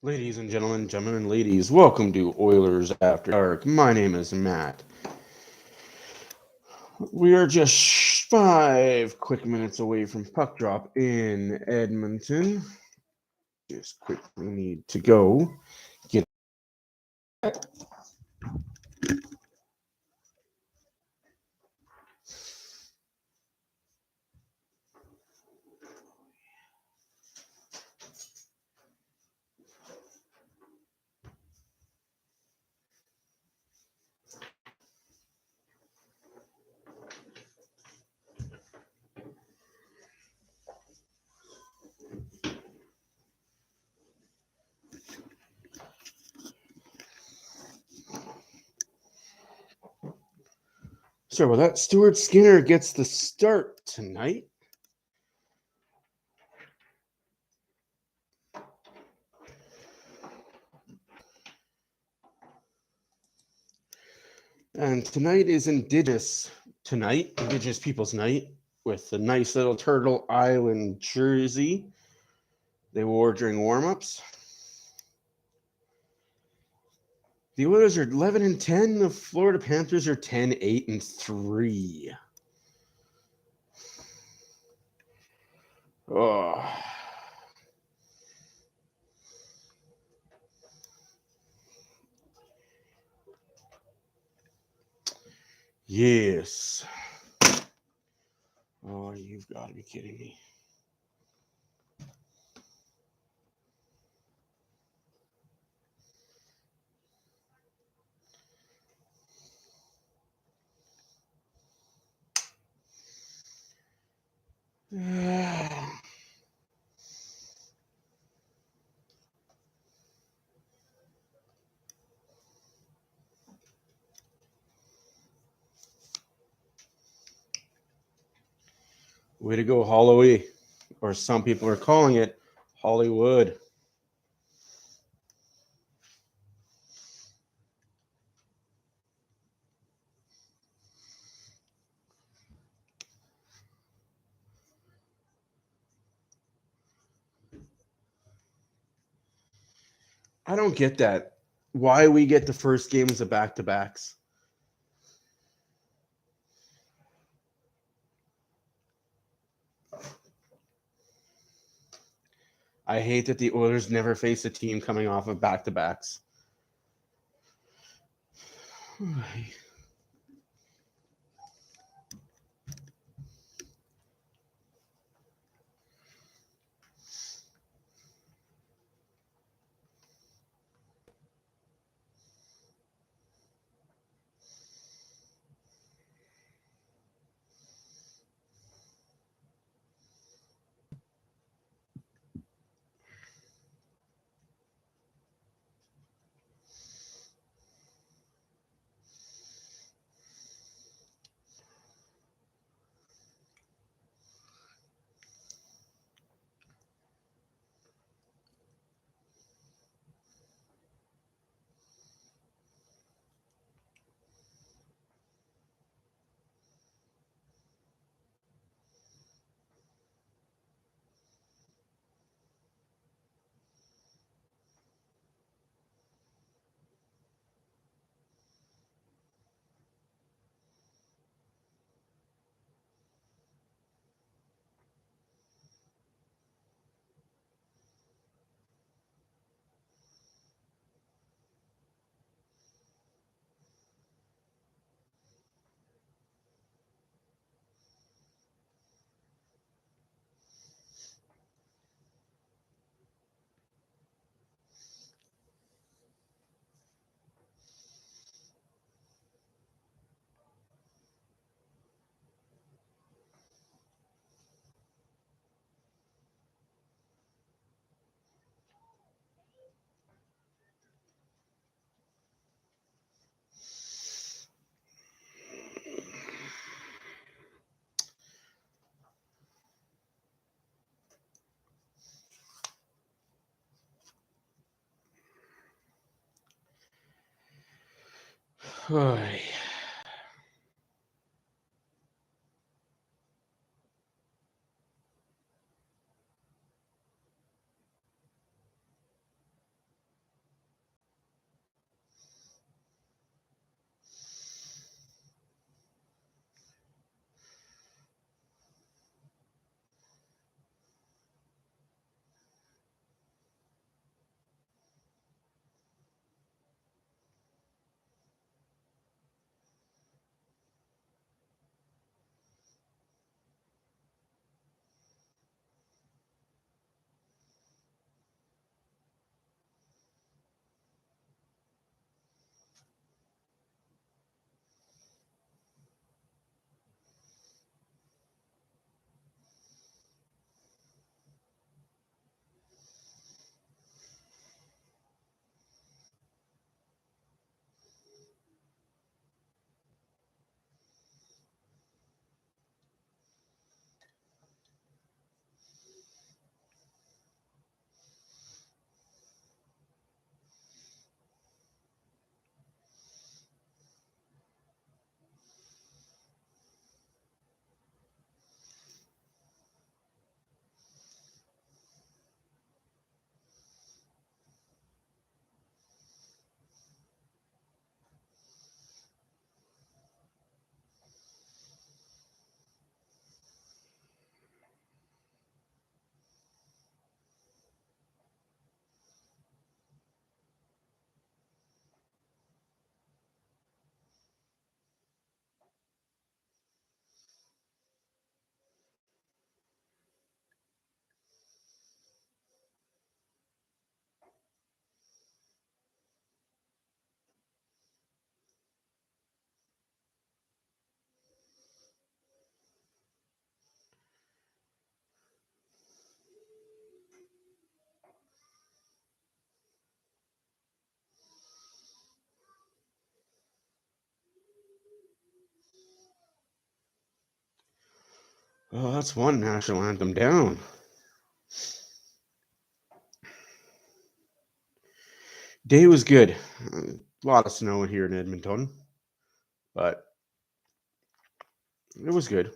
Ladies and gentlemen and ladies, welcome to Oilers After Dark. My name is Matt. We are just 5 quick minutes away from puck drop in Edmonton. Just quickly need to go get So with that, Stuart Skinner gets the start tonight. And tonight is Indigenous Peoples Night, with a nice little Turtle Island jersey they wore during warm-ups. The Oilers are 11-10. The Florida Panthers are 10-8-3. Oh. Yes. Oh, you've got to be kidding me. Way to go, Holloway. Or some people are calling it Hollywood. I don't get that. Why we get the first games of back-to-backs. I hate that the Oilers never face a team coming off of back-to-backs. Oy. Oh, that's one national anthem down. Day was good. A lot of snow here in Edmonton, but it was good.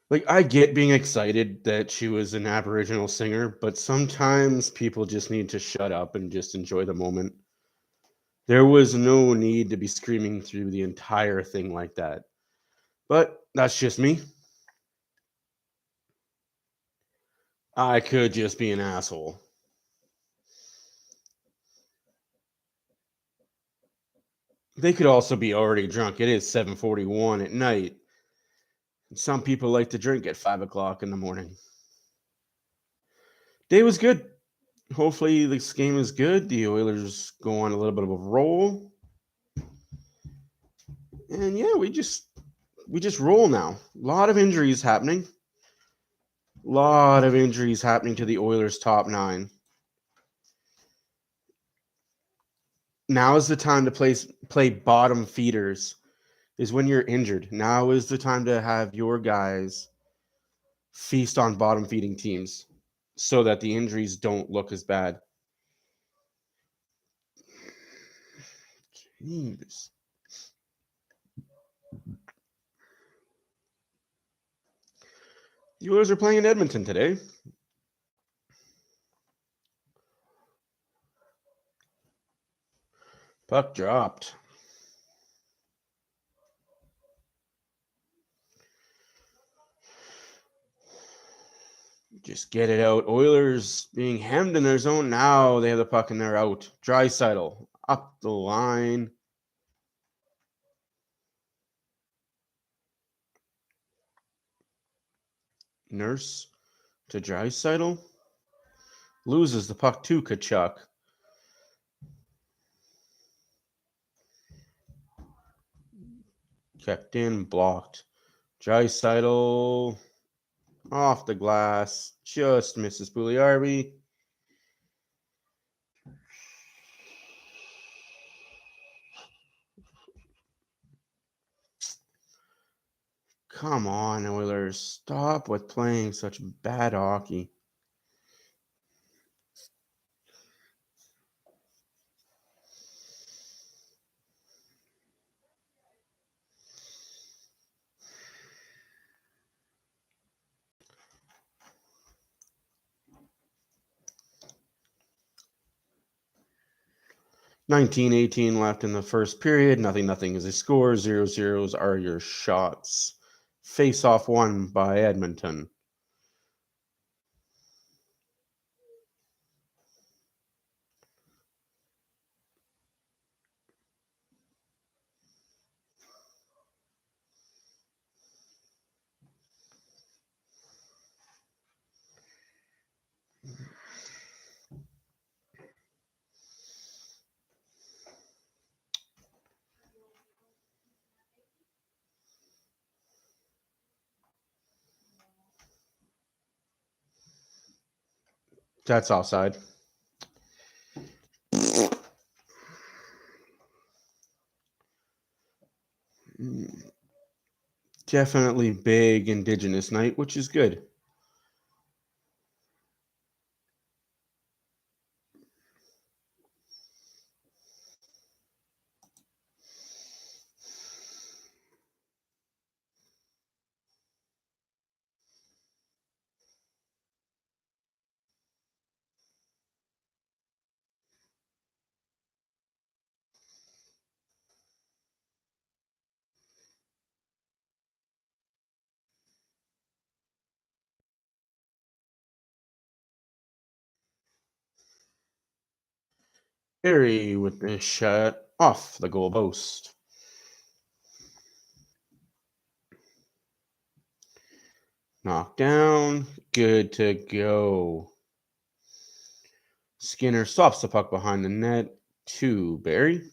Like, I get being excited that she was an Aboriginal singer, but sometimes people just need to shut up and just enjoy the moment. There was no need to be screaming through the entire thing like that. But that's just me. I could just be an asshole. They could also be already drunk. It is 7:41 at night. Some people like to drink at 5 o'clock in the morning. Day was good. Hopefully this game is good. The Oilers go on a little bit of a roll. And yeah, we just roll now. A lot of injuries happening. A lot of injuries happening to the Oilers top 9. Now is the time to play bottom feeders. Is when you're injured. Now is the time to have your guys feast on bottom feeding teams so that the injuries don't look as bad. Jeez. The Oilers are playing in Edmonton today. Puck dropped. Just get it out. Oilers being hemmed in their zone. Now they have the puck and they're out. Draisaitl up the line. Nurse to Draisaitl. Loses the puck to Tkachuk. Kept in, blocked. Draisaitl off the glass. Just misses Pugliarvi. Come on, Oilers. Stop with playing such bad hockey. $19:18 left in the first period. Nothing is a score. 0-0s are your shots. Face off won by Edmonton. That's offside. Definitely big Indigenous night, which is good. Harry with the shot off the goal post. Knocked down. Good to go. Skinner stops the puck behind the net to Barry.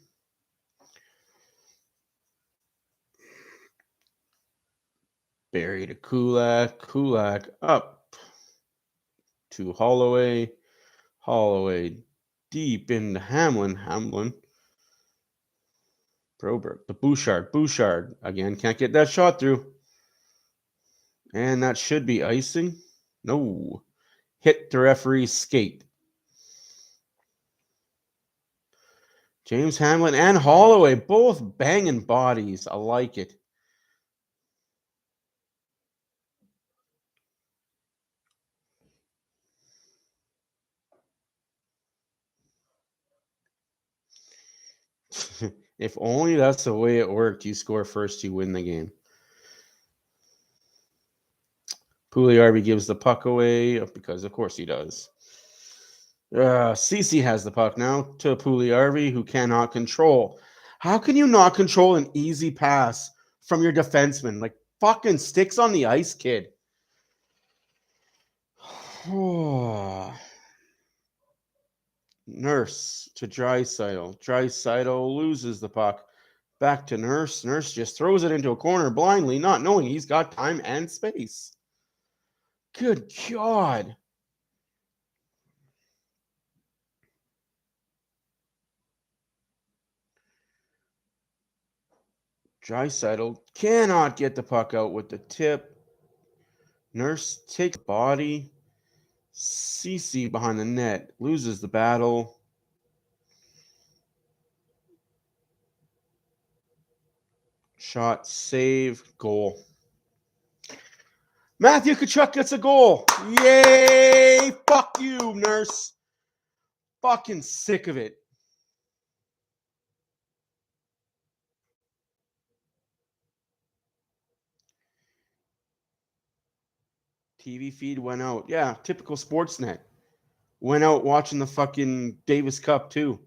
Barry to Kulak. Kulak up to Holloway. Holloway deep into Hamblin. Hamblin. Broberg to Bouchard. Bouchard again can't get that shot through. And that should be icing. No. Hit the referee's skate. James Hamblin and Holloway both banging bodies. I like it. If only that's the way it worked. You score first, you win the game. Pugliarvi gives the puck away because, of course, he does. Cece has the puck now to Pugliarvi, who cannot control. How can you not control an easy pass from your defenseman? Like, fucking sticks on the ice, kid. Nurse to Draisaitl. Draisaitl loses the puck. Back to Nurse. Nurse just throws it into a corner blindly, not knowing he's got time and space. Good God. Draisaitl cannot get the puck out with the tip. Nurse takes the body. Cece behind the net loses the battle. Shot, save, goal. Matthew Tkachuk gets a goal. Yay! Fuck you, Nurse. Fucking sick of it. TV feed went out. Yeah, typical Sportsnet. Went out watching the fucking Davis Cup too.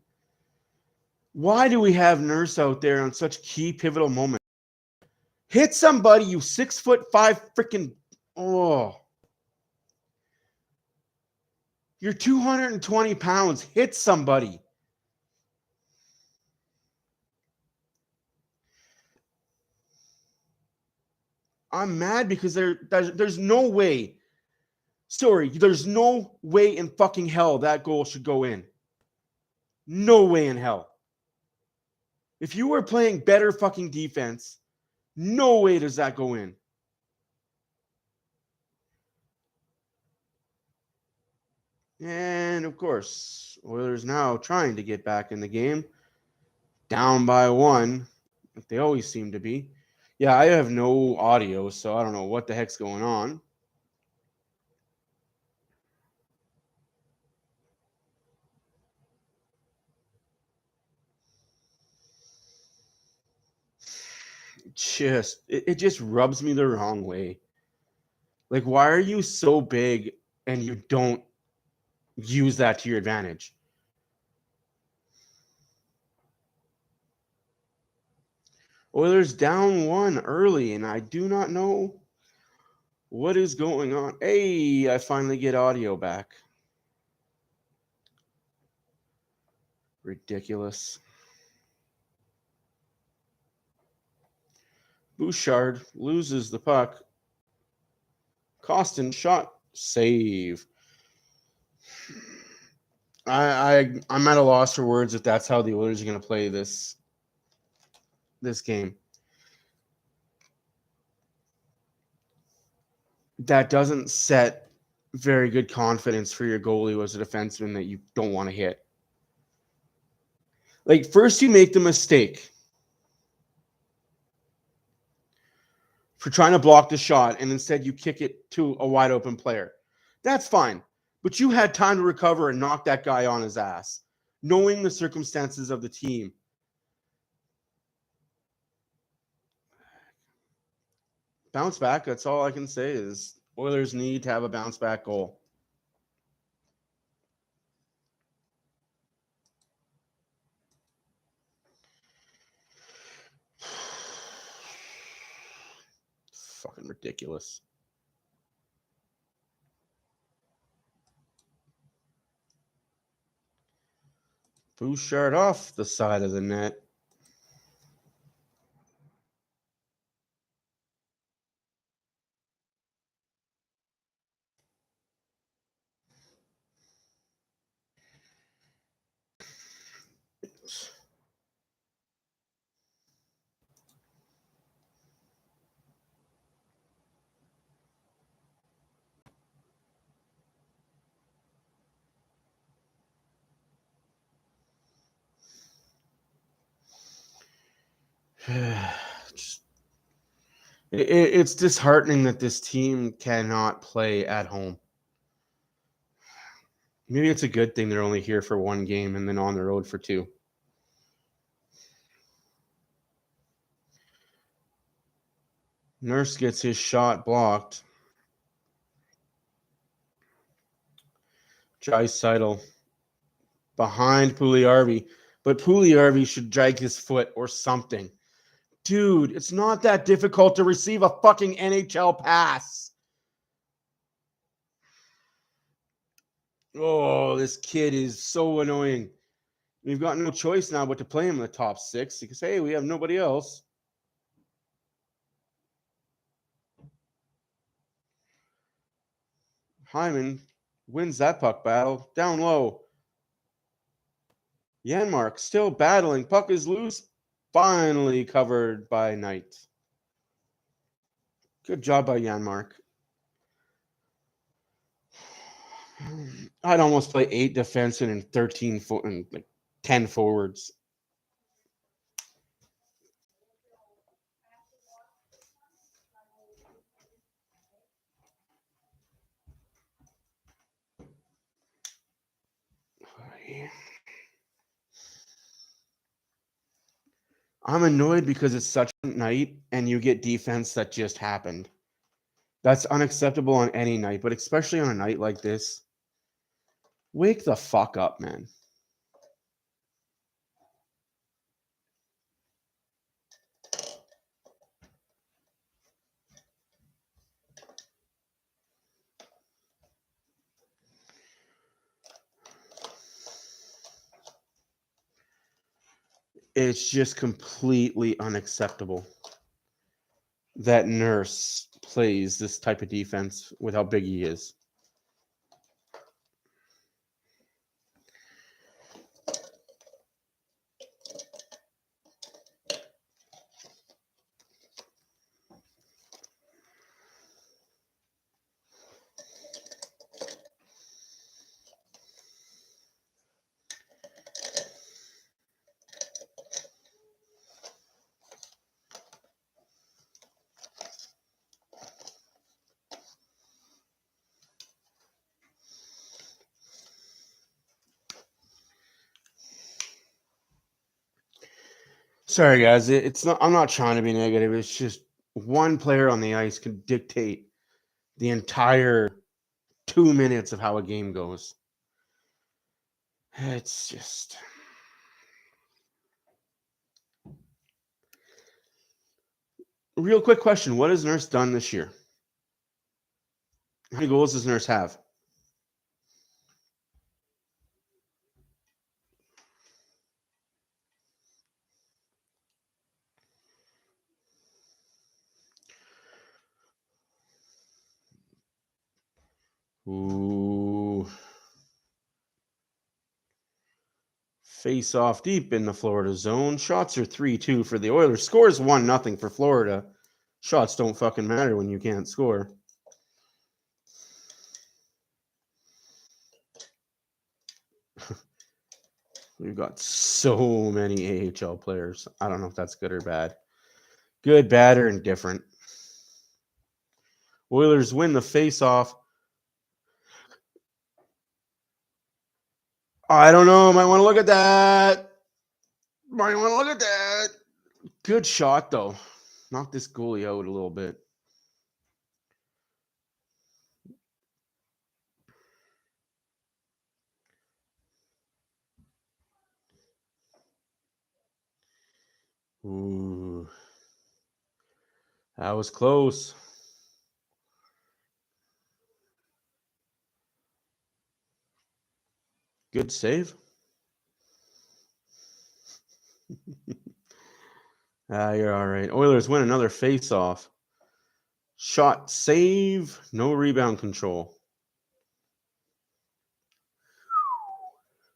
Why do we have Nurse out there on such key pivotal moments? Hit somebody, you 6'5" freaking. Oh. You're 220 pounds. Hit somebody. I'm mad because there's no way. Sorry, there's no way in fucking hell that goal should go in. No way in hell. If you were playing better fucking defense, no way does that go in. And of course, Oilers now trying to get back in the game. Down by one, like they always seem to be. Yeah, I have no audio, so I don't know what the heck's going on. It just rubs me the wrong way. Like, why are you so big and you don't use that to your advantage? Oilers down one early, and I do not know what is going on. Hey, I finally get audio back. Ridiculous. Bouchard loses the puck. Costin shot, save. I'm at a loss for words if that's how the Oilers are going to play this game. That doesn't set very good confidence for your goalie as a defenseman that you don't want to hit. Like, first you make the mistake for trying to block the shot, and instead you kick it to a wide open player. That's fine. But you had time to recover and knock that guy on his ass, knowing the circumstances of the team. Bounce back. That's all I can say is Oilers need to have a bounce back goal. Fucking ridiculous. Bouchard off the side of the net. It's disheartening that this team cannot play at home. Maybe it's a good thing they're only here for one game and then on the road for two. Nurse gets his shot blocked. Draisaitl behind Puljujärvi, but Puljujärvi should drag his foot or something. Dude, it's not that difficult to receive a fucking NHL pass. Oh, this kid is so annoying. We've got no choice now but to play him in the top six because, hey, we have nobody else. Hyman wins that puck battle. Down low. Janmark still battling. Puck is loose. Finally covered by Knight. Good job by Janmark. I'd almost play 8 defensemen and 13 and like 10 forwards. I'm annoyed because it's such a night and you get defense that just happened. That's unacceptable on any night, but especially on a night like this. Wake the fuck up, man. It's just completely unacceptable that Nurse plays this type of defense with how big he is. Sorry, guys. It's not. I'm not trying to be negative. It's just one player on the ice can dictate the entire 2 minutes of how a game goes. It's just. Real quick question. What has Nurse done this year? How many goals does Nurse have? Ooh. Face off deep in the Florida zone. Shots are 3-2 for the Oilers. Scores 1-0 for Florida. Shots don't fucking matter when you can't score. We've got so many AHL players. I don't know if that's good or bad. Good, bad, or indifferent. Oilers win the face-off. I don't know. Might want to look at that. Might want to look at that. Good shot, though. Knocked this goalie out a little bit. Ooh. That was close. Good save. You're all right. Oilers win another face-off. Shot save, no rebound control.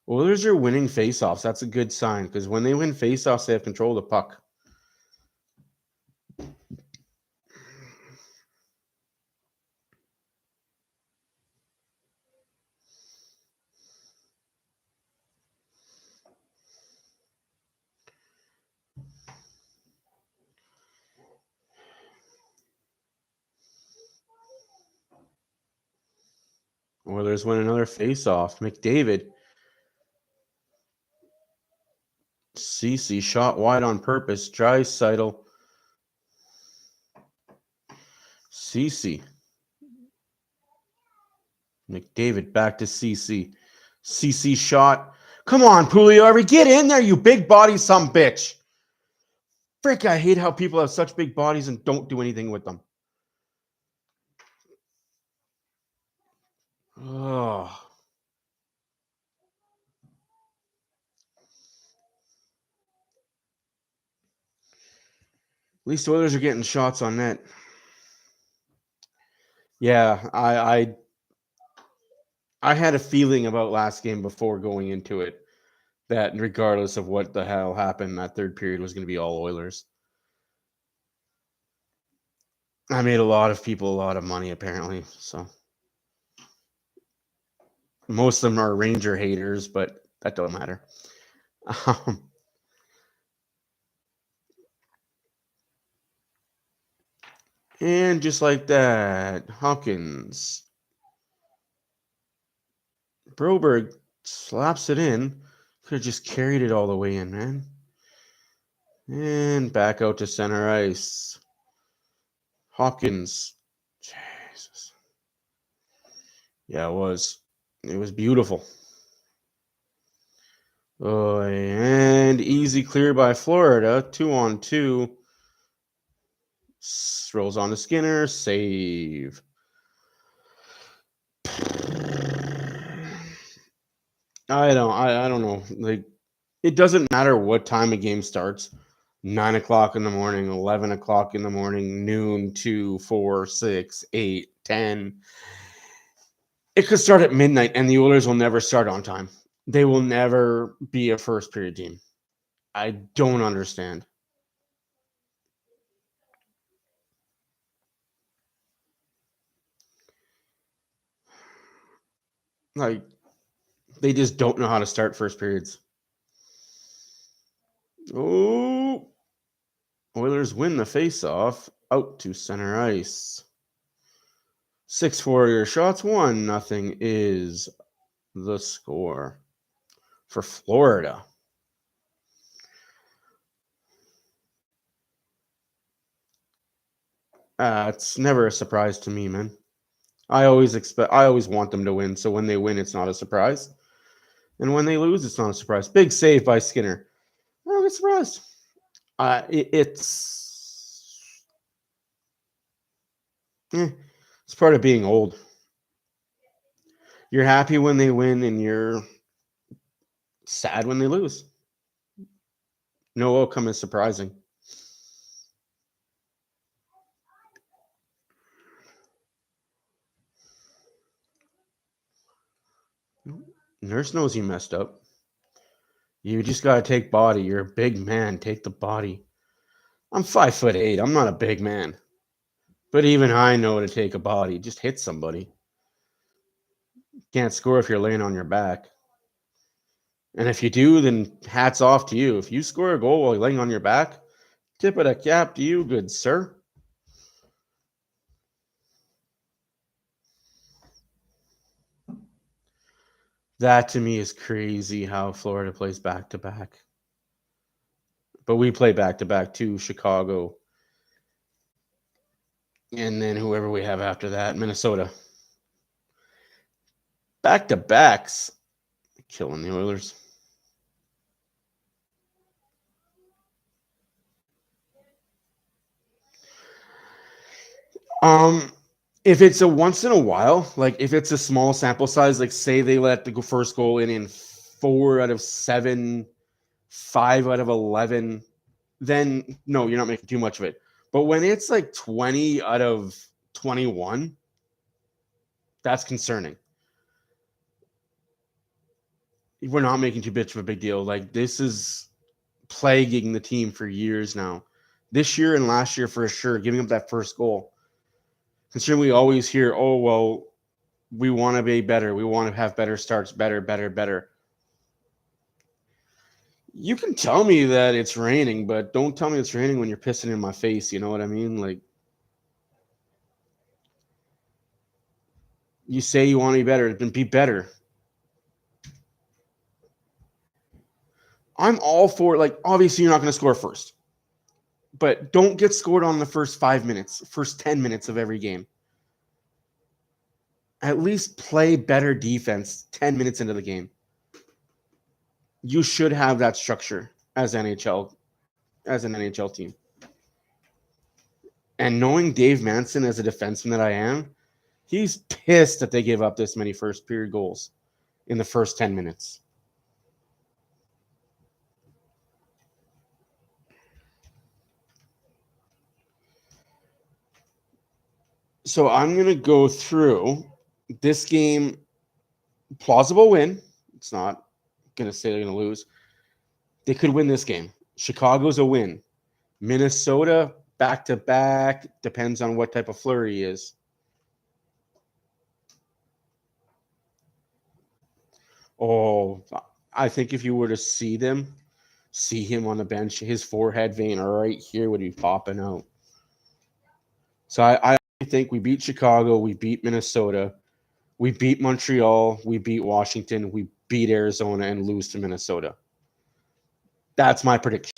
Oilers are winning face-offs. That's a good sign because when they win face-offs, they have control of the puck. Oilers win another face-off. McDavid. Ceci shot wide on purpose. Draisaitl. Ceci. McDavid back to Ceci. Ceci shot. Come on, Pugliarvi. Get in there, you big body some bitch. Frick, I hate how people have such big bodies and don't do anything with them. Oh. At least Oilers are getting shots on net. Yeah, I had a feeling about last game before going into it that regardless of what the hell happened, that third period was going to be all Oilers. I made a lot of people a lot of money, apparently. So most of them are Ranger haters, but that don't matter. And just like that, Hawkins. Broberg slaps it in. Could have just carried it all the way in, man. And back out to center ice. Hawkins. Jesus. Yeah, it was. It was beautiful. Oh, and easy clear by Florida. 2-on-2. Rolls on to Skinner. Save. I don't know. Like, it doesn't matter what time a game starts. 9 o'clock in the morning, 11 o'clock in the morning, noon, 2, 4, 6, 8, 10. It could start at midnight, and the Oilers will never start on time. They will never be a first period team. I don't understand. Like, they just don't know how to start first periods. Oh, Oilers win the faceoff out to center ice. 6 Warrior shots, 1-0 is the score for Florida. It's never a surprise to me, man. I always want them to win. So when they win, it's not a surprise. And when they lose, it's not a surprise. Big save by Skinner. I don't get surprised. It's part of being old. You're happy when they win and you're sad when they lose. No outcome is surprising. Nurse knows he messed up. You just got to take body. You're a big man. Take the body. I'm 5'8". I'm not a big man. But even I know to take a body. Just hit somebody. Can't score if you're laying on your back. And if you do, then hats off to you. If you score a goal while you're laying on your back, tip of the cap to you, good sir. That to me is crazy how Florida plays back-to-back. But we play back-to-back too, Chicago. And then whoever we have after that, Minnesota. Back-to-backs. Killing the Oilers. If it's a once in a while, like if it's a small sample size, like say they let the first goal in 4 out of 7, 5 out of 11, then no, you're not making too much of it. But when it's like 20 out of 21, that's concerning. We're not making too much of a big deal. Like this is plaguing the team for years now. This year and last year for sure, giving up that first goal. Considering we always hear, oh, well, we want to be better. We want to have better starts, better. You can tell me that it's raining, but don't tell me it's raining when you're pissing in my face. You know what I mean? Like, you say you want to be better, then be better. I'm all for, like, obviously you're not going to score first, but don't get scored on the first 5 minutes, first 10 minutes of every game. At least play better defense 10 minutes into the game. You should have that structure as an NHL team. And knowing Dave Manson as a defenseman that I am, he's pissed that they gave up this many first period goals in the first 10 minutes. So I'm going to go through this game. Plausible win. It's not going to say they're going to lose. They could win this game. Chicago's a win. Minnesota back-to-back. Depends on what type of Fleury is. Oh, I think if you were to see him on the bench, his forehead vein right here would be popping out. So I think we beat Chicago, we beat Minnesota, we beat Montreal, we beat Washington, we beat Arizona, and lose to Minnesota. That's my prediction.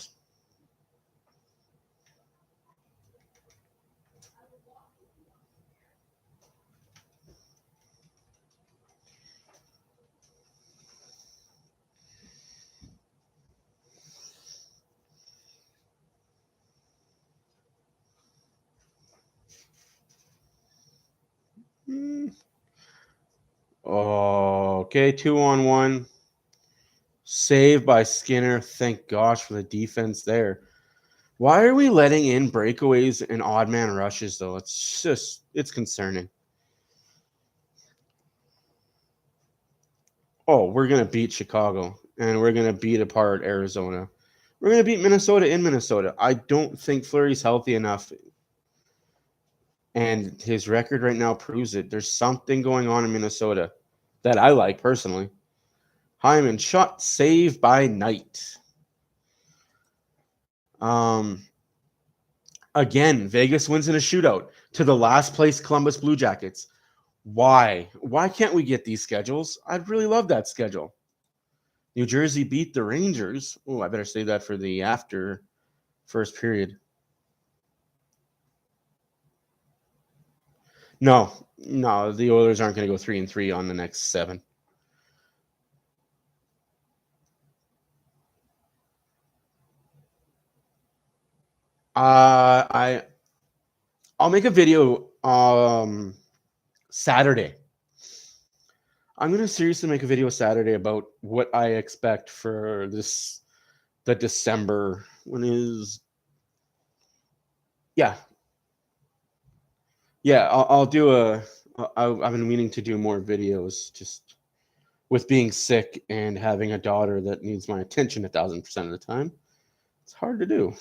Okay, 2-on-1. Save by Skinner. Thank gosh for the defense there. Why are we letting in breakaways and odd man rushes, though? It's concerning. Oh, we're going to beat Chicago, and we're going to beat apart Arizona. We're going to beat Minnesota in Minnesota. I don't think Fleury's healthy enough, and his record right now proves it. There's something going on in Minnesota that I like personally. Hyman shot save by Knight. Again, Vegas wins in a shootout to the last place Columbus Blue Jackets. Why? Why can't we get these schedules? I'd really love that schedule. New Jersey beat the Rangers. Oh, I better save that for the after first period. No, the Oilers aren't going to go 3-3 on the next 7. I'll make a video Saturday. I'm going to seriously make a video Saturday about what I expect for the December. When is... Yeah. Yeah, I'll do I've been meaning to do more videos. Just with being sick and having a daughter that needs my attention 1,000% of the time, it's hard to do.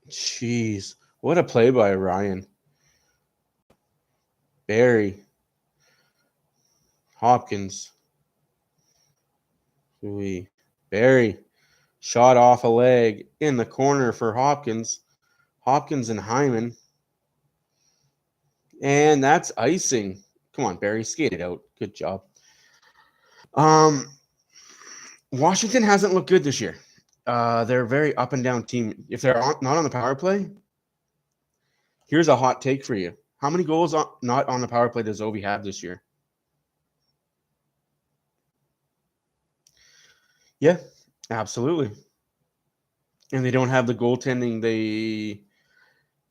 Jeez, what a play by Ryan. Barry. Hopkins. Barry. Shot off a leg in the corner for Hopkins. Hopkins and Hyman. And that's icing. Come on, Barry, skate it out. Good job. Washington hasn't looked good this year. They're a very up and down team. If they're not on the power play, here's a hot take for you. How many goals not on the power play does Ovi have this year? Yeah, absolutely. And they don't have the goaltending.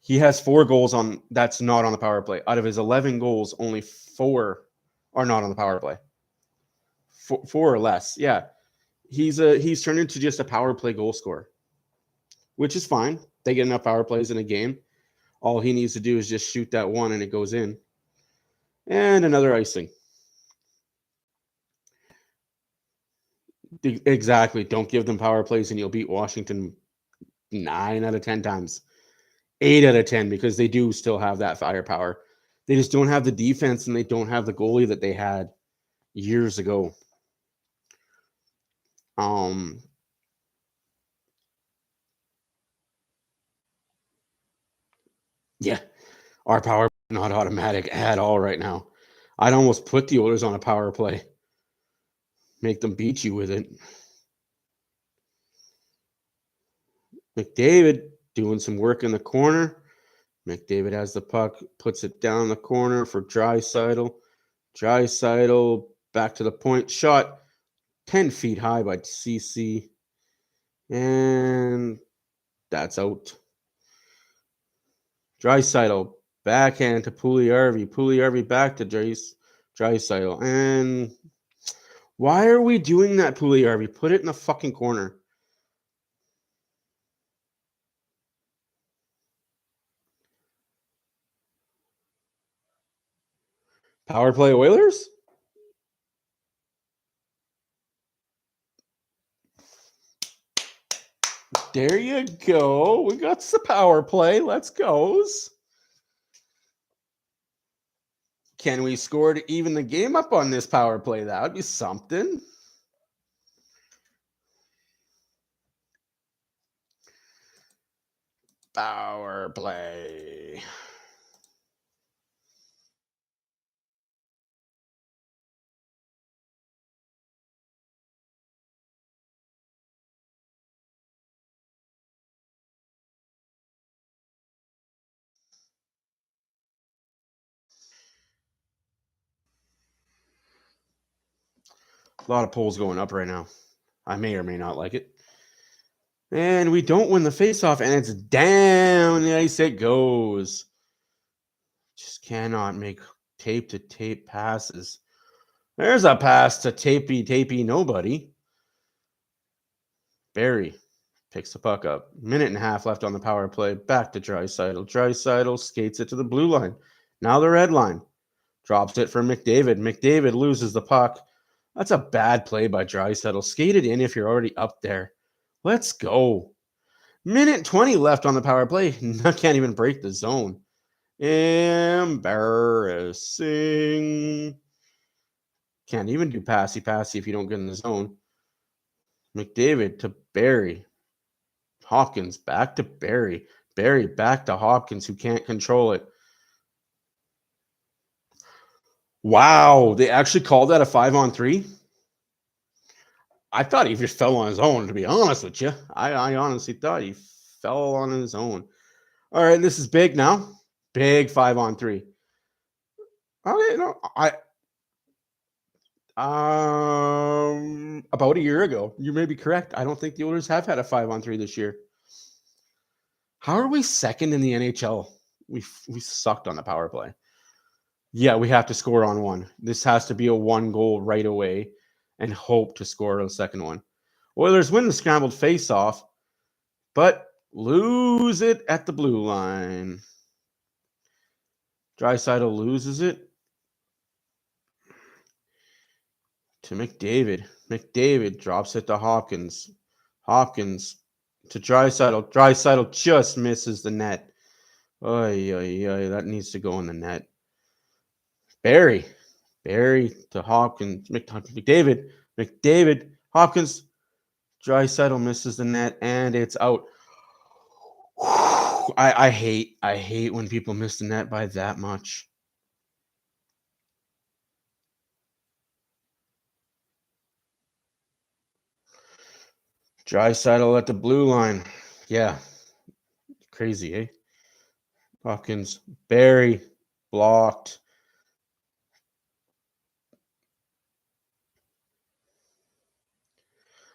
He has 4 goals on that's not on the power play. Out of his 11 goals, only 4 are not on the power play. 4 or less. Yeah. He's turned into just a power play goal scorer, which is fine. They get enough power plays in a game. All he needs to do is just shoot that one and it goes in. And another icing. Exactly. Don't give them power plays and you'll beat Washington 9 out of 10 times. 8 out of 10 because they do still have that firepower. They just don't have the defense and they don't have the goalie that they had years ago. Yeah, our power not automatic at all right now. I'd almost put the Oilers on a power play. Make them beat you with it. McDavid doing some work in the corner. McDavid has the puck, puts it down the corner for Draisaitl. Draisaitl back to the point. Shot 10 feet high by CC. And that's out. Draisaitl backhand to Puljujärvi. Puljujärvi back to Draisaitl. And why are we doing that, Puljujärvi? Put it in the fucking corner. Power play Oilers? There you go. We got the power play. Let's go. Can we score to even the game up on this power play? That would be something. Power play. A lot of polls going up right now. I may or may not like it. And we don't win the faceoff, and it's down the ice it goes. Just cannot make tape-to-tape passes. There's a pass to tapey nobody. Barry picks the puck up. Minute and a half left on the power play. Back to Draisaitl. Draisaitl skates it to the blue line. Now the red line. Drops it for McDavid. McDavid loses the puck. That's a bad play by Draisaitl. Skate it in if you're already up there. Let's go. Minute 20 left on the power play. Can't even break the zone. Embarrassing. Can't even do passy if you don't get in the zone. McDavid to Barry. Hopkins back to Barry. Barry back to Hopkins, who can't control it. Wow, they actually called that a 5-on-3? I thought he just fell on his own, to be honest with you. I honestly thought he fell on his own. All right, this is big now. Big 5-on-3. Okay, no, about a year ago. You may be correct. I don't think the Oilers have had a 5-on-3 this year. How are we second in the NHL? We sucked on the power play. Yeah, we have to score on one. This has to be a 1 goal right away and hope to score a second one. Oilers win the scrambled face-off, but lose it at the blue line. Draisaitl loses it to McDavid. McDavid drops it to Hopkins. Hopkins to Draisaitl. Draisaitl just misses the net. Oy, oy, oy, that needs to go in the net. Barry to Hopkins. McDavid. Hopkins. Draisaitl misses the net, and it's out. I hate when people miss the net by that much. Draisaitl at the blue line. Yeah. Crazy, eh? Hopkins. Barry. Blocked.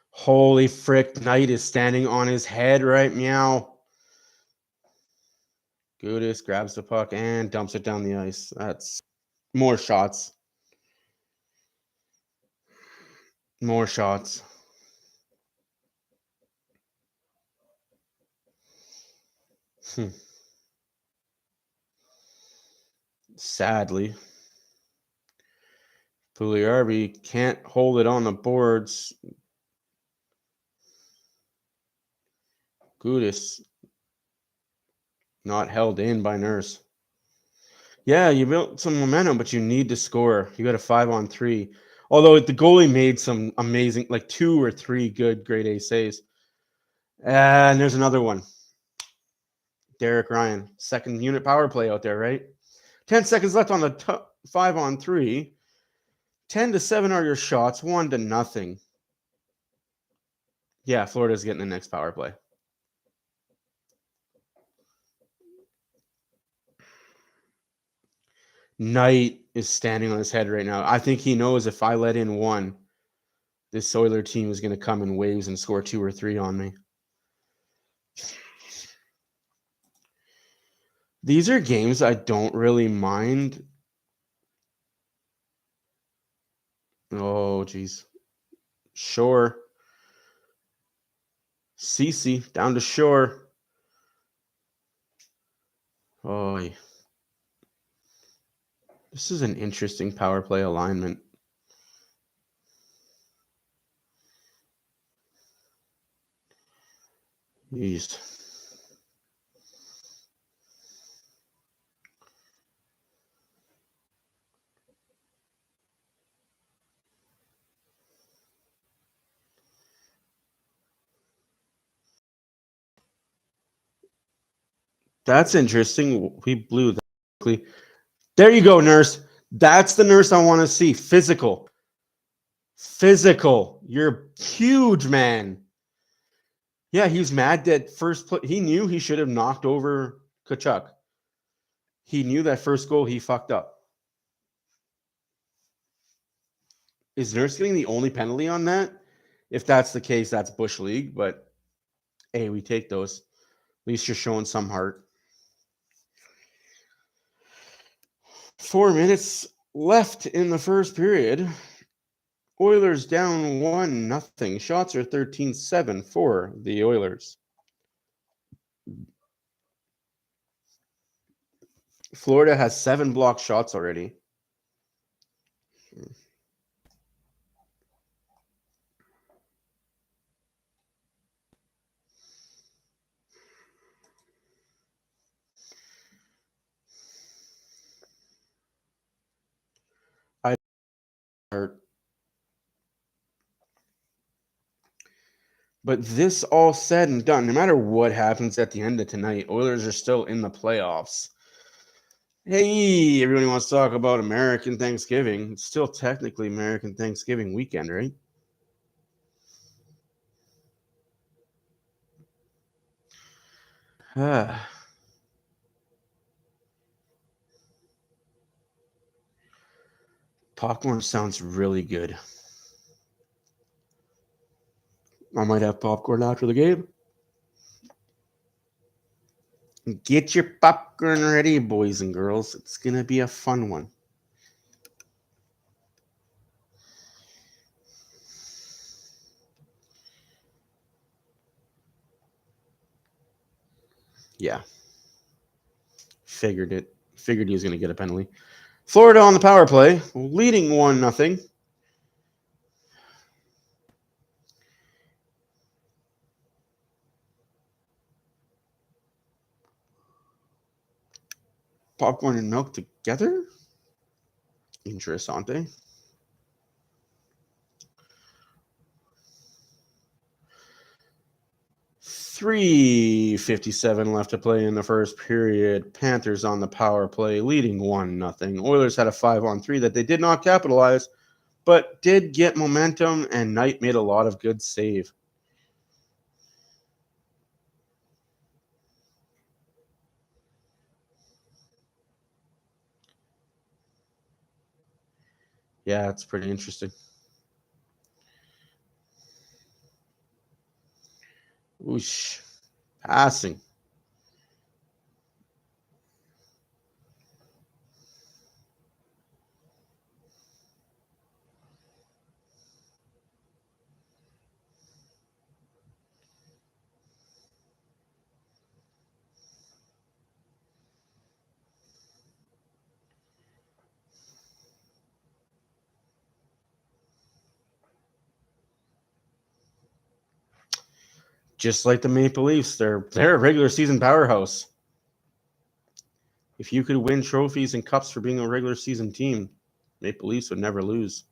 Holy frick. Knight is standing on his head right meow. Gudis grabs the puck and dumps it down the ice. That's more shots. More shots. Sadly, Pugliarvi can't hold it on the boards. Gudis not held in by Nurse. Yeah, you built some momentum, but you need to score. You got a 5-on-3. Although the goalie made some amazing, like 2 or 3 good grade A saves. And there's another one. Derek Ryan, second unit power play out there, right? 10 seconds left on the 5-on-3. 10-7 are your shots, 1-0. Yeah, Florida's getting the next power play. Knight is standing on his head right now. I think he knows if I let in 1, this Oiler team is going to come in waves and score 2 or 3 on me. These are games I don't really mind. Oh, geez. Shore. Cece down to Shore. Oh, this is an interesting power play alignment. Jeez. That's interesting. We blew that. There you go, Nurse. That's the Nurse I want to see. Physical. You're huge, man. Yeah, he was mad that first play. He knew he should have knocked over Tkachuk. He knew that first goal he fucked up. Is Nurse getting the only penalty on that? If that's the case, that's Bush League. But hey, we take those. At least you're showing some heart. 4 minutes left in the first period. Oilers down 1-0. Shots are 13-7 for the Oilers. Florida has 7 blocked shots already. But this all said and done, no matter what happens at the end of tonight, Oilers are still in the playoffs. Hey, everybody wants to talk about American Thanksgiving. It's still technically American Thanksgiving weekend, right? Popcorn sounds really good. I might have popcorn after the game. Get your popcorn ready, boys and girls. It's going to be a fun one. Yeah. Figured it. Figured he was going to get a penalty. Florida on the power play, leading 1-0. Popcorn and milk together? Interessante. .357 left to play in the first period. Panthers on the power play, leading 1-0. Oilers had a 5-on-3 that they did not capitalize, but did get momentum, and Knight made a lot of good save. Yeah, it's pretty interesting. Whoosh. Passing. Just like the Maple Leafs, they're a regular season powerhouse. If you could win trophies and cups for being a regular season team, Maple Leafs would never lose.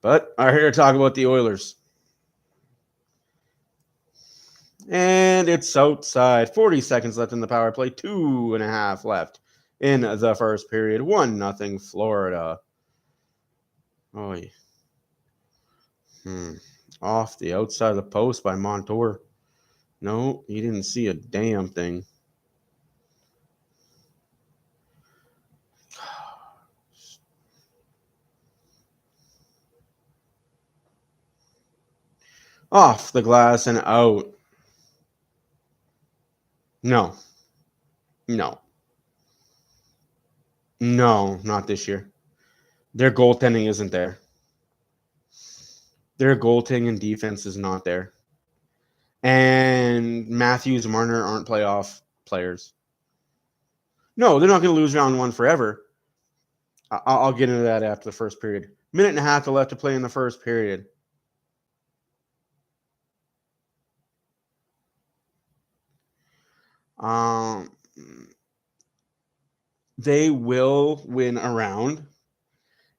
But I'm here to talk about the Oilers. And it's outside. 40 seconds left in the power play. 2.5 left in the first period. 1-0 Florida. Oh, yeah. Off the outside of the post by Montour. No, he didn't see a damn thing. Off the glass and out. No. No, not this year. Their goaltending isn't there. Their goaltending and defense is not there. And Matthews and Marner aren't playoff players. No, they're not going to lose round one forever. I'll get into that after the first period. Minute and a half left to play in the first period. They will win a round.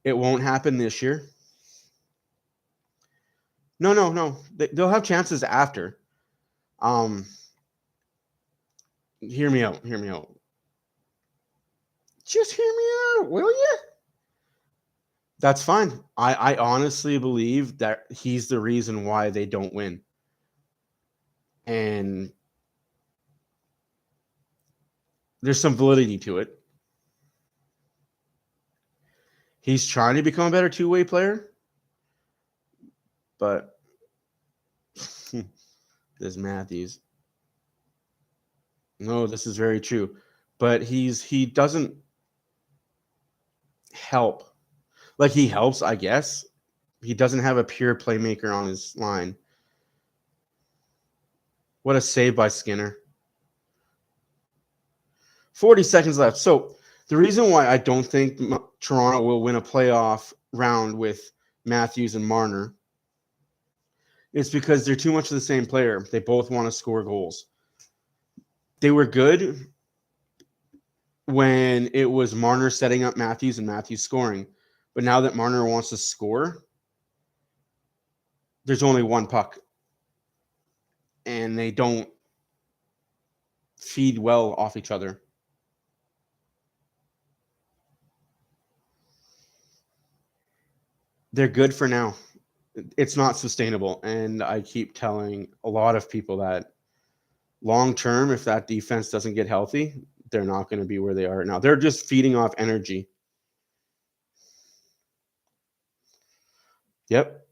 It won't happen this year. No. They'll have chances after. Hear me out. Just hear me out, will you? That's fine. I honestly believe that he's the reason why they don't win. And there's some validity to it. He's trying to become a better two-way player. But this Matthews. No, this is very true. But he doesn't help. Like, he helps, I guess. He doesn't have a pure playmaker on his line. What a save by Skinner. 40 seconds left. So the reason why I don't think Toronto will win a playoff round with Matthews and Marner is because they're too much of the same player. They both want to score goals. They were good when it was Marner setting up Matthews and Matthews scoring. But now that Marner wants to score, there's only one puck. And they don't feed well off each other. They're good for now. It's not sustainable. And I keep telling a lot of people that long term, if that defense doesn't get healthy, they're not going to be where they are now. They're just feeding off energy. Yep.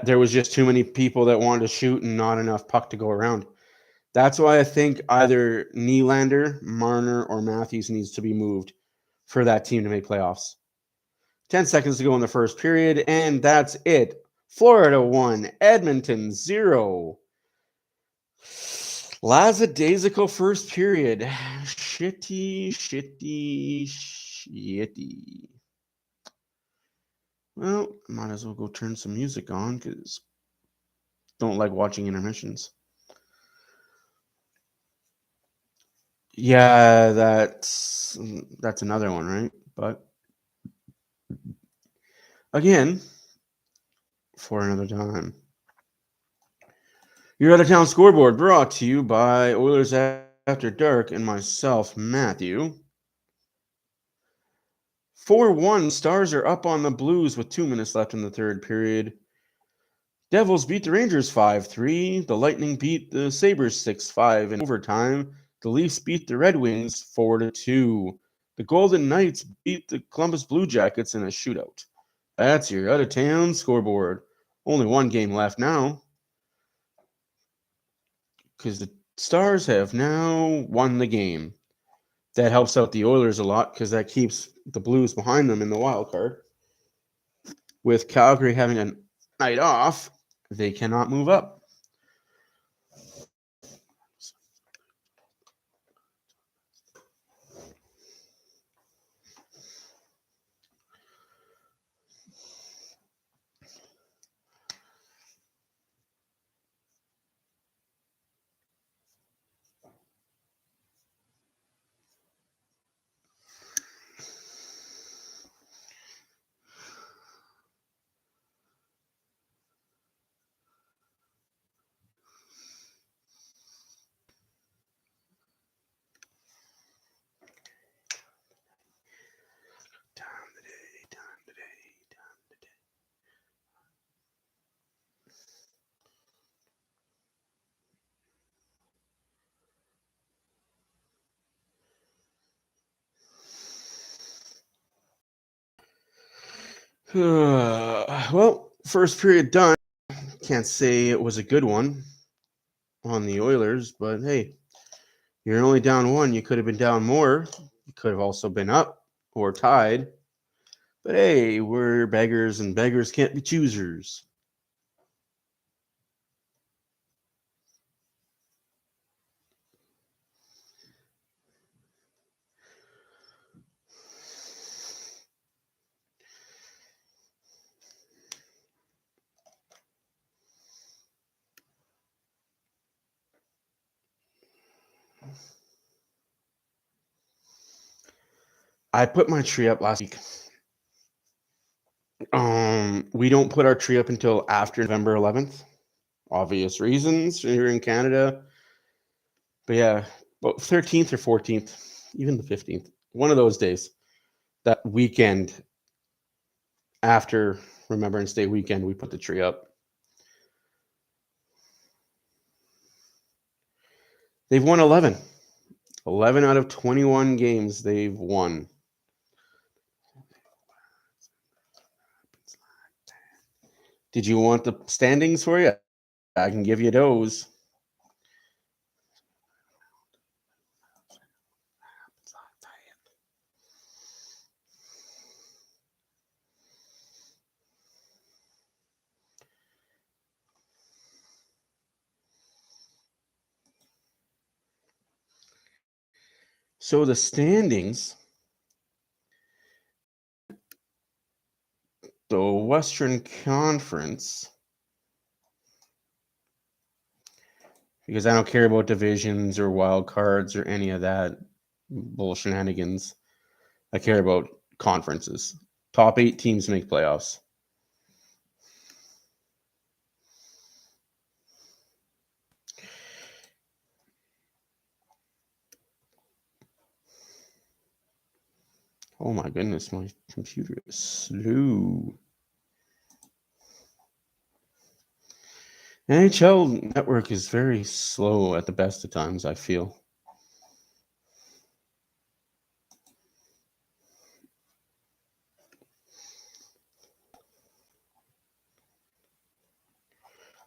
There was just too many people that wanted to shoot and not enough puck to go around. That's why I think either Nylander, Marner, or Matthews needs to be moved for that team to make playoffs. 10 seconds to go in the first period, and that's it. Florida 1, Edmonton 0. Lackadaisical first period. Shitty. Well, might as well go turn some music on because don't like watching intermissions. Yeah, that's another one, right? But again, for another time. Your Out of Town Scoreboard brought to you by Oilers After Dark and myself, Matthew. 4-1, Stars are up on the Blues with 2 minutes left in the third period. Devils beat the Rangers 5-3. The Lightning beat the Sabres 6-5 in overtime. The Leafs beat the Red Wings 4-2. The Golden Knights beat the Columbus Blue Jackets in a shootout. That's your Out of Town Scoreboard. Only one game left now, because the Stars have now won the game. That helps out the Oilers a lot because that keeps the Blues behind them in the wild card. With Calgary having a night off, they cannot move up. Well, first period done. Can't say it was a good one on the Oilers, but hey, you're only down one. You could have been down more. You could have also been up or tied. But hey, we're beggars, and beggars can't be choosers. I put my tree up last week. We don't put our tree up until after November 11th. Obvious reasons here in Canada. But yeah, about 13th or 14th, even the 15th, one of those days, that weekend after Remembrance Day weekend, we put the tree up. They've won 11. 11 out of 21 games they've won. Did you want the standings for you? I can give you those. So the standings, the Western Conference, because I don't care about divisions or wild cards or any of that bull shenanigans. I care about conferences. Top 8 teams make playoffs. Oh my goodness, my computer is slow. NHL network is very slow at the best of times, I feel.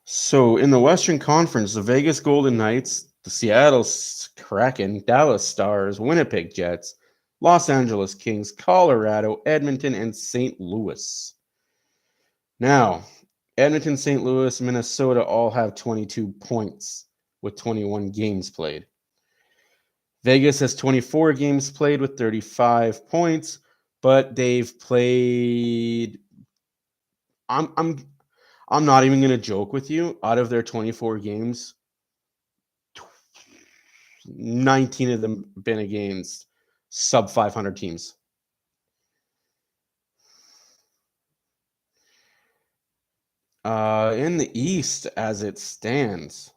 So in the Western Conference, the Vegas Golden Knights, the Seattle Kraken, Dallas Stars, Winnipeg Jets, Los Angeles Kings, Colorado, Edmonton, and St. Louis. Now, Edmonton, St. Louis, Minnesota all have 22 points. with 21 games played. Vegas has 24 games played with 35 points, but they've played. I'm not even going to joke with you. Out of their 24 games, 19 of them been against sub 500 teams. In the East, as it stands,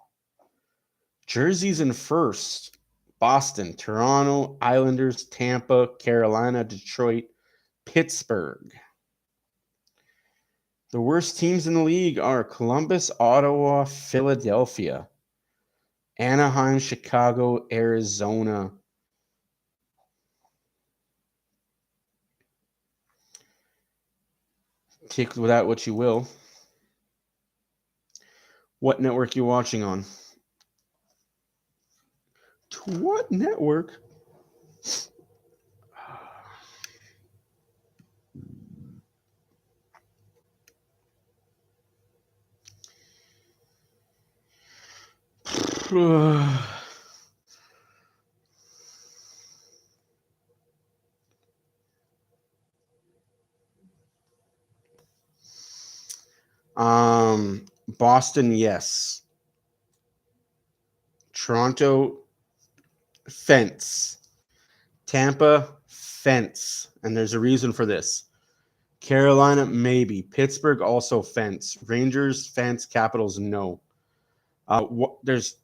Jersey's in first. Boston, Toronto, Islanders, Tampa, Carolina, Detroit, Pittsburgh. The worst teams in the league are Columbus, Ottawa, Philadelphia, Anaheim, Chicago, Arizona. Take with that what you will. What network you watching on? To what network? Boston, yes. Toronto, fence. Tampa, fence. And there's a reason for this. Carolina, maybe. Pittsburgh, also fence. Rangers, fence. Capitals, no. There's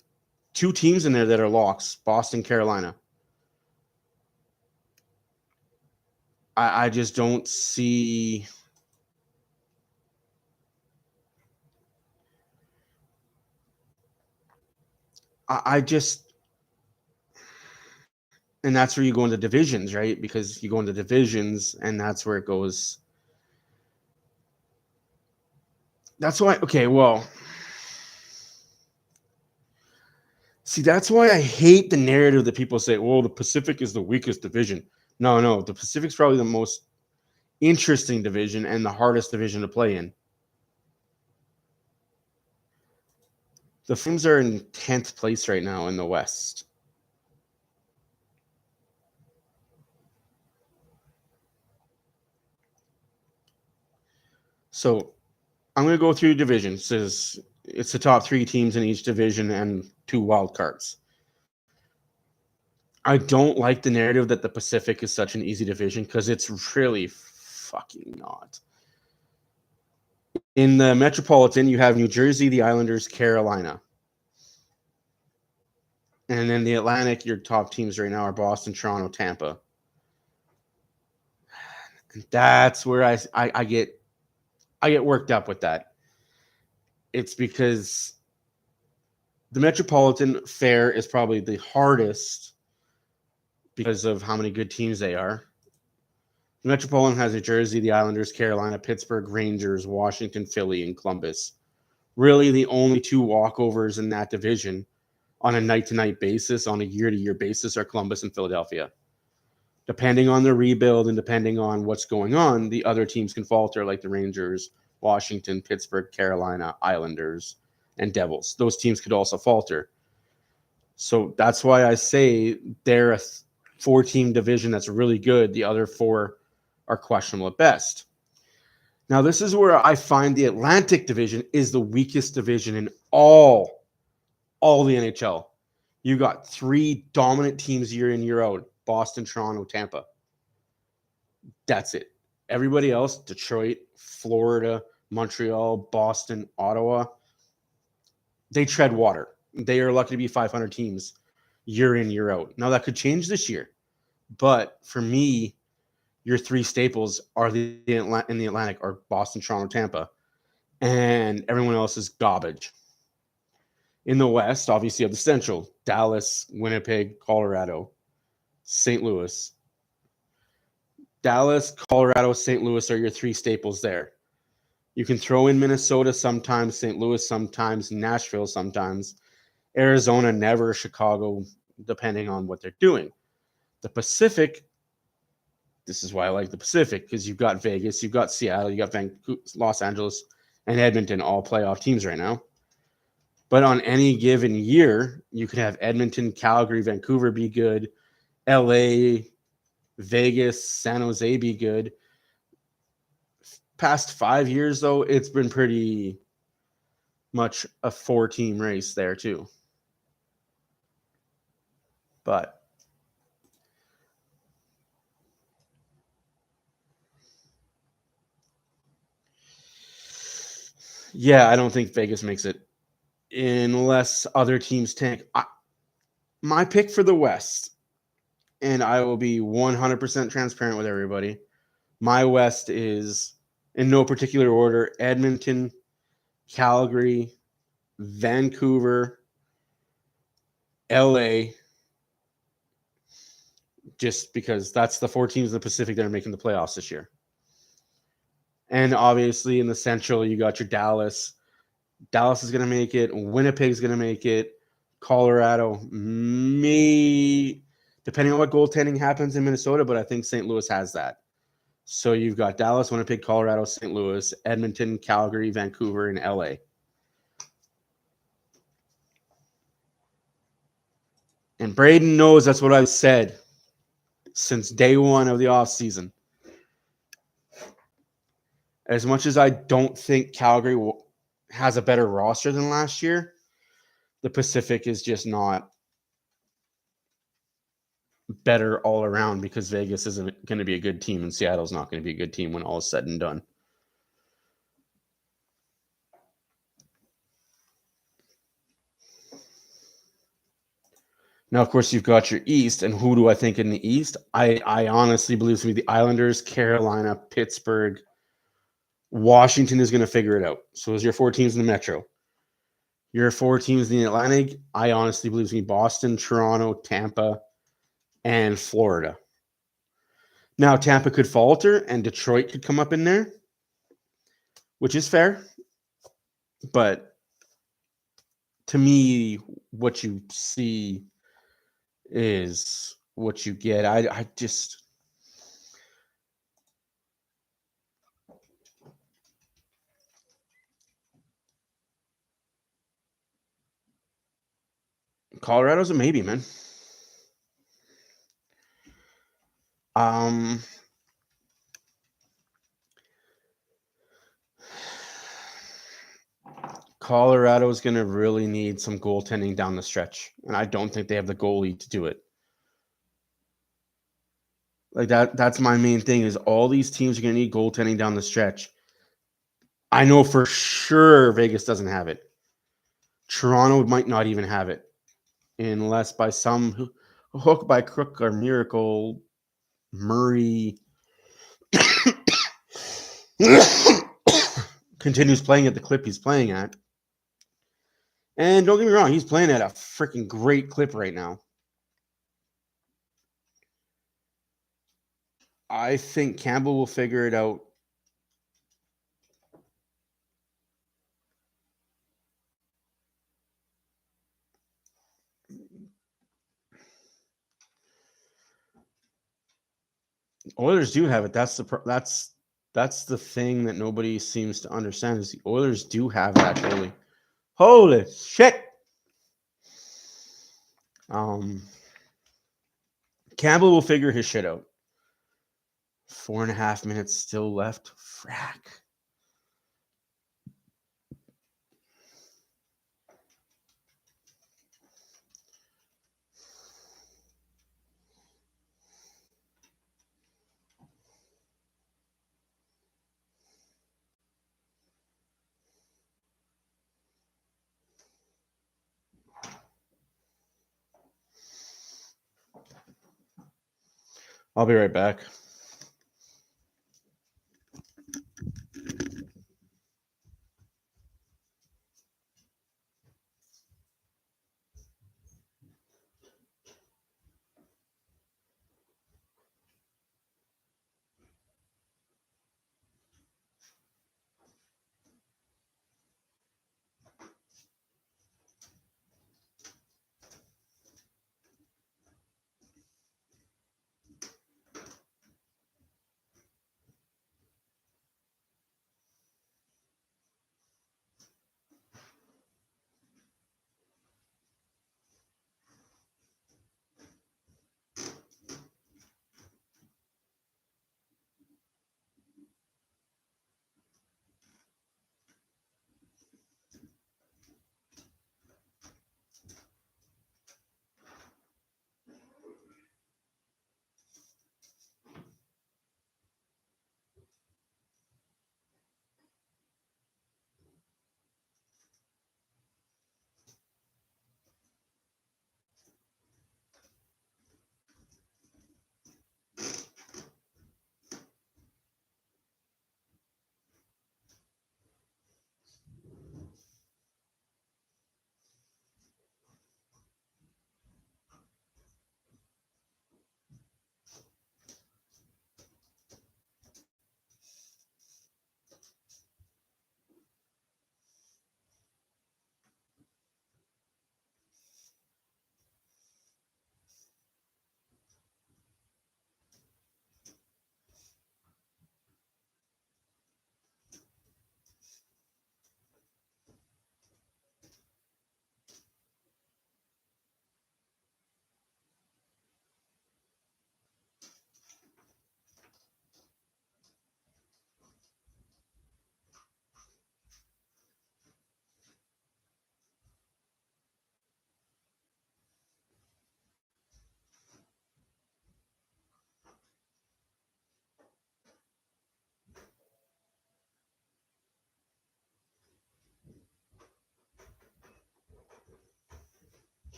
two teams in there that are locks. Boston, Carolina. I just don't see. I just, and that's where you go into divisions, right? Because you go into divisions, and that's where it goes. That's why, okay, well, see, that's why I hate the narrative that people say, well, the Pacific is the weakest division. No, the Pacific's probably the most interesting division and the hardest division to play in. The Flames are in 10th place right now in the West. So I'm going to go through divisions. It's the top 3 teams in each division and 2 wild cards. I don't like the narrative that the Pacific is such an easy division because it's really fucking not. In the Metropolitan, you have New Jersey, the Islanders, Carolina. And then the Atlantic, your top teams right now are Boston, Toronto, Tampa. That's where I get worked up with that. It's because the Metropolitan Fair is probably the hardest because of how many good teams they are. The Metropolitan has New Jersey, the Islanders, Carolina, Pittsburgh, Rangers, Washington, Philly, and Columbus. Really, the only 2 walkovers in that division on a night-to-night basis, on a year-to-year basis, are Columbus and Philadelphia. Depending on the rebuild and depending on what's going on, the other teams can falter, like the Rangers, Washington, Pittsburgh, Carolina, Islanders, and Devils. Those teams could also falter. So that's why I say they're a 4-team division that's really good. The other 4 are questionable at best. Now, this is where I find the Atlantic division is the weakest division in all the NHL. You got 3 dominant teams year in, year out. Boston, Toronto, Tampa. That's it. Everybody else, Detroit, Florida, Montreal, Boston, Ottawa, they tread water. They are lucky to be 500 teams year in, year out. Now, that could change this year. But for me, your 3 staples are in the Atlantic are Boston, Toronto, Tampa. And everyone else is garbage. In the West, obviously, you have the Central. Dallas, Winnipeg, Colorado, St. Louis. Dallas, Colorado, St. Louis are your 3 staples there. You can throw in Minnesota sometimes, St. Louis sometimes, Nashville sometimes, Arizona never, Chicago, depending on what they're doing. The Pacific, this is why I like the Pacific, because you've got Vegas, you've got Seattle, you got Los Angeles, and Edmonton, all playoff teams right now. But on any given year, you could have Edmonton, Calgary, Vancouver be good, LA, Vegas, San Jose be good. Past 5 years, though, it's been pretty much a 4-team race there, too. But yeah, I don't think Vegas makes it unless other teams tank. My pick for the West, and I will be 100% transparent with everybody. My West is, in no particular order, Edmonton, Calgary, Vancouver, LA, just because that's the 4 teams in the Pacific that are making the playoffs this year. And obviously in the Central, you got your Dallas. Dallas is going to make it. Winnipeg's going to make it. Colorado may, depending on what goaltending happens in Minnesota, but I think St. Louis has that. So you've got Dallas, Winnipeg, Colorado, St. Louis, Edmonton, Calgary, Vancouver, and LA. And Braden knows that's what I've said since day one of the offseason. As much as I don't think Calgary has a better roster than last year, the Pacific is just not better all around because Vegas isn't going to be a good team and Seattle's not going to be a good team when all is said and done. Now, of course, you've got your East, and who do I think in the East? I honestly believe it's going to be the Islanders, Carolina, Pittsburgh. Washington is going to figure it out. So is your 4 teams in the Metro. Your 4 teams in the Atlantic, I honestly believe it's going to be Boston, Toronto, Tampa, and Florida. Now, Tampa could falter, and Detroit could come up in there, which is fair. But to me, what you see is what you get. I just... Colorado's a maybe, man. Colorado's going to really need some goaltending down the stretch, and I don't think they have the goalie to do it. Like that's my main thing is all these teams are going to need goaltending down the stretch. I know for sure Vegas doesn't have it. Toronto might not even have it unless by some hook, by crook, or miracle, Murray continues playing at the clip he's playing at. And don't get me wrong, he's playing at a freaking great clip right now. I think Campbell will figure it out. Oilers do have it. That's the thing that nobody seems to understand is the Oilers do have that goalie. Holy shit! Campbell will figure his shit out. 4.5 minutes still left. Frack. I'll be right back.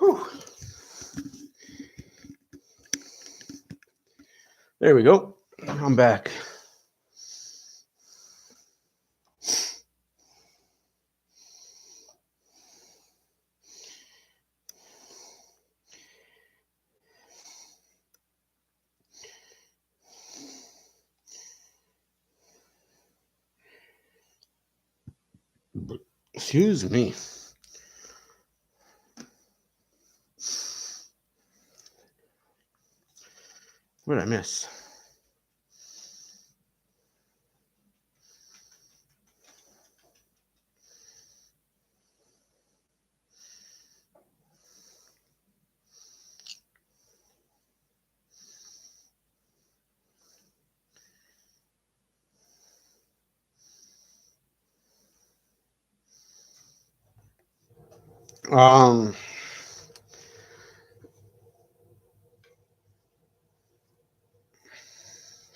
Whew. There we go. I'm back. Excuse me. What did I miss?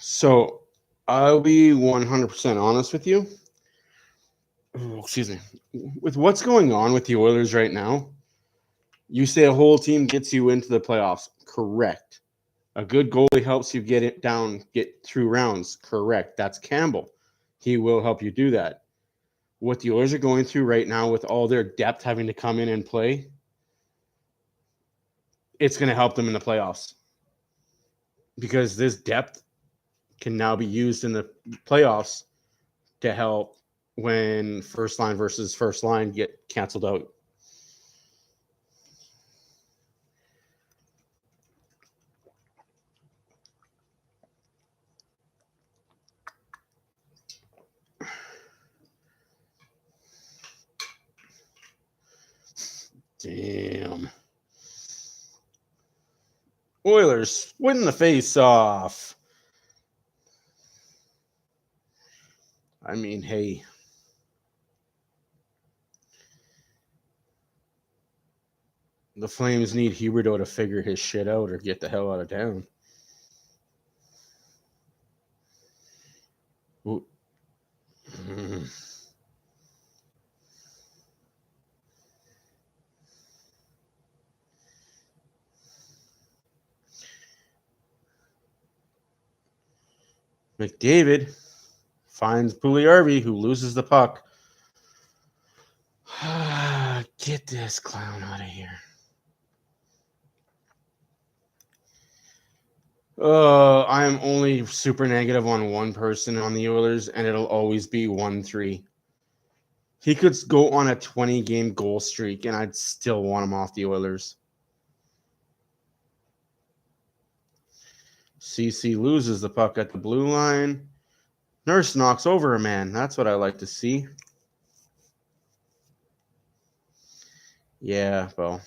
So I'll be 100% honest with you. Excuse me. With what's going on with the Oilers right now, you say a whole team gets you into the playoffs. Correct. A good goalie helps you get it down, get through rounds. Correct. That's Campbell. He will help you do that. What the Oilers are going through right now with all their depth having to come in and play, it's going to help them in the playoffs. Because this depth can now be used in the playoffs to help when first line versus first line get canceled out. Damn. Oilers win the face-off. I mean, hey. The Flames need Huberdeau to figure his shit out or get the hell out of town. Ooh. McDavid finds Pugliarvi, who loses the puck. Get this clown out of here. I'm only super negative on one person on the Oilers, and it'll always be 1-3. He could go on a 20-game goal streak, and I'd still want him off the Oilers. CC loses the puck at the blue line. Nurse knocks over a man. That's what I like to see. Yeah, well.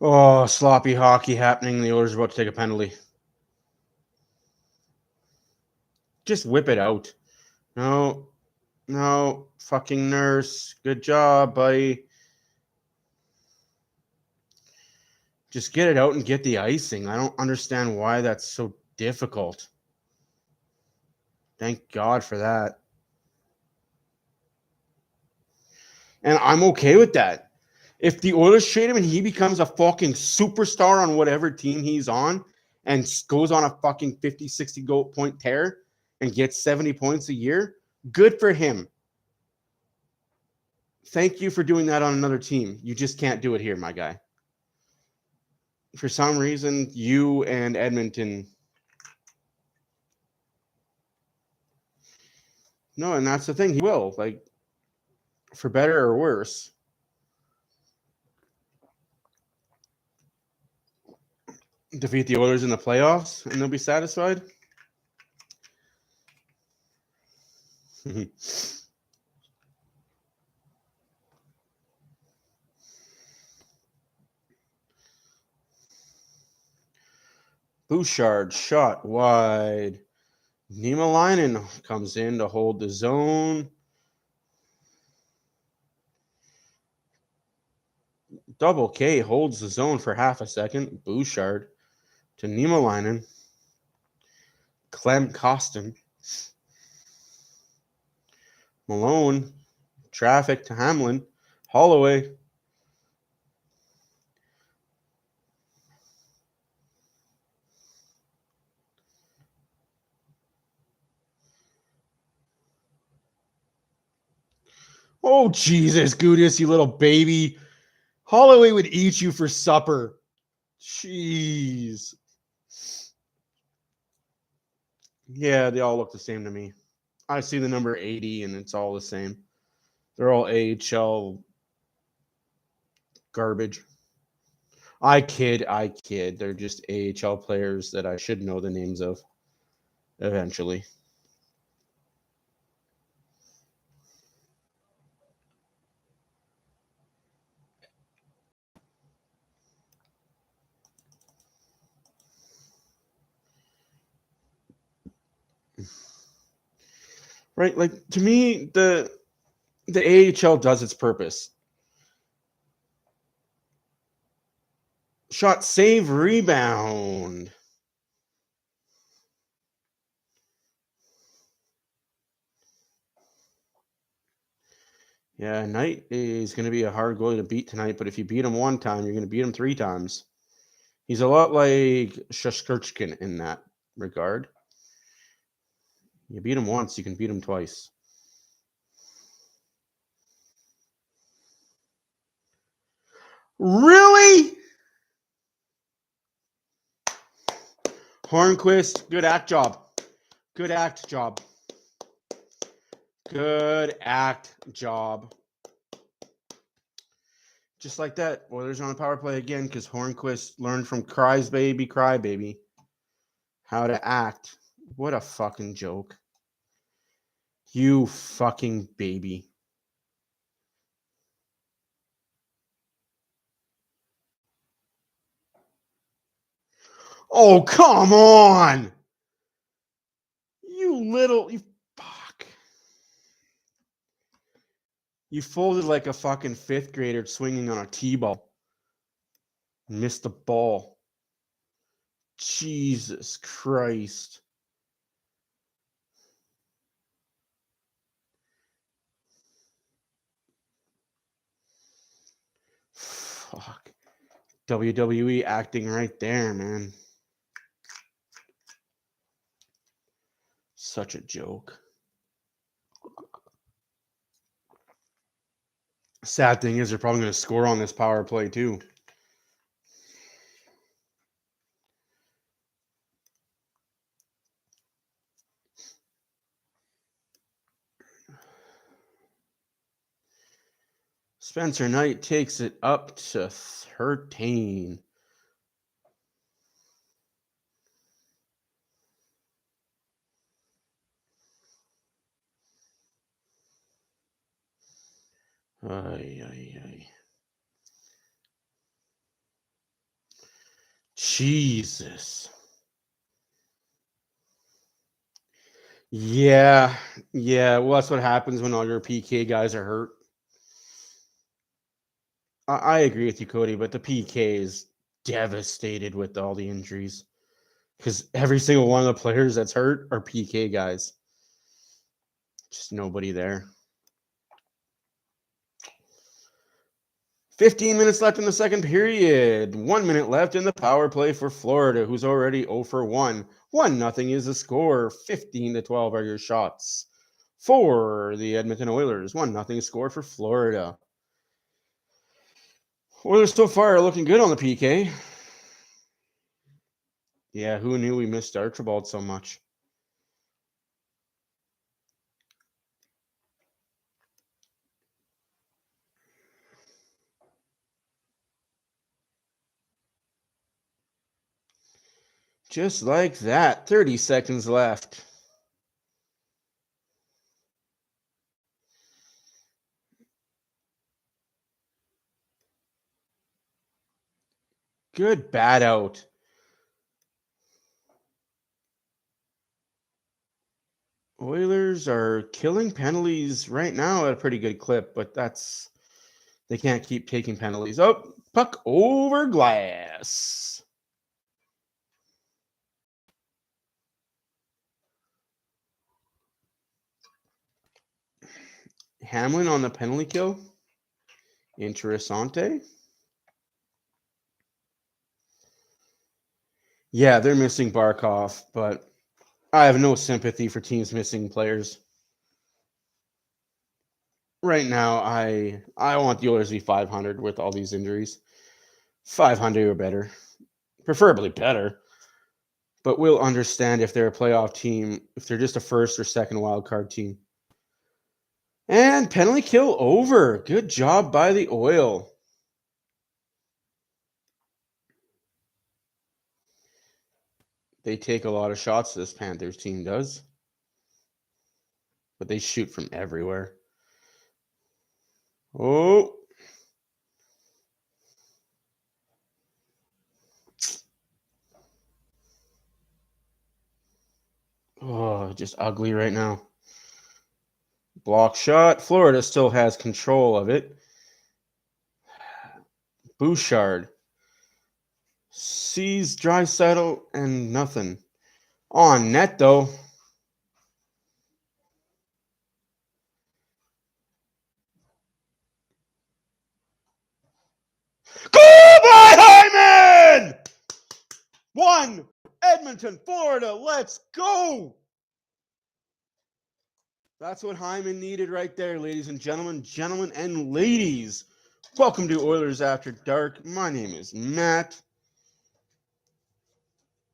Oh, sloppy hockey happening. The Oilers are about to take a penalty. Just whip it out. No, fucking Nurse. Good job, buddy. Just get it out and get the icing. I don't understand why that's so difficult. Thank God for that. And I'm okay with that. If the Oilers trade him and he becomes a fucking superstar on whatever team he's on and goes on a fucking 50, 60 goal point tear and gets 70 points a year, good for him. Thank you for doing that on another team. You just can't do it here, my guy. For some reason, you and Edmonton. No, and that's the thing. He will, like, for better or worse. Defeat the Oilers in the playoffs and they'll be satisfied. Bouchard shot wide. Niemelainen comes in to hold the zone. Double K holds the zone for half a second. Bouchard to Niemelainen. Clem Costin. Malone. Traffic to Hamlin. Holloway. Oh, Jesus, Gudis, you little baby. Holloway would eat you for supper. Jeez. Yeah, they all look the same to me. I see the number 80, and it's all the same. They're all AHL garbage. I kid. They're just AHL players that I should know the names of eventually. Right? Like, to me, the AHL does its purpose. Shot, save, rebound. Yeah, Knight is going to be a hard goalie to beat tonight, but if you beat him one time, you're going to beat him 3 times. He's a lot like Shesterkin in that regard. You beat him once, you can beat him twice. Really? Hornquist, good act job. Good act job. Good act job. Just like that, Oilers on a power play again because Hornquist learned from Crybaby how to act. What a fucking joke. You fucking baby. Oh, come on. You fuck. You folded like a fucking 5th grader swinging on a T-ball. Missed the ball. Jesus Christ. Fuck. WWE acting right there, man. Such a joke. Sad thing is they're probably going to score on this power play too. Spencer Knight takes it up to 13. Ay. Jesus. Yeah. Well, that's what happens when all your PK guys are hurt. I agree with you, Cody, but the PK is devastated with all the injuries because every single one of the players that's hurt are PK guys. Just nobody there. 15 minutes left in the second period. 1 minute left in the power play for Florida, who's already 0 for 1. 1-0 is the score. 15-12 are your shots. For the Edmonton Oilers, 1-0 score for Florida. Oilers so far are looking good on the PK. Yeah, who knew we missed Archibald so much? Just like that. 30 seconds left. Good bat out. Oilers are killing penalties right now at a pretty good clip, but they can't keep taking penalties. Oh, Puck over glass. Hamblin on the penalty kill. Interessante. Yeah, they're missing Barkov, but I have no sympathy for teams missing players. Right now, I want the Oilers to be 500 with all these injuries. 500 or better. Preferably better. But we'll understand if they're a playoff team, if they're just a first or second wild card team. And penalty kill over. Good job by the Oil. They take a lot of shots, this Panthers team does. But they shoot from everywhere. Oh. Oh, just ugly right now. Block shot. Florida still has control of it. Bouchard sees Draisaitl and nothing. On net, though. Goodbye, Hyman! 1, Edmonton, Florida. Let's go! That's what Hyman needed right there, ladies and gentlemen. Gentlemen and ladies, welcome to Oilers After Dark. My name is Matt.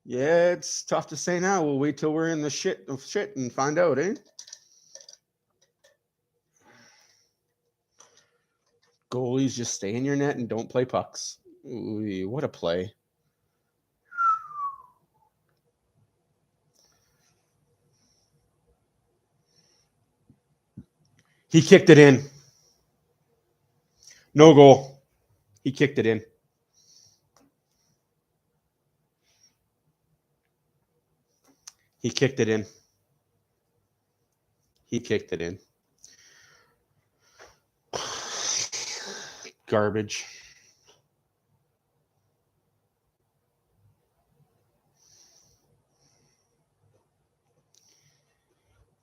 Yeah, it's tough to say now. We'll wait till we're in the shit and find out, eh? Goalies just stay in your net and don't play pucks. Ooh, what a play. He kicked it in. No goal. He kicked it in. He kicked it in. He kicked it in. Garbage.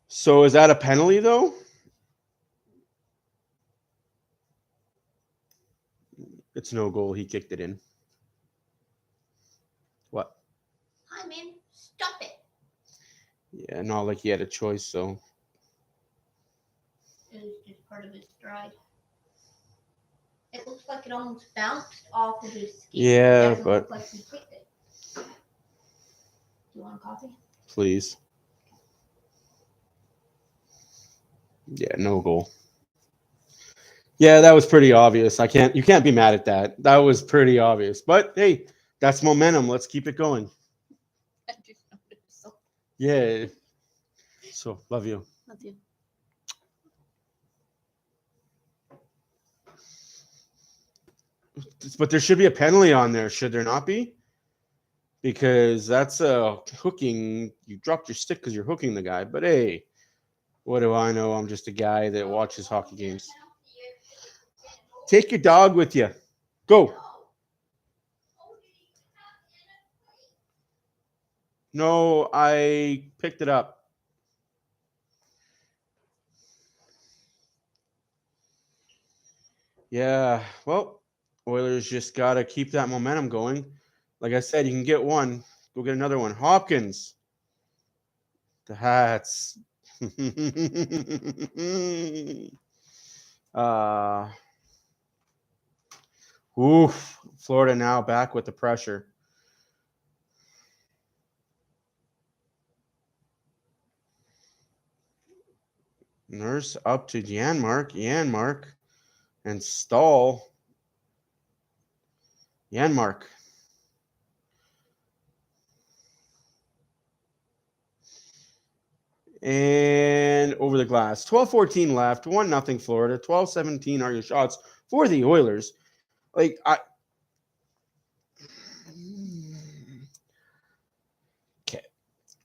So is that a penalty, though? It's no goal. He kicked it in. What? I mean, stop it. Yeah, not like he had a choice, so. It was just part of his stride. It looks like it almost bounced off of his skin. Yeah, It doesn't but. look like he kicked it. Do you want a coffee? Please. Yeah, no goal. Yeah, that was pretty obvious. You can't be mad at that. That was pretty obvious. But hey, that's momentum. Let's keep it going. I just noticed. So. Yeah. So, love you. Love you. But there should be a penalty on there, should there not be? Because that's a hooking. You dropped your stick because you're hooking the guy. But hey, what do I know? I'm just a guy that watches hockey games. Take your dog with you. Go. No, I picked it up. Yeah, well, Oilers just got to keep that momentum going. Like I said, you can get one. Go get another one. Hopkins. The Hats. Oof. Florida now back with the pressure. Nurse up to Janmark. And Stahl. Janmark. And over the glass. 12-14 left. 1-0 Florida. 12-17 are your shots for the Oilers. Like,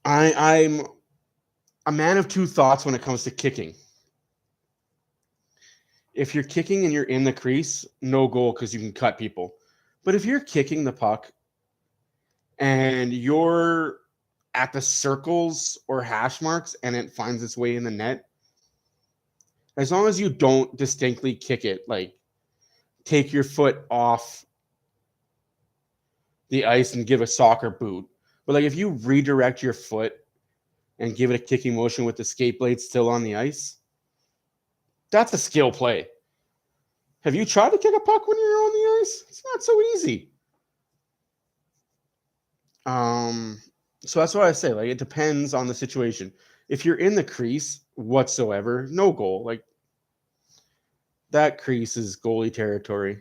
I'm a man of two thoughts when it comes to kicking. If you're kicking and you're in the crease, no goal because you can cut people. But if you're kicking the puck and you're at the circles or hash marks and it finds its way in the net, as long as you don't distinctly kick it, like take your foot off the ice and give a soccer boot. But like if you redirect your foot and give it a kicking motion with the skate blade still on the ice, that's a skill play. Have you tried to kick a puck when you're on the ice? It's not so easy. So that's what I say. Like it depends on the situation. If you're in the crease whatsoever, no goal. Like that crease is goalie territory.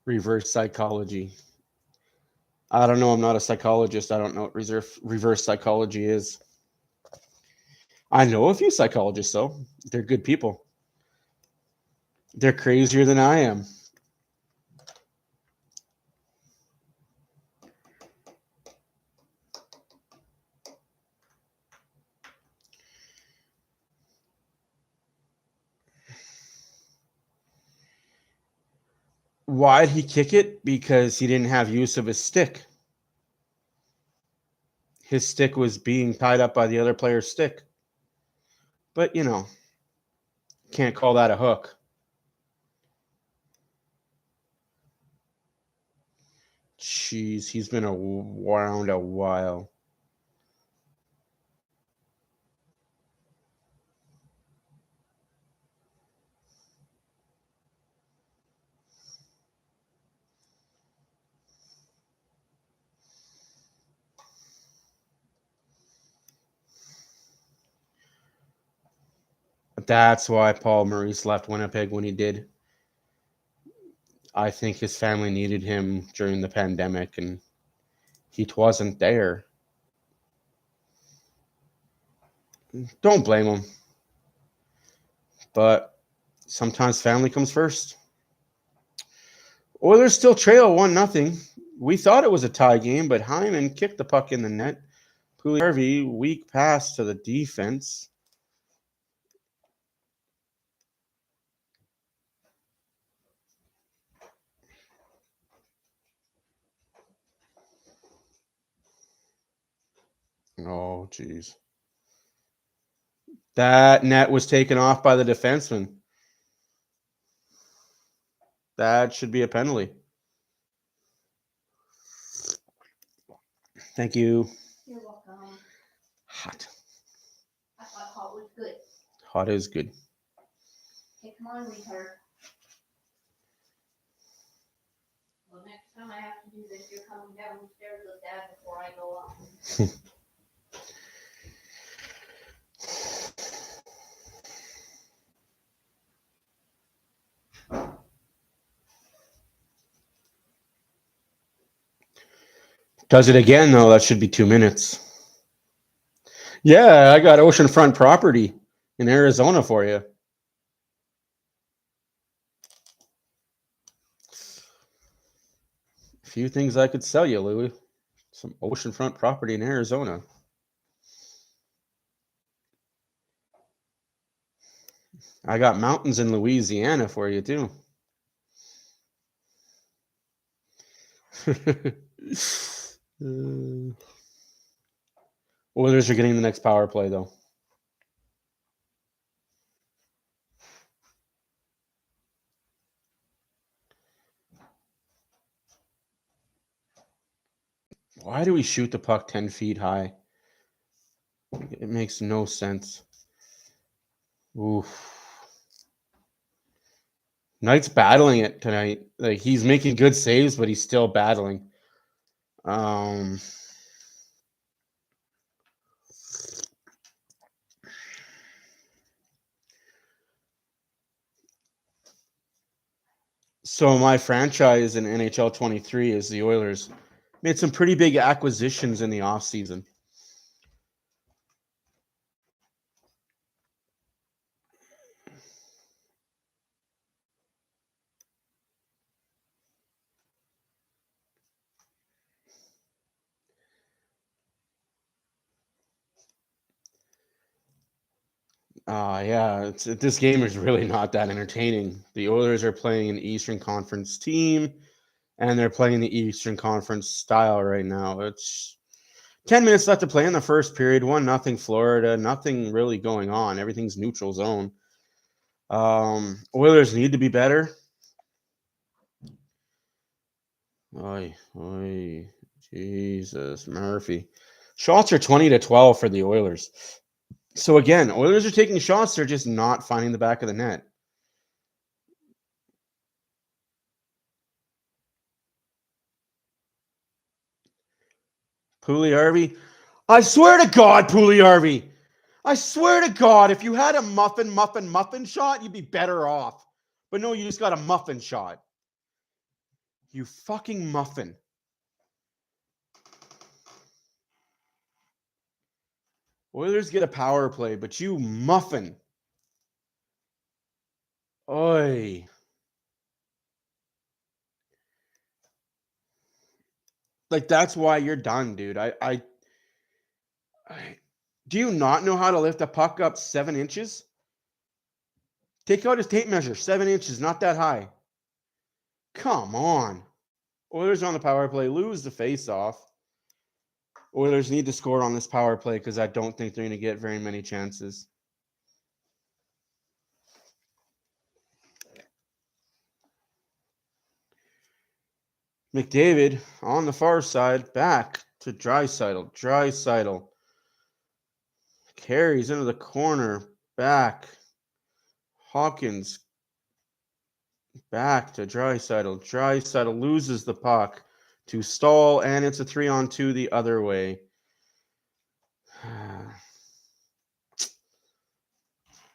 Reverse psychology. I don't know. I'm not a psychologist. I don't know what reverse psychology is. I know a few psychologists, though. They're good people. They're crazier than I am. Why'd he kick it? Because he didn't have use of his stick. His stick was being tied up by the other player's stick. But, you know, can't call that a hook. Jeez, he's been around a while. That's why Paul Maurice left Winnipeg when he did. I think his family needed him during the pandemic, and he wasn't there. Don't blame him. But sometimes family comes first. Oilers still trail 1-0. We thought it was a tie game, but Hyman kicked the puck in the net. Pugliarvi, weak pass to the defense. Oh, jeez. That net was taken off by the defenseman. That should be a penalty. Thank you. You're welcome. Hot. I thought hot was good. Hot is good. Okay, come on, retard. Well, next time I have to do this, you're coming downstairs with Dad before I go up. Does it again, though. That should be 2 minutes. Yeah, I got oceanfront property in Arizona for you. A few things I could sell you, Louie. Some oceanfront property in Arizona. I got mountains in Louisiana for you, too. Oilers are getting the next power play, though. Why do we shoot the puck 10 feet high? It makes no sense. Oof. Knight's battling it tonight. Like he's making good saves, but he's still battling. So my franchise in NHL 23 is the Oilers. Made some pretty big acquisitions in the offseason. Yeah, this game is really not that entertaining. The Oilers are playing an Eastern Conference team, and they're playing the Eastern Conference style right now. It's 10 minutes left to play in the first period. 1-0 Florida. Nothing really going on. Everything's neutral zone. Oilers need to be better. Oy, Jesus, Murphy. Shots are 20-12 for the Oilers. So again, Oilers are taking shots. They're just not finding the back of the net. Puljujärvi. I swear to God, Puljujärvi. I swear to God, if you had a muffin shot, you'd be better off. But no, you just got a muffin shot. You fucking muffin. Oilers get a power play, but you muffin. Oi. Like, that's why you're done, dude. Do you not know how to lift a puck up 7 inches? Take out his tape measure. 7 inches, not that high. Come on. Oilers on the power play, lose the face-off. Oilers need to score on this power play because I don't think they're going to get very many chances. McDavid on the far side, back to Draisaitl. Draisaitl carries into the corner, back. Hawkins back to Draisaitl. Draisaitl loses the puck to Stahl, and it's a 3-on-2 the other way.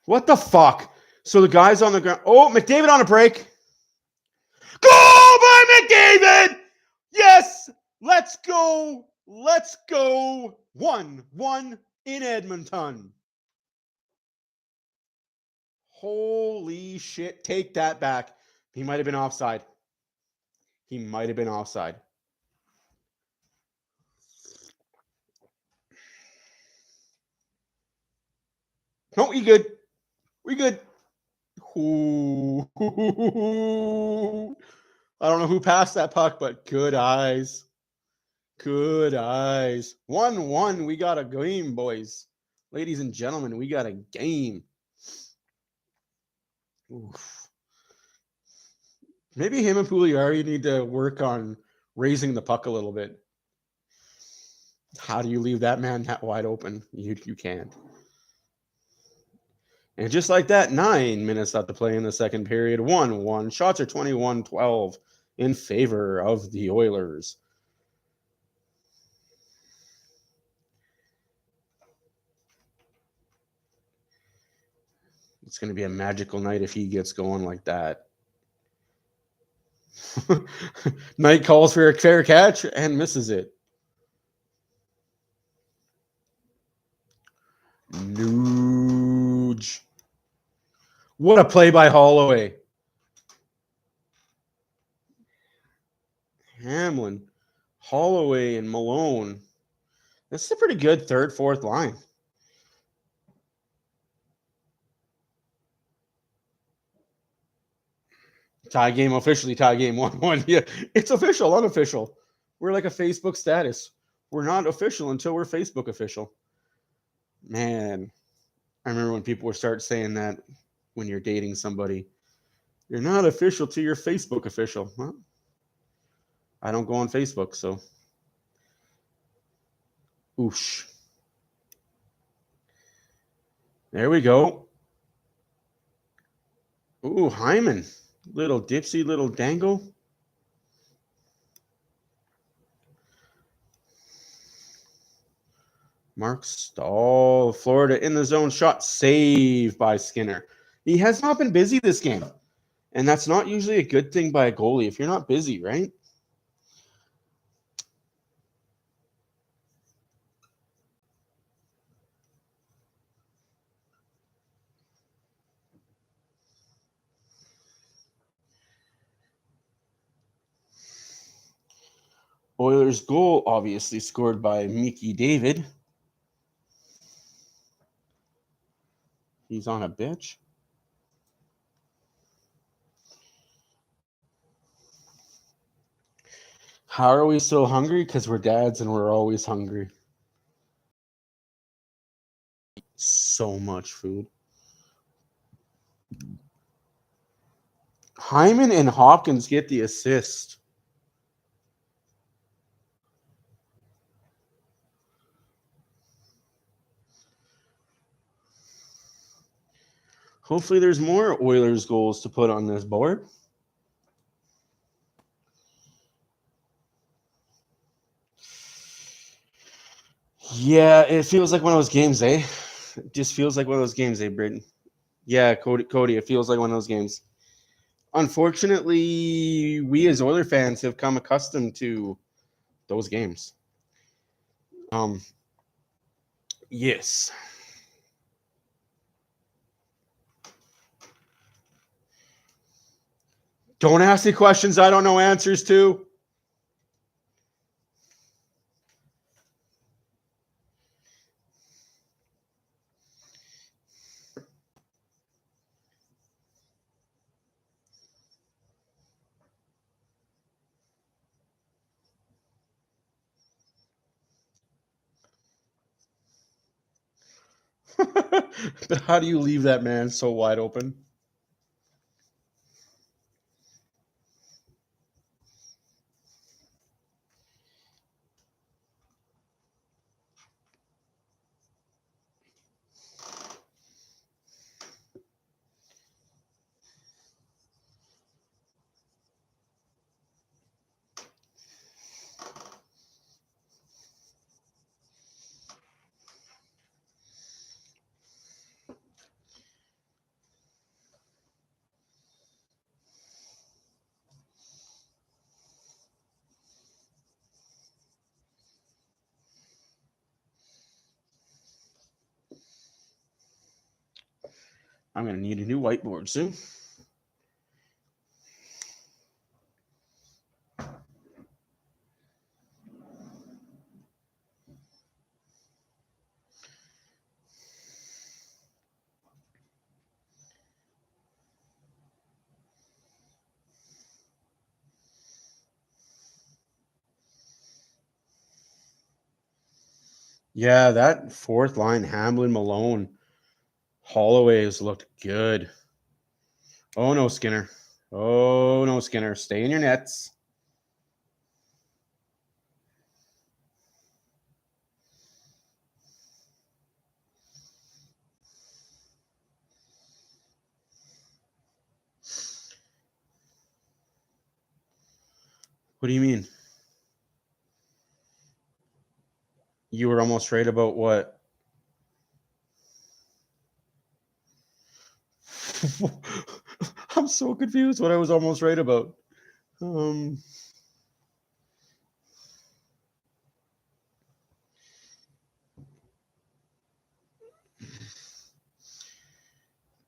What the fuck? So the guy's on the ground. Oh, McDavid on a break. Goal by McDavid! Yes! Let's go! Let's go! 1-1 in Edmonton. Holy shit. Take that back. He might have been offside. He might have been offside. No, we good. We good. Ooh. I don't know who passed that puck, but good eyes. Good eyes. 1-1. We got a game, boys. Ladies and gentlemen, we got a game. Oof. Maybe him and Puljujärvi need to work on raising the puck a little bit. How do you leave that man that wide open? You can't. And just like that, 9 minutes left to play in the second period. 1-1. Shots are 21-12 in favor of the Oilers. It's going to be a magical night if he gets going like that. Knight calls for a fair catch and misses it. Nuge. What a play by Holloway. Hamblin, Holloway, and Malone. This is a pretty good third, fourth line. Tie game officially, tie game 1-1. Yeah, it's official, unofficial. We're like a Facebook status. We're not official until we're Facebook official. Man, I remember when people would start saying that when you're dating somebody. You're not official till you're Facebook official. Well, I don't go on Facebook, so. Oosh. There we go. Ooh, Hyman. Little dipsy, little dangle. Mark Stahl, Florida in the zone. Shot saved by Skinner. He has not been busy this game. And that's not usually a good thing by a goalie if you're not busy, right? Oilers goal, obviously scored by McDavid. He's on a bitch. How are we so hungry? Because we're dads and we're always hungry. So much food. Hyman and Hopkins get the assist. Hopefully there's more Oilers goals to put on this board. Yeah, it feels like one of those games, eh? It just feels like one of those games, eh, Braden? Yeah, Cody, it feels like one of those games. Unfortunately, we as Oiler fans have come accustomed to those games. Yes. Don't ask me questions I don't know answers to. But how do you leave that man so wide open? I'm going to need a new whiteboard soon. Yeah, that fourth line, Hamblin, Malone, Holloway has looked good. Oh, no, Skinner. Oh, no, Skinner. Stay in your nets. What do you mean? You were almost right about what? I'm so confused what I was almost right about.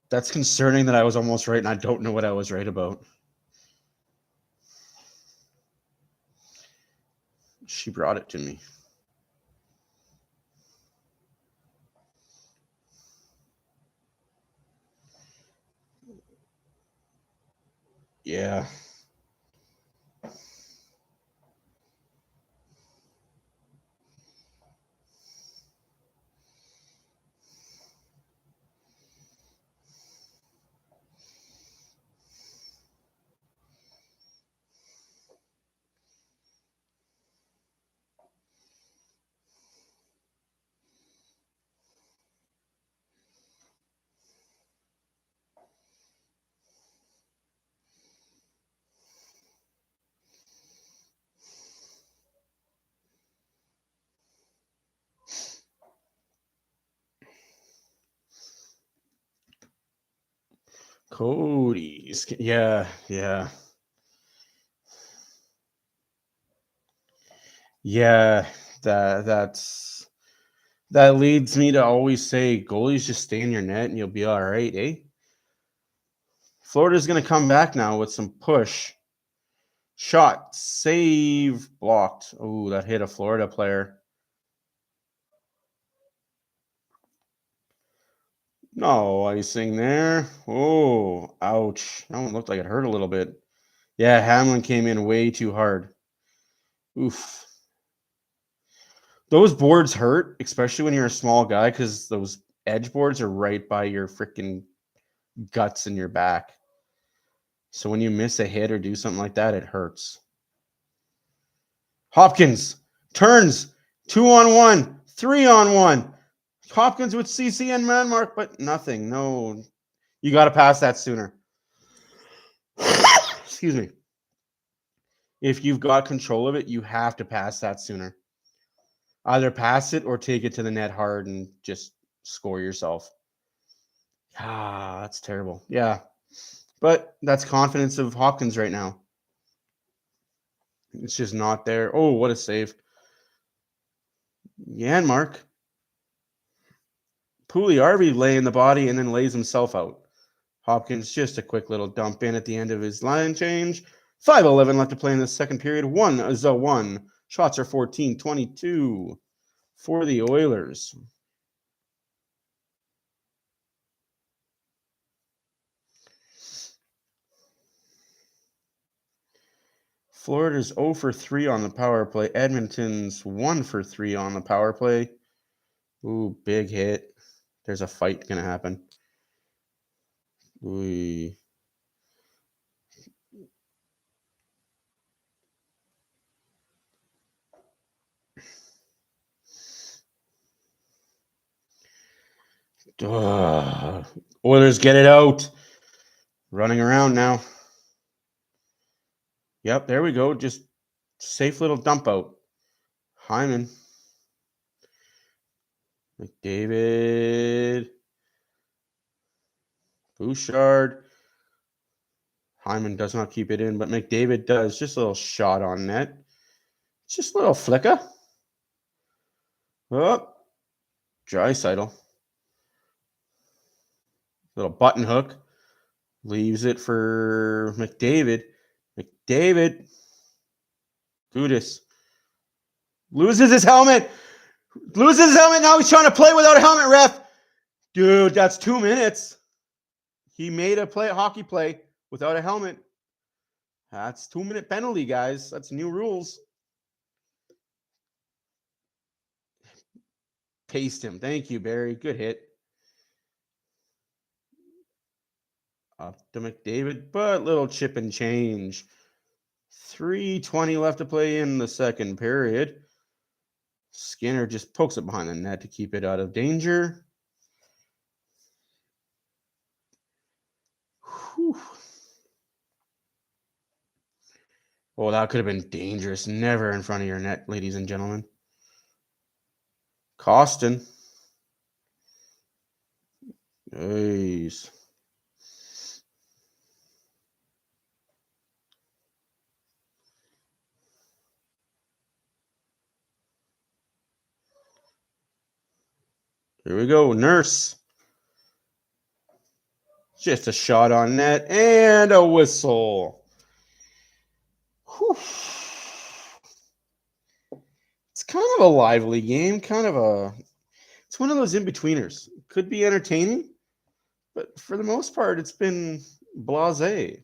That's concerning that I was almost right and I don't know what I was right about. She brought it to me. Yeah. Cody's. Yeah. Yeah. That leads me to always say goalies just stay in your net and you'll be all right, eh? Florida's gonna come back now with some push. Shot, save, blocked. Oh, that hit a Florida player. No icing there. Oh, ouch. That one looked like it hurt a little bit. Yeah, Hamlin came in way too hard. Oof. Those boards hurt, especially when you're a small guy, because those edge boards are right by your freaking guts in your back. So when you miss a hit or do something like that, it hurts. Hopkins turns 2-on-1, 3-on-1. Hopkins with CC and man mark, but nothing. No, you got to pass that sooner. Excuse me. If you've got control of it, you have to pass that sooner. Either pass it or take it to the net hard and just score yourself. Ah, that's terrible. Yeah. But that's confidence of Hopkins right now. It's just not there. Oh, what a save. Janmark. Pugliarvi laying the body and then lays himself out. Hopkins just a quick little dump in at the end of his line change. 5:11 left to play in the second period. 1-1. Shots are 14-22 for the Oilers. Florida's 0 for 3 on the power play. Edmonton's 1 for 3 on the power play. Ooh, big hit. There's a fight going to happen. Ooh. Oilers get it out. Running around now. Yep, there we go. Just safe little dump out. Hyman. McDavid. Bouchard. Hyman does not keep it in, but McDavid does. Just a little shot on net. Just a little flicker. Oh, Draisaitl. Little button hook. Leaves it for McDavid. McDavid. Gudis. Loses his helmet. Now he's trying to play without a helmet, ref. Dude, that's 2 minutes. He made a hockey play without a helmet. That's 2-minute penalty, guys. That's new rules. Paste him. Thank you, Barry. Good hit. Up to McDavid, but little chip and change. 3:20 left to play in the second period. Skinner just pokes it behind the net to keep it out of danger. Whew. Oh, that could have been dangerous. Never in front of your net, ladies and gentlemen. Costin. Nice. Here we go. Nurse. Just a shot on net and a whistle. Whew. It's kind of a lively game. It's one of those in-betweeners. Could be entertaining, but for the most part, it's been blasé.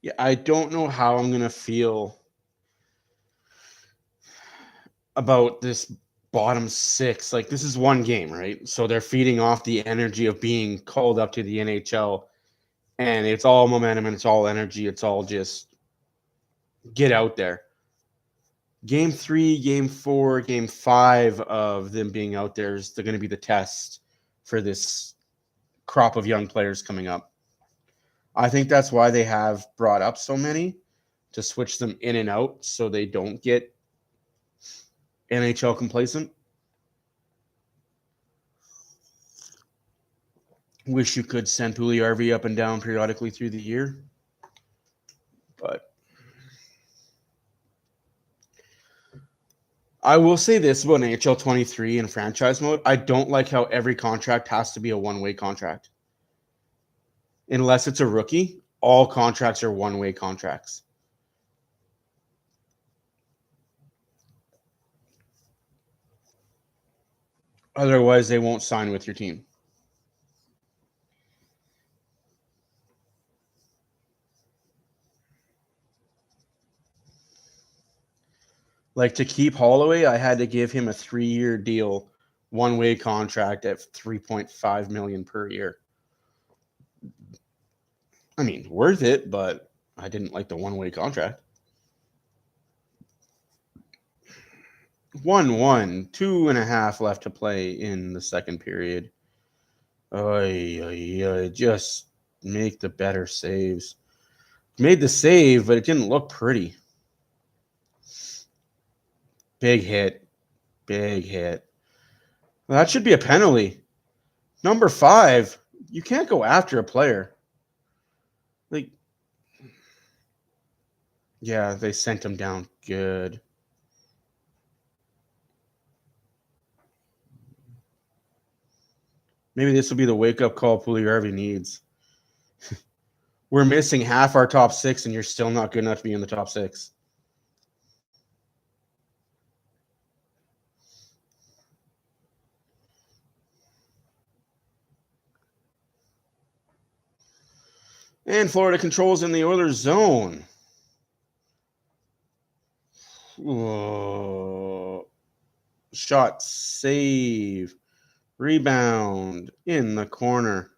Yeah, I don't know how I'm going to feel about this bottom six. Like, this is one game, right? So they're feeding off the energy of being called up to the NHL, and it's all momentum and it's all energy. It's all just get out there. Game 3, game 4, game 5 of them being out there is going to be the test for this crop of young players coming up. I think that's why they have brought up so many, to switch them in and out so they don't get NHL complacent. Wish you could send Puljujärvi up and down periodically through the year. But I will say this about NHL 23 and franchise mode. I don't like how every contract has to be a one-way contract. Unless it's a rookie, all contracts are one-way contracts. Otherwise, they won't sign with your team. Like, to keep Holloway, I had to give him a 3-year deal, one-way contract at $3.5 million per year. I mean, worth it, but I didn't like the one-way contract. 1-1, 2.5 left to play in the second period. Just make the better saves. Made the save, but it didn't look pretty. Big hit. Big hit. Well, that should be a penalty. Number 5, you can't go after a player. Like, yeah, they sent him down. Good. Maybe this will be the wake-up call Puljujärvi needs. We're missing half our top 6, and you're still not good enough to be in the top 6. And Florida controls in the Oilers zone. Whoa. Shot, save, rebound in the corner.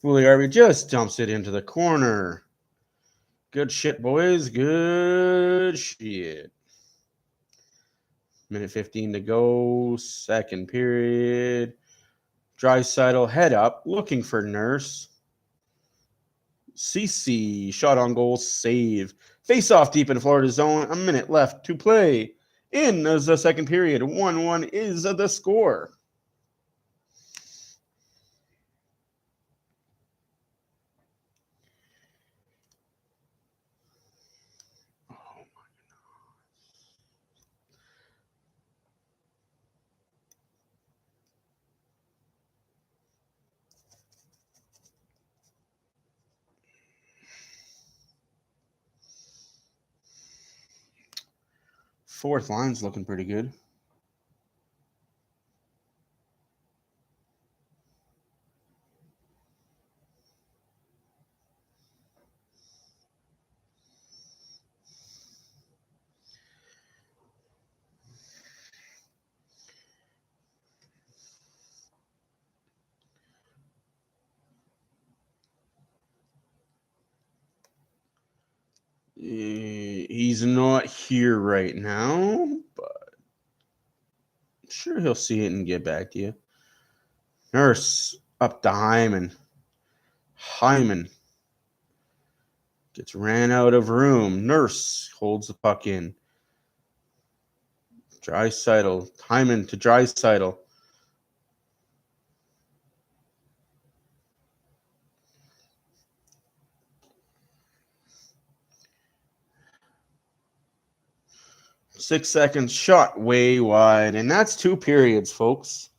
Puljujärvi just dumps it into the corner. Good shit, boys. Good shit. Minute 15 to go. Second period. Draisaitl head up, looking for Nurse. CC, shot on goal, save. Face off deep in Florida zone. A minute left to play. In the second period, 1-1 is the score. Fourth line's looking pretty good. He's not here right now, but I'm sure he'll see it and get back to you. Nurse up to Hyman. Hyman gets ran out of room. Nurse holds the puck in. Draisaitl. Hyman to Draisaitl. Six seconds, shot way wide. And that's 2 periods, folks.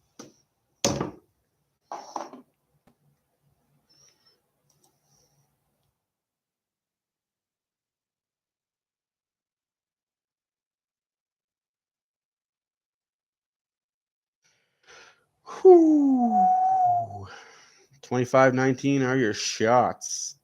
Whew. 25-19 are your shots.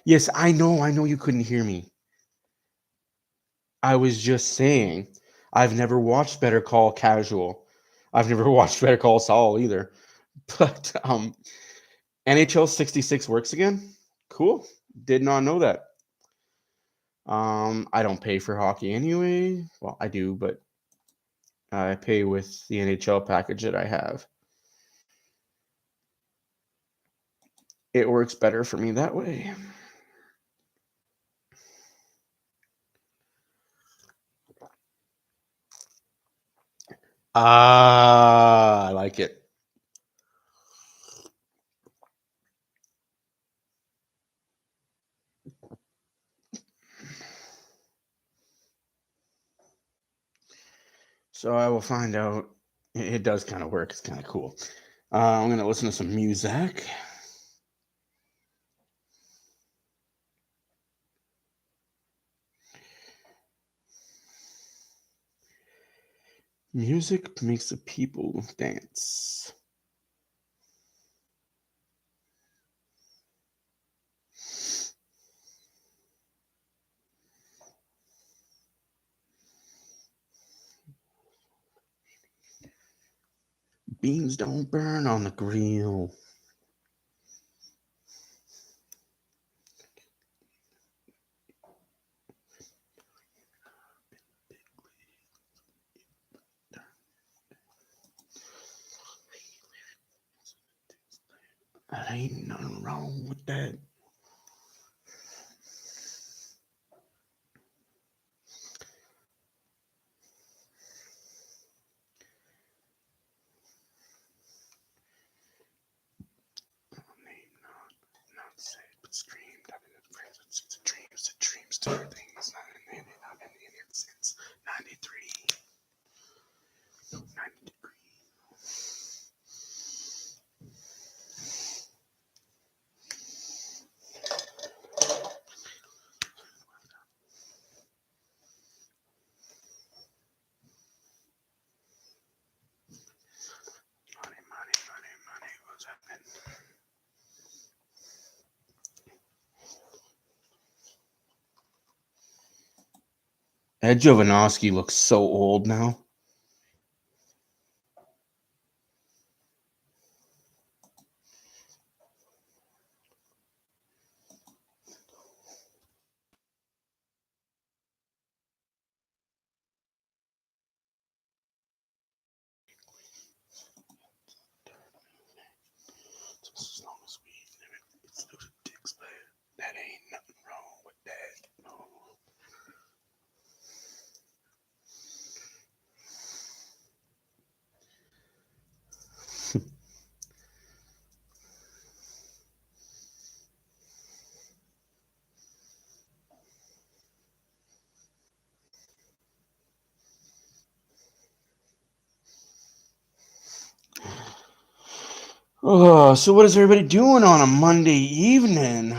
Yes, I know you couldn't hear me. I was just saying, I've never watched Better Call Casual. I've never watched Better Call Saul either. But NHL 66 works again? Cool. Did not know that. I don't pay for hockey anyway. Well, I do, but I pay with the NHL package that I have. It works better for me that way. I like it. So I will find out. It does kind of work. It's kind of cool. I'm going to listen to some music. Music makes the people dance. Beans don't burn on the grill. There ain't nothing wrong with that. Not said, but screamed. It's dreams to her things. Not in since 93. 90 degrees. Money. What's happening? Ed Jovanovski looks so old now. As long as we it's those dicks, but that ain't nothing wrong with that. No. Oh, so what is everybody doing on a Monday evening?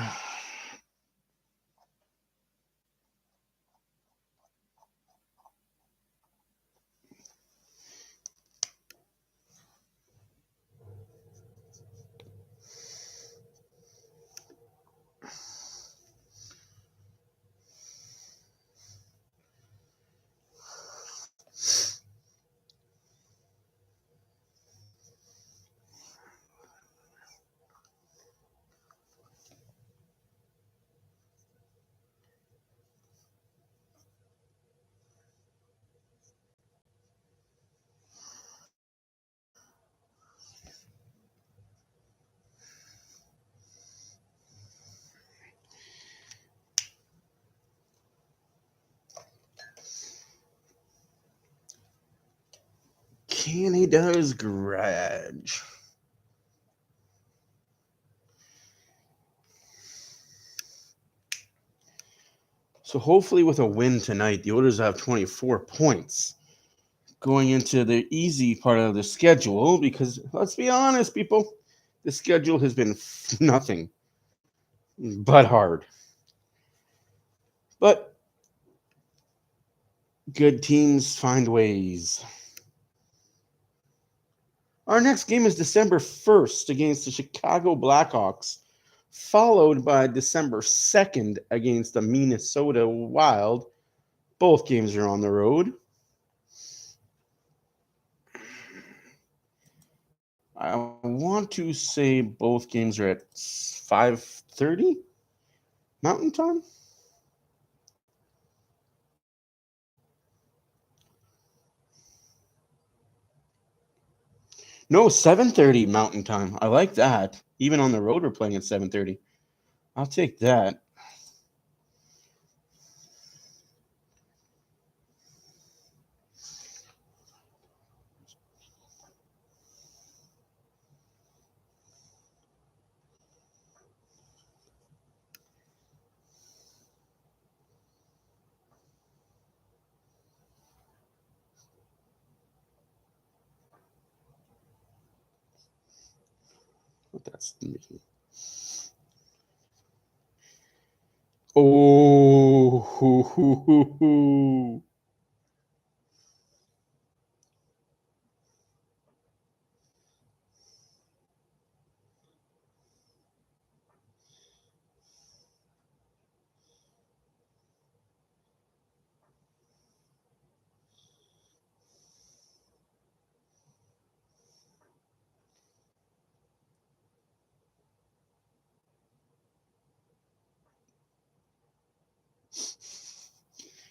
Canada's Garage. So hopefully with a win tonight, the Oilers have 24 points going into the easy part of the schedule because let's be honest, people, the schedule has been nothing but hard. But good teams find ways. Our next game is December 1st against the Chicago Blackhawks followed by December 2nd against the Minnesota Wild. Both games are on the road. I want to say both games are at 5:30 Mountain Time. No, 7:30 Mountain Time. I like that. Even on the road, we're playing at 7:30. I'll take that. That's oh.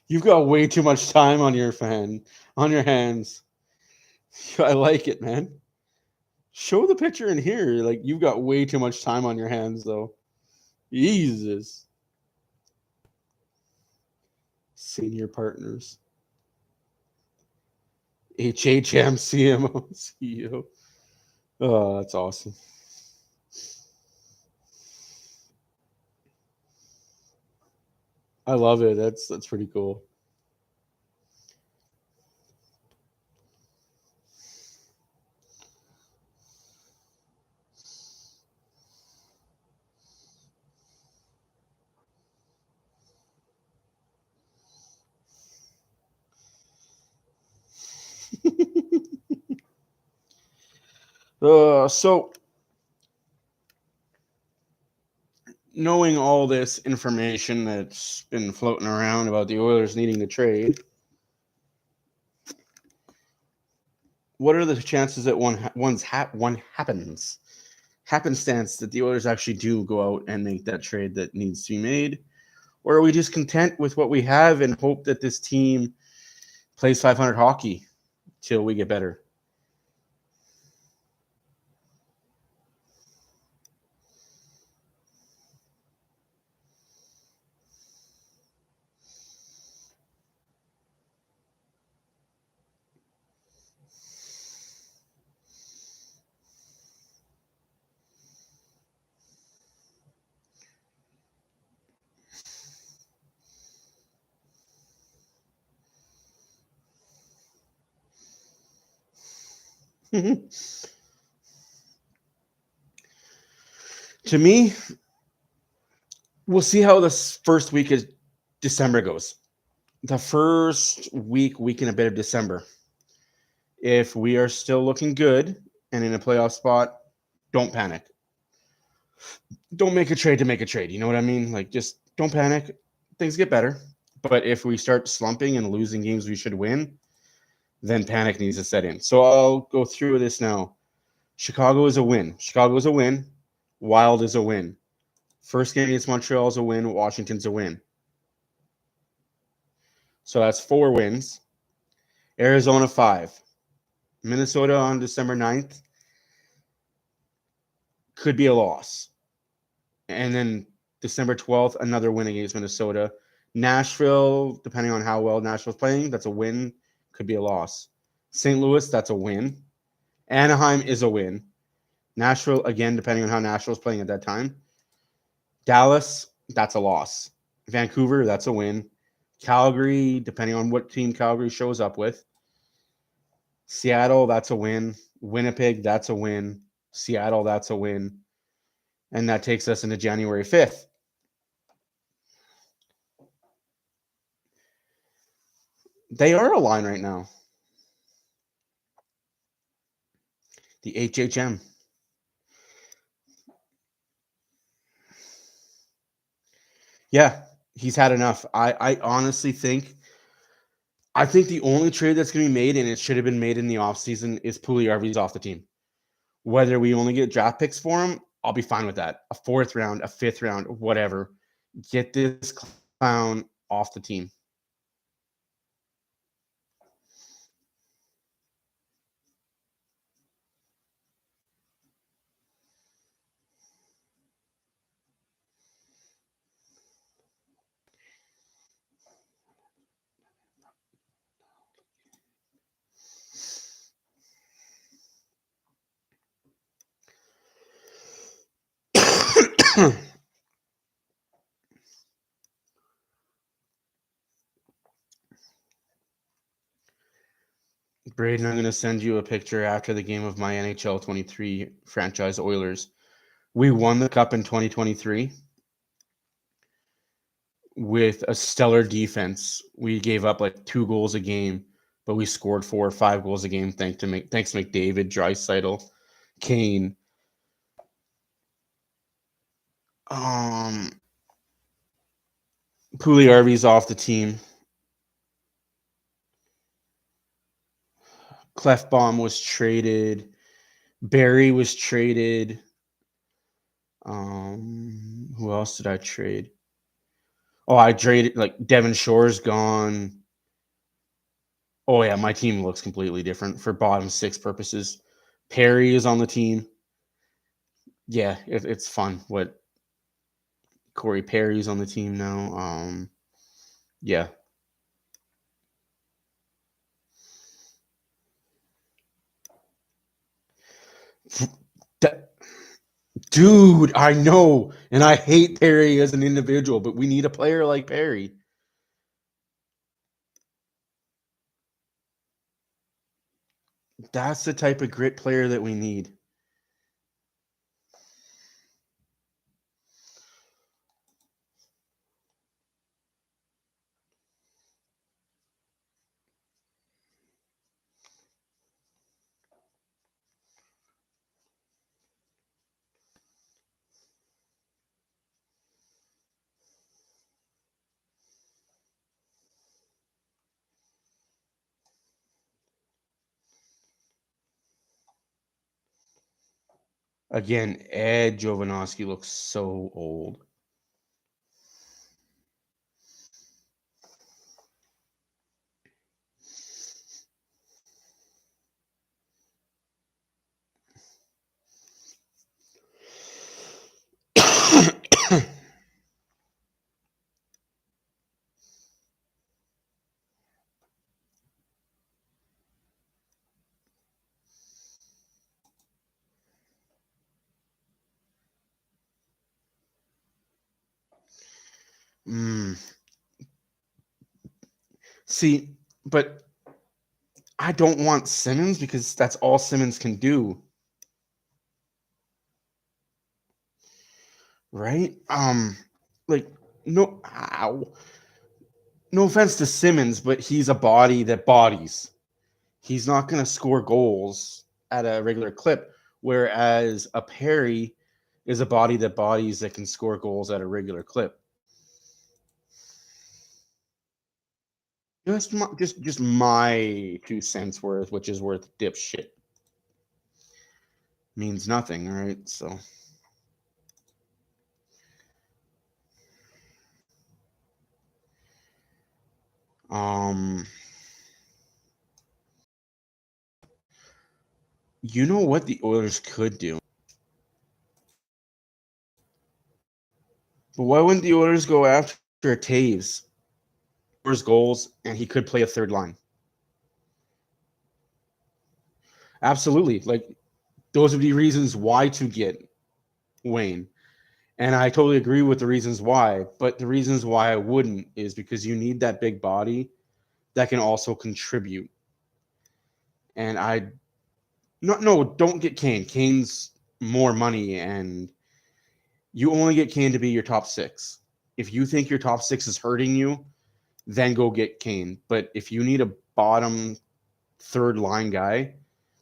You've got way too much time on your hands. I like it, man. Show the picture in here. Like, you've got way too much time on your hands, though. Jesus. Senior partners. HHM CMO CEO. Oh, that's awesome. I love it. That's pretty cool. So knowing all this information that's been floating around about the Oilers needing to trade, what are the chances that one happens? Happenstance that the Oilers actually do go out and make that trade that needs to be made? Or are we just content with what we have and hope that this team plays 500 hockey till we get better? To me, we'll see how this first week of December goes. The first week and a bit of December. If we are still looking good and in a playoff spot, don't panic. Don't make a trade to make a trade. You know what I mean? Like, just don't panic. Things get better. But if we start slumping and losing games we should win, then panic needs to set in. So I'll go through this now. Chicago is a win. Chicago is a win. Wild is a win. First game against Montreal is a win. Washington's a win. So that's 4 wins. Arizona 5. Minnesota on December 9th could be a loss. And then December 12th, another win against Minnesota. Nashville, depending on how well Nashville's playing, that's a win. Could be a loss. St. Louis, that's a win. Anaheim is a win. Nashville, again, depending on how Nashville's playing at that time. Dallas, that's a loss. Vancouver, that's a win. Calgary, depending on what team Calgary shows up with. Seattle, that's a win. Winnipeg, that's a win. Seattle, that's a win. And that takes us into January 5th. They are a line right now. The HHM. Yeah, he's had enough. I honestly think the only trade that's going to be made, and it should have been made in the offseason, is Puljujärvi's off the team. Whether we only get draft picks for him, I'll be fine with that. A 4th round, a 5th round, whatever. Get this clown off the team. Braden, I'm going to send you a picture after the game of my NHL 23 franchise Oilers. We won the cup in 2023 with a stellar defense. We gave up like 2 goals a game, but we scored 4 or 5 goals a game thanks to McDavid, Draisaitl, Kane. Puljujärvi's off the team. Clefbaum was traded. Barry was traded. Who else did I trade? Oh, I traded like Devon Shore's gone. Oh yeah, my team looks completely different for bottom 6 purposes. Perry is on the team. Yeah, it's fun. What Corey Perry's on the team now. Yeah. Dude, I know, and I hate Perry as an individual, but we need a player like Perry. That's the type of grit player that we need. Again, Ed Jovanovski looks so old. See, but I don't want Simmons because that's all Simmons can do. Right? Like, no, ow. No offense to Simmons, but he's a body that bodies. He's not going to score goals at a regular clip, whereas a Perry is a body that bodies that can score goals at a regular clip. Just my 2 cents worth, which is worth dipshit. Means nothing, right? So. You know what the Oilers could do? But why wouldn't the Oilers go after Taves? Scores goals, and he could play a 3rd line. Absolutely. Like, those would be reasons why to get Wayne. And I totally agree with the reasons why. But the reasons why I wouldn't is because you need that big body that can also contribute. And don't get Kane. Kane's more money, and you only get Kane to be your top 6. If you think your top 6 is hurting you, then go get Kane. But if you need a bottom 3rd line guy,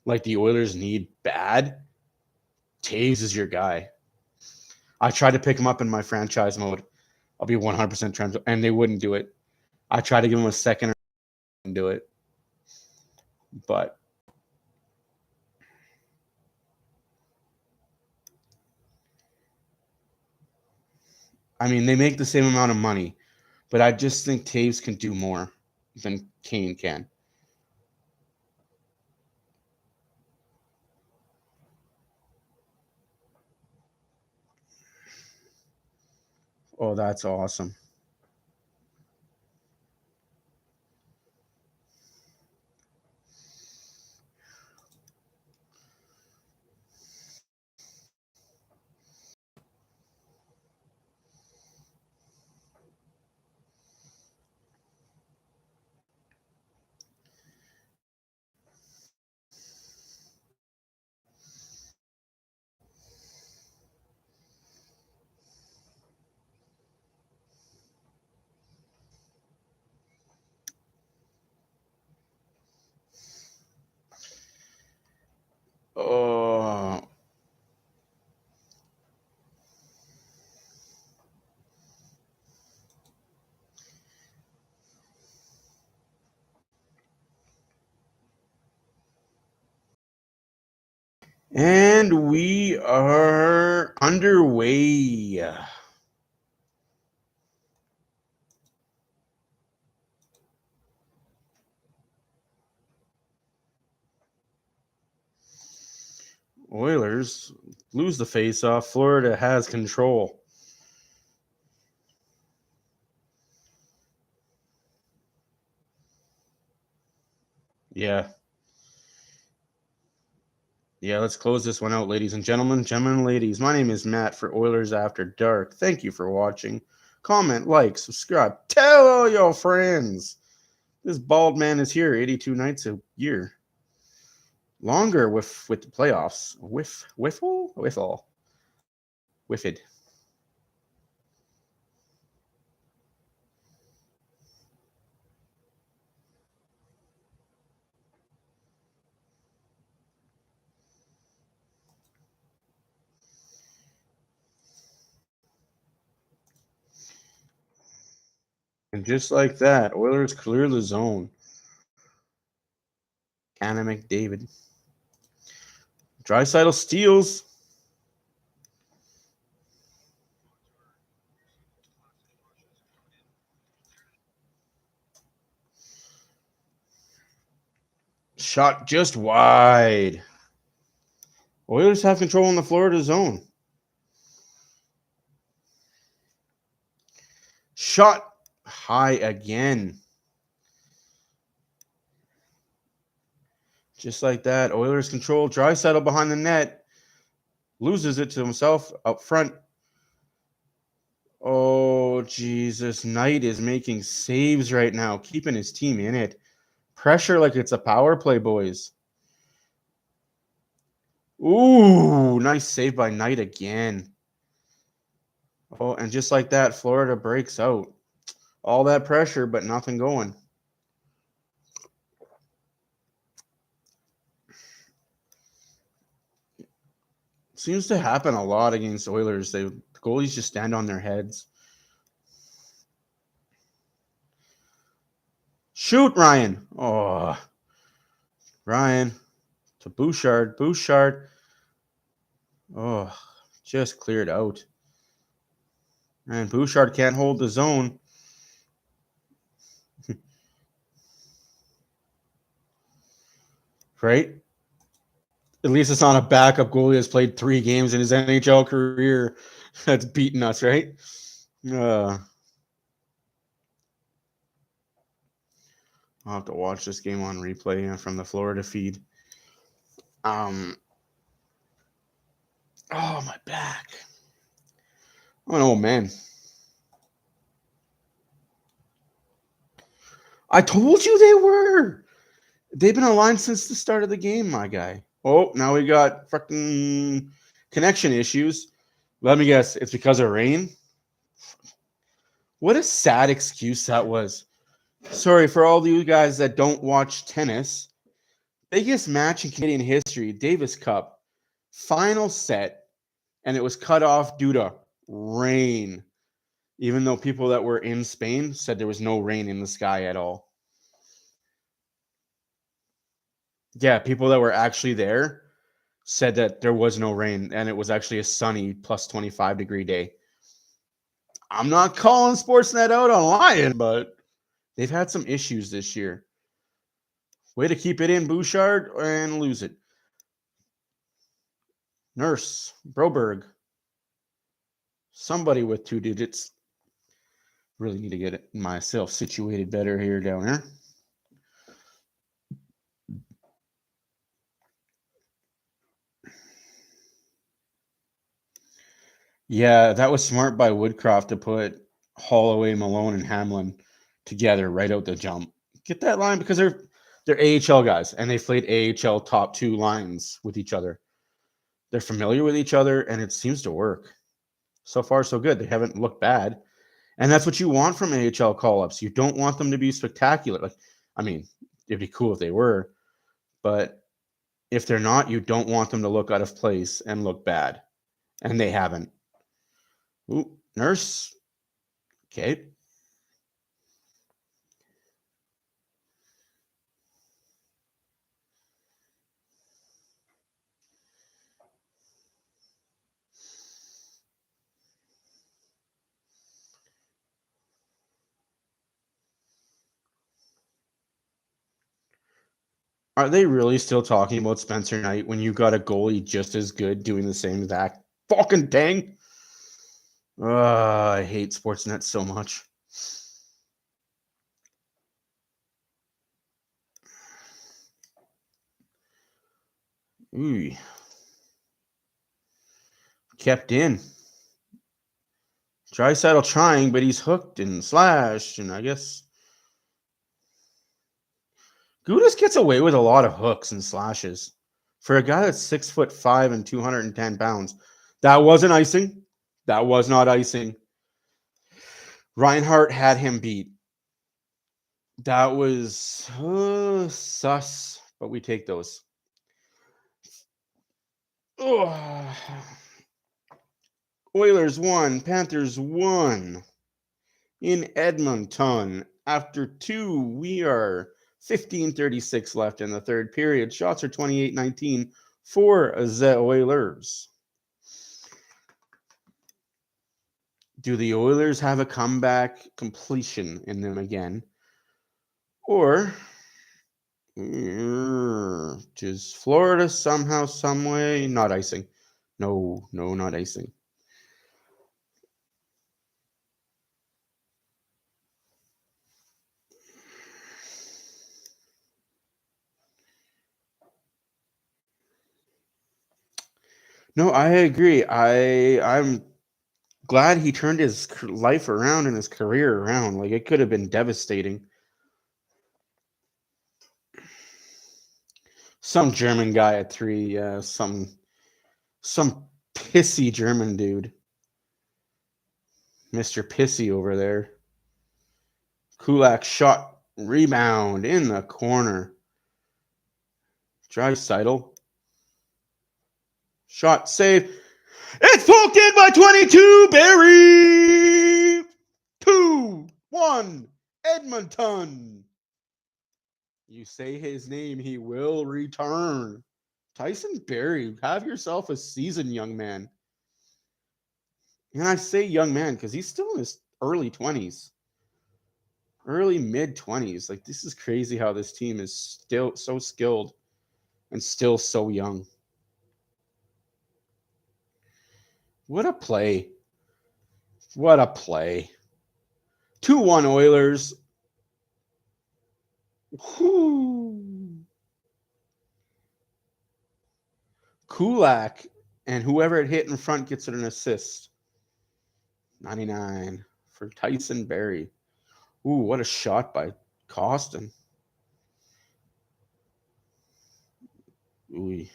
like the Oilers need bad, Taves is your guy. I tried to pick him up in my franchise mode. I'll be 100% Trent. And they wouldn't do it. I tried to give them a second and do it. But I mean, they make the same amount of money. But I just think Taves can do more than Kane can. Oh, that's awesome. Oh. And we are underway. Oilers lose the faceoff. Florida has control. Yeah. Yeah, let's close this one out, ladies and gentlemen. Gentlemen and ladies, my name is Matt for Oilers After Dark. Thank you for watching. Comment, like, subscribe. Tell all your friends. This bald man is here 82 nights a year. Longer with the playoffs. Whiffle. Whiffed. And just like that, Oilers clear the zone. Anna McDavid. Draisaitl steals. Shot just wide. Oilers have control in the Florida zone. Shot high again. Just like that, Oilers control. Draisaitl behind the net. Loses it to himself up front. Oh, Jesus. Knight is making saves right now, keeping his team in it. Pressure like it's a power play, boys. Ooh, nice save by Knight again. Oh, and just like that, Florida breaks out. All that pressure, but nothing going. Seems to happen a lot against Oilers. The goalies just stand on their heads. Shoot, Ryan. Oh, Ryan to Bouchard. Bouchard. Oh, just cleared out. And Bouchard can't hold the zone. Right? At least it's not a backup goalie that's played 3 games in his NHL career that's beaten us, right? I'll have to watch this game on replay from the Florida feed. Oh, my back. I'm an old man. I told you they were. They've been aligned since the start of the game, my guy. Oh, now we got fucking connection issues. Let me guess. It's because of rain? What a sad excuse that was. Sorry, for all of you guys that don't watch tennis, biggest match in Canadian history, Davis Cup, final set, and it was cut off due to rain. Even though people that were in Spain said there was no rain in the sky at all. Yeah, people that were actually there said that there was no rain and it was actually a sunny plus 25-degree day. I'm not calling Sportsnet out on lying, but they've had some issues this year. Way to keep it in, Bouchard, and lose it. Nurse, Broberg. Somebody with 2 digits. Really need to get myself situated better here down here. Yeah, that was smart by Woodcroft to put Holloway, Malone, and Hamlin together right out the jump. Get that line because they're AHL guys and they played AHL top 2 lines with each other. They're familiar with each other and it seems to work. So far, so good. They haven't looked bad. And that's what you want from AHL call-ups. You don't want them to be spectacular. Like, I mean, it'd be cool if they were, but if they're not, you don't want them to look out of place and look bad. And they haven't. Ooh, Nurse. Okay. Are they really still talking about Spencer Knight when you got a goalie just as good doing the same exact fucking thing? I hate Sportsnet so much. Ooh. Kept in. Draisaitl trying, but he's hooked and slashed, and I guess Gudas gets away with a lot of hooks and slashes. For a guy that's 6'5" and 210 pounds, that wasn't icing. That was not icing. Reinhart had him beat. That was sus, but we take those. Oilers 1, Panthers 1 in Edmonton. After 2, we are 15:36 left in the third period. Shots are 28-19 for the Oilers. Do the Oilers have a comeback completion in them again? Or is Florida somehow, some way not icing? No, not icing. No, I agree. I'm glad he turned his life around and his career around. Like, it could have been devastating. Some German guy at 3, yeah, some pissy German dude. Mr. Pissy over there. Kulak shot, rebound in the corner. Draisaitl. Shot, save. It's poked in by 22, Barry! 2-1, Edmonton. You say his name, he will return. Tyson Barrie, have yourself a season, young man. And I say young man because he's still in his early 20s. Early mid-20s. Like, this is crazy how this team is still so skilled and still so young. What a play. What a play. 2-1 Oilers. Whew. Kulak and whoever it hit in front gets an assist. 99 for Tyson Barrie. Ooh, what a shot by Costin. Ooh.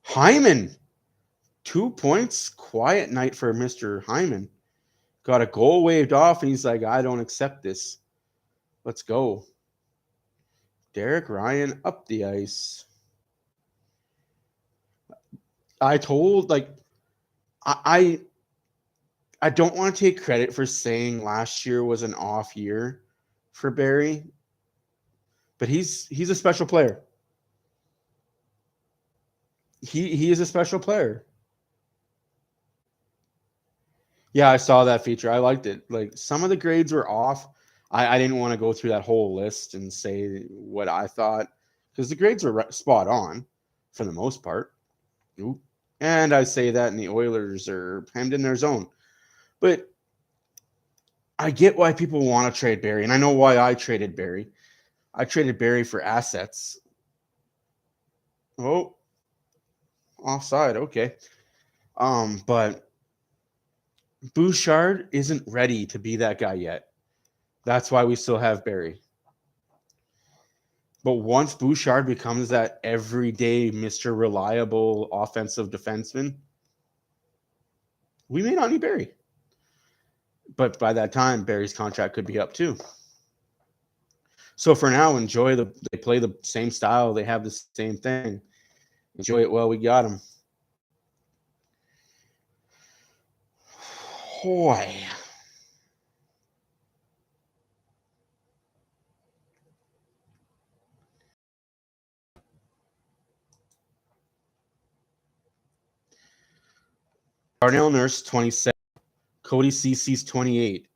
Hyman. 2 points. Quiet night for Mr. Hyman. Got a goal waved off, and he's like, I don't accept this. Let's go. Derek Ryan up the ice. I I don't want to take credit for saying last year was an off year for Barry, but he's a special player. He is a special player. Yeah, I saw that feature. I liked it. Like some of the grades were off. I didn't want to go through that whole list and say what I thought because the grades were spot on for the most part. Ooh. And I say that and the Oilers are hemmed in their zone. But I get why people want to trade Barry, and I know why I traded Barry. I traded Barry for assets. Oh, offside. Okay. But Bouchard isn't ready to be that guy yet. That's why we still have Barry. But once Bouchard becomes that everyday Mr. Reliable offensive defenseman, we may not need Barry. But by that time, Barry's contract could be up too. So for now, they play the same style, they have the same thing. Enjoy it while we got him. Boy. Darnell Nurse, 27. Cody Cece's 28.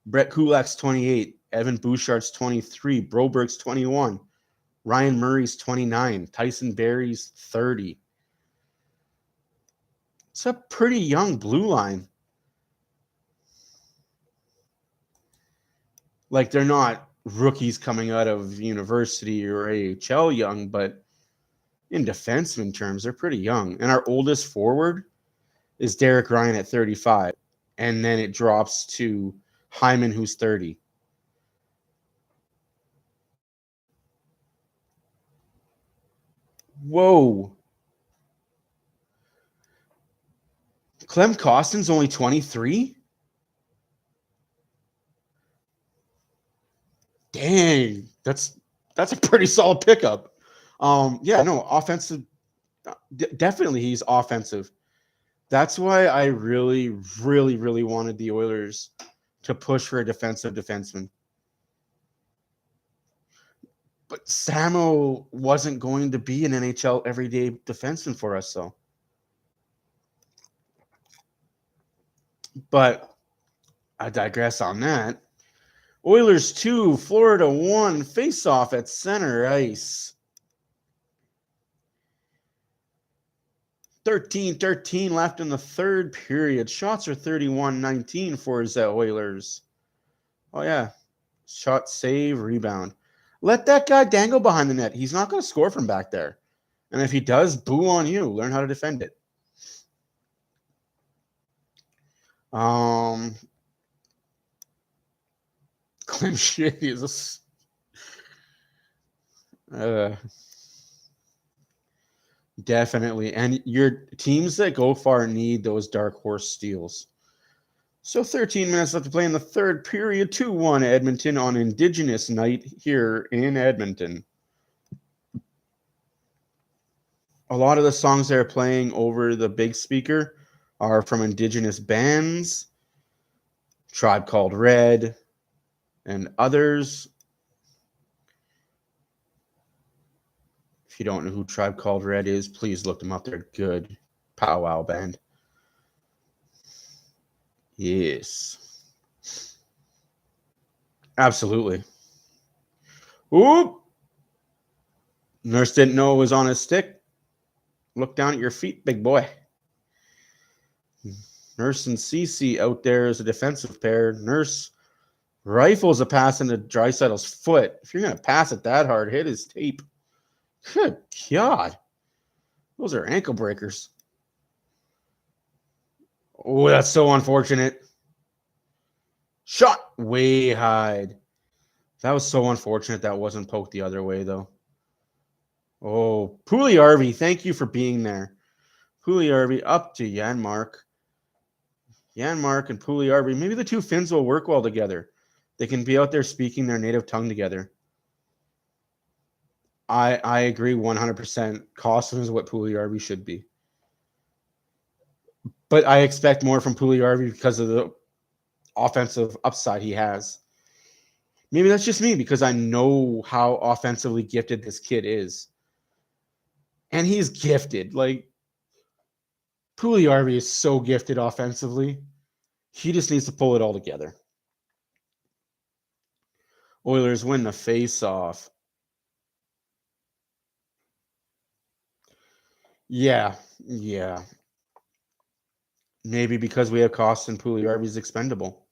Brett Kulak's 28. Evan Bouchard's 23. Broberg's 21. Ryan Murray's 29. Tyson Barry's 30. It's a pretty young blue line. Like, they're not rookies coming out of university or AHL young, but in defenseman terms, they're pretty young. And our oldest forward is Derek Ryan at 35. And then it drops to Hyman, who's 30. Whoa. Clem Costin's only 23? Dang, that's a pretty solid pickup. Yeah, no, offensive. Definitely, he's offensive. That's why I really, really, really wanted the Oilers to push for a defensive defenseman. But Samo wasn't going to be an NHL everyday defenseman for us, so. But I digress on that. Oilers 2, Florida 1, face-off at center ice. 13-13 left in the third period. Shots are 31-19 for the Oilers. Oh, yeah. Shot, save, rebound. Let that guy dangle behind the net. He's not going to score from back there. And if he does, boo on you. Learn how to defend it. Clem Shea is definitely. And your teams that go far need those dark horse steals. So 13 minutes left to play in the third period. 2-1 Edmonton on Indigenous night here in Edmonton. A lot of the songs they're playing over the big speaker are from Indigenous bands, Tribe Called Red, and others. If you don't know who Tribe Called Red is, please look them up. They're good powwow band. Yes. Absolutely. Oop! Nurse didn't know it was on his stick. Look down at your feet, big boy. Nurse and Cece out there as a defensive pair. Nurse rifles a pass into Draisaitl's foot. If you're going to pass it that hard, hit his tape. Good God. Those are ankle breakers. Oh, that's so unfortunate. Shot way high. That was so unfortunate that wasn't poked the other way, though. Oh, Pugliarvi, thank you for being there. Pugliarvi up to Janmark. Janmark and Pugliarvi. Maybe the two Finns will work well together. They can be out there speaking their native tongue together. I agree 100%. Kostin is what Pugliarvi should be. But I expect more from Puljujarvi because of the offensive upside he has. Maybe that's just me because I know how offensively gifted this kid is. And he's gifted. Like, Puljujarvi is so gifted offensively. He just needs to pull it all together. Oilers win the face-off. Yeah. Maybe because we have Cost and Puljujarvi's expendable.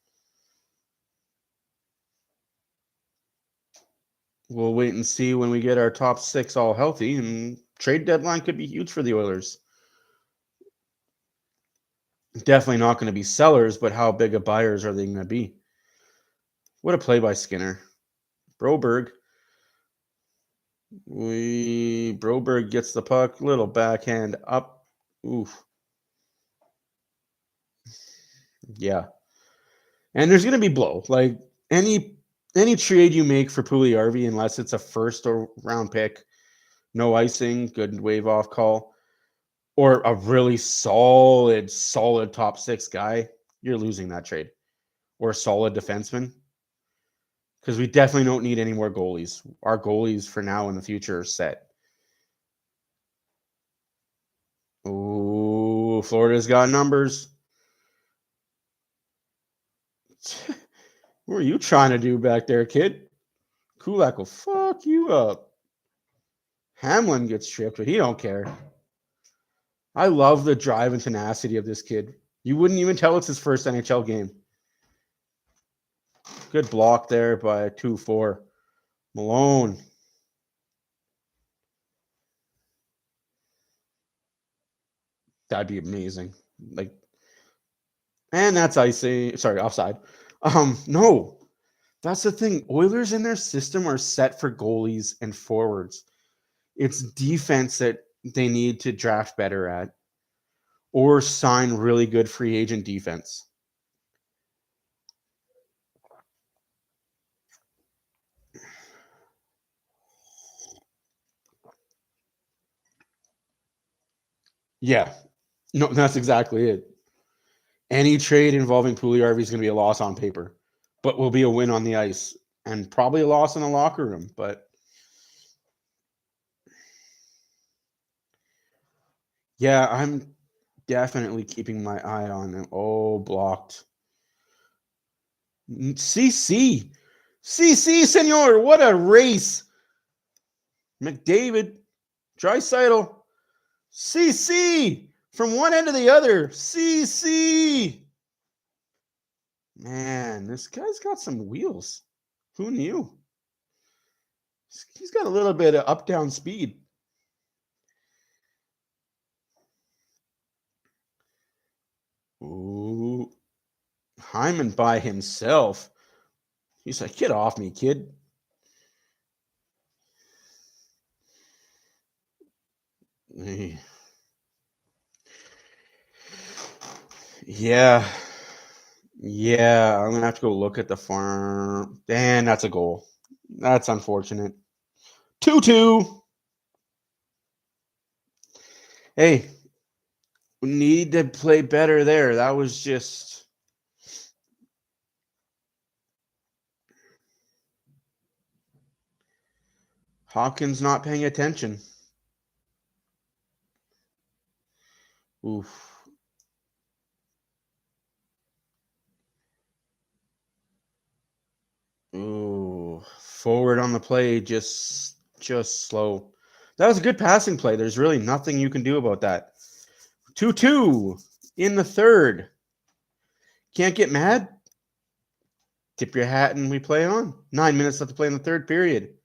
We'll wait and see when we get our top 6 all healthy, and trade deadline could be huge for the Oilers. Definitely not going to be sellers, but how big of buyers are they going to be? What a play by Skinner. Broberg gets the puck, little backhand up. Oof. Yeah. And there's going to be blow. Like any trade you make for Puljujarvi, unless it's a first or round pick, no icing, good wave off call, or a really solid top 6 guy, you're losing that trade. Or a solid defenseman. Because we definitely don't need any more goalies. Our goalies for now and the future are set. Oh, Florida's got numbers. What are you trying to do back there, kid? Kulak will fuck you up. Hamblin gets tripped, but he don't care. I love the drive and tenacity of this kid. You wouldn't even tell it's his first NHL game. Good block there by 2-4. Malone. That'd be amazing. Like, and that's icing. Sorry, offside. No. That's the thing. Oilers in their system are set for goalies and forwards. It's defense that they need to draft better at or sign really good free agent defense. Yeah. No, that's exactly it. Any trade involving Puljujarvi is going to be a loss on paper, but will be a win on the ice and probably a loss in the locker room. But yeah, I'm definitely keeping my eye on him. Oh, blocked. CC, senor. What a race. McDavid, Draisaitl, CC from one end to the other. CC. Man, this guy's got some wheels. Who knew? He's got a little bit of up-down speed. Ooh. Hyman by himself. He's like, get off me, kid. Yeah. I'm going to have to go look at the farm. And that's a goal. That's unfortunate. 2-2. Hey, we need to play better there. That was just... Hawkins not paying attention. Oof. Ooh, forward on the play, just slow. That was a good passing play. There's really nothing you can do about that. 2-2 in the third. Can't get mad. Tip your hat and we play on. 9 minutes left to play in the third period.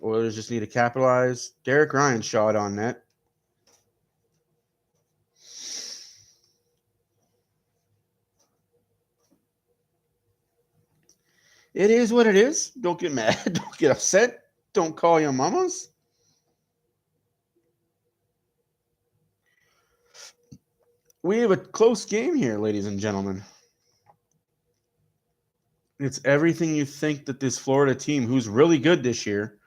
Oilers just need to capitalize. Derek Ryan shot on net. It is what it is. Don't get mad. Don't get upset. Don't call your mamas. We have a close game here, ladies and gentlemen. It's everything you think that this Florida team, who's really good this year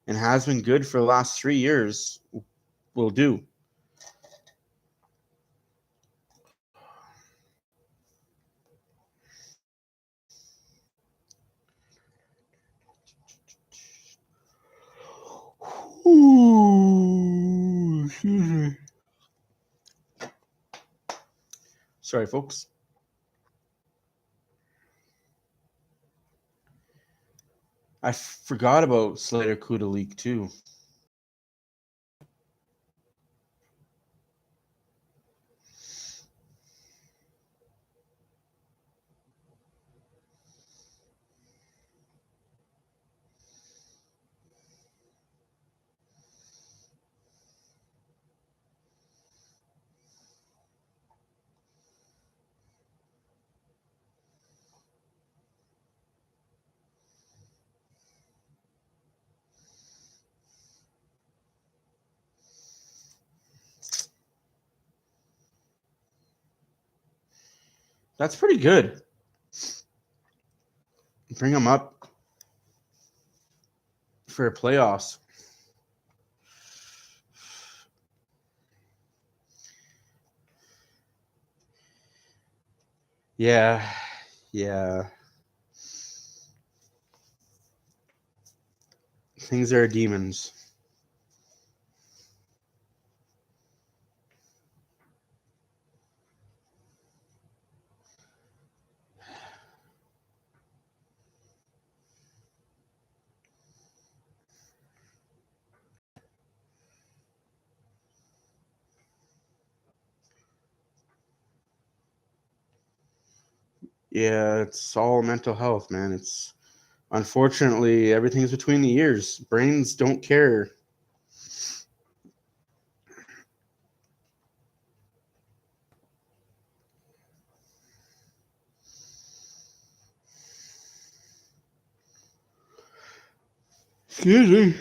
and has been good for the last 3 years, will do. Ooh, excuse me. Sorry, folks. I forgot about Slater Kuda leak too. That's pretty good. Bring them up for playoffs. Yeah. Things are demons. Yeah, it's all mental health, man. It's unfortunately everything's between the ears. Brains don't care. Excuse me.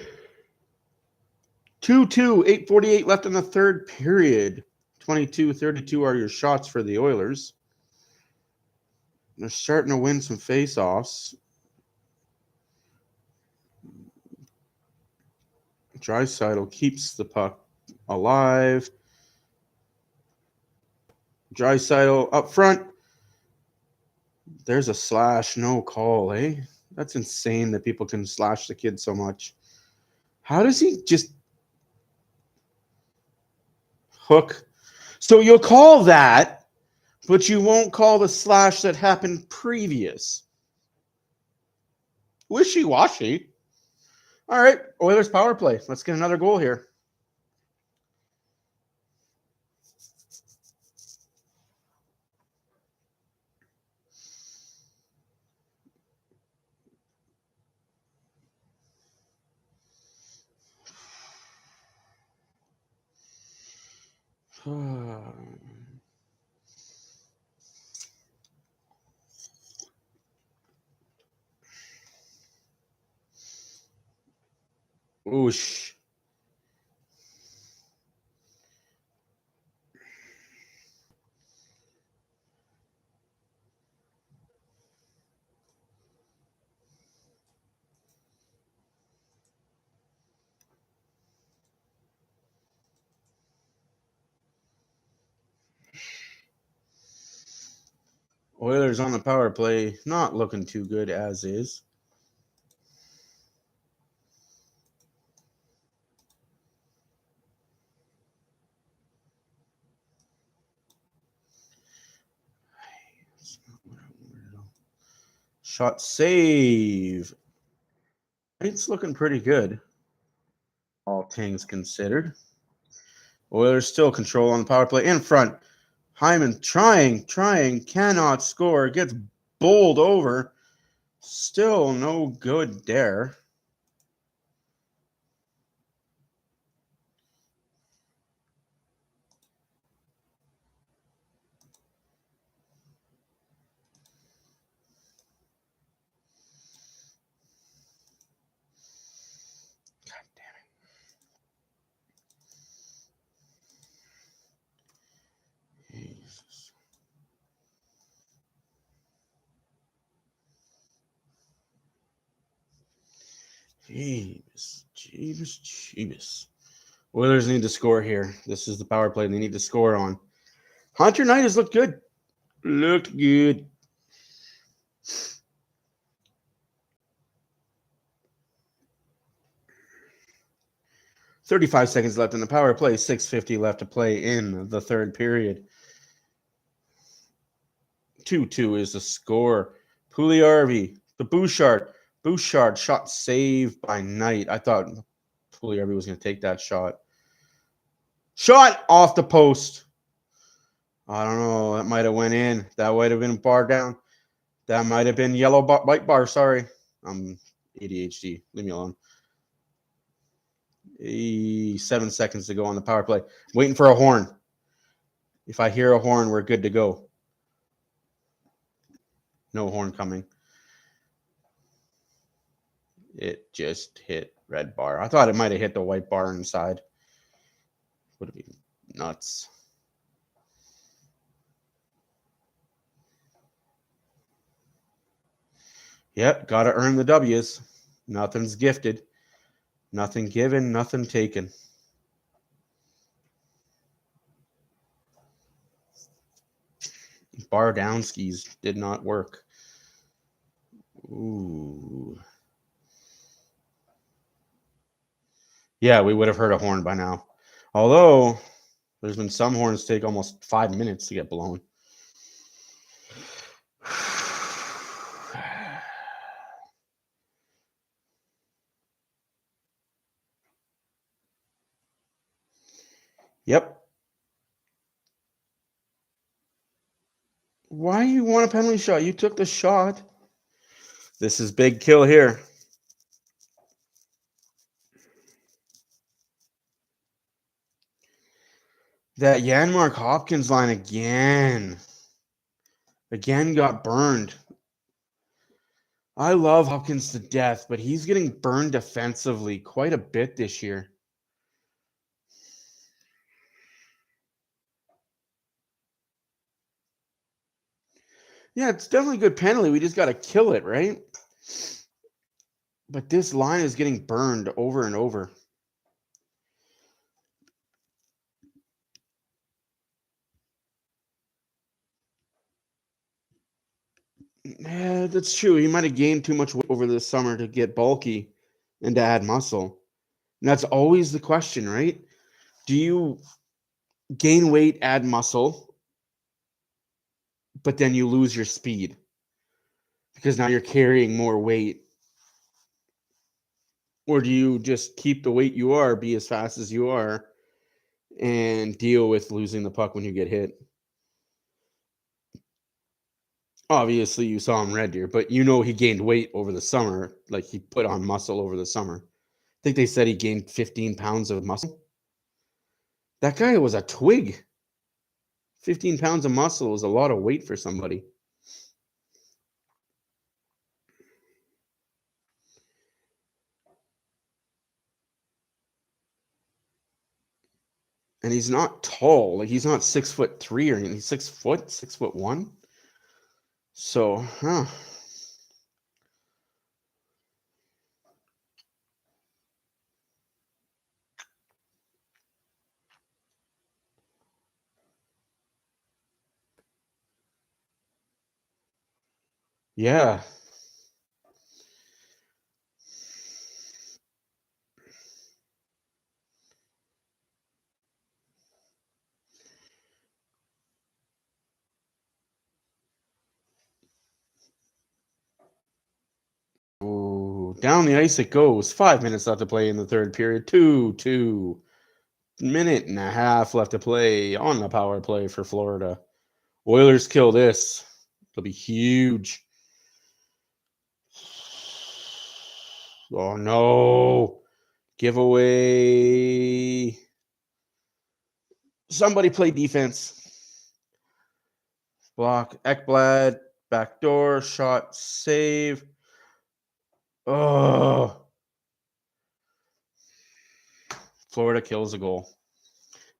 2-2, 8:48 left in the third period. 22-32 are your shots for the Oilers. They're starting to win some face-offs. Draisaitl keeps the puck alive. Draisaitl up front. There's a slash, no call, eh? That's insane that people can slash the kid so much. How does he just hook? So you'll call that, but you won't call the slash that happened previous. Wishy-washy. All right, Oilers power play. Let's get another goal here. Oosh. Oilers on the power play, not looking too good as is. Shot save. It's looking pretty good, all things considered. Oilers still control on the power play in front. Hyman trying, cannot score, gets bowled over. Still no good there. God damn it. Jesus. Jeebus. Oilers need to score here. This is the power play they need to score on. Hunter Knight has looked good. Looked good. 35 seconds left in the power play. 6:50 left to play in the third period. 2-2 is the score. Pugliarvi, the Bouchard. Bouchard shot saved by Knight. I thought Pugliarvi was going to take that shot. Shot off the post. I don't know. That might have went in. That might have been bar down. That might have been yellow white bar. Sorry. I'm ADHD. Leave me alone. 7 seconds to go on the power play. Waiting for a horn. If I hear a horn, we're good to go. No horn coming. It just hit red bar. I thought it might have hit the white bar inside. Would have been nuts. Yep, got to earn the W's. Nothing's gifted. Nothing given, nothing taken. Bar down skis did not work. Ooh. Yeah, we would have heard a horn by now. Although, there's been some horns take almost 5 minutes to get blown. Yep. Why you want a penalty shot? You took the shot. This is big kill here. That Janmark Hopkins line again got burned. I love Hopkins to death, but he's getting burned defensively quite a bit this year. Yeah, it's definitely a good penalty. We just got to kill it, right? But this line is getting burned over and over. Yeah, that's true. He might have gained too much weight over the summer to get bulky and to add muscle. And that's always the question, right? Do you gain weight, add muscle, but then you lose your speed? Because now you're carrying more weight. Or do you just keep the weight you are, be as fast as you are, and deal with losing the puck when you get hit? Obviously, you saw him Red Deer, but you know he gained weight over the summer. Like, he put on muscle over the summer. I think they said he gained 15 pounds of muscle. That guy was a twig. 15 pounds of muscle is a lot of weight for somebody. And he's not tall. Like, he's not 6'3" or anything. He's 6 foot, 6'1". So, yeah. Ooh, down the ice it goes. 5 minutes left to play in the third period. 2-2. Minute and a half left to play on the power play for Florida. Oilers kill this. It'll be huge. Oh, no. Giveaway. Somebody play defense. Block. Ekblad. Backdoor. Shot. Save. Oh. Florida kills a goal.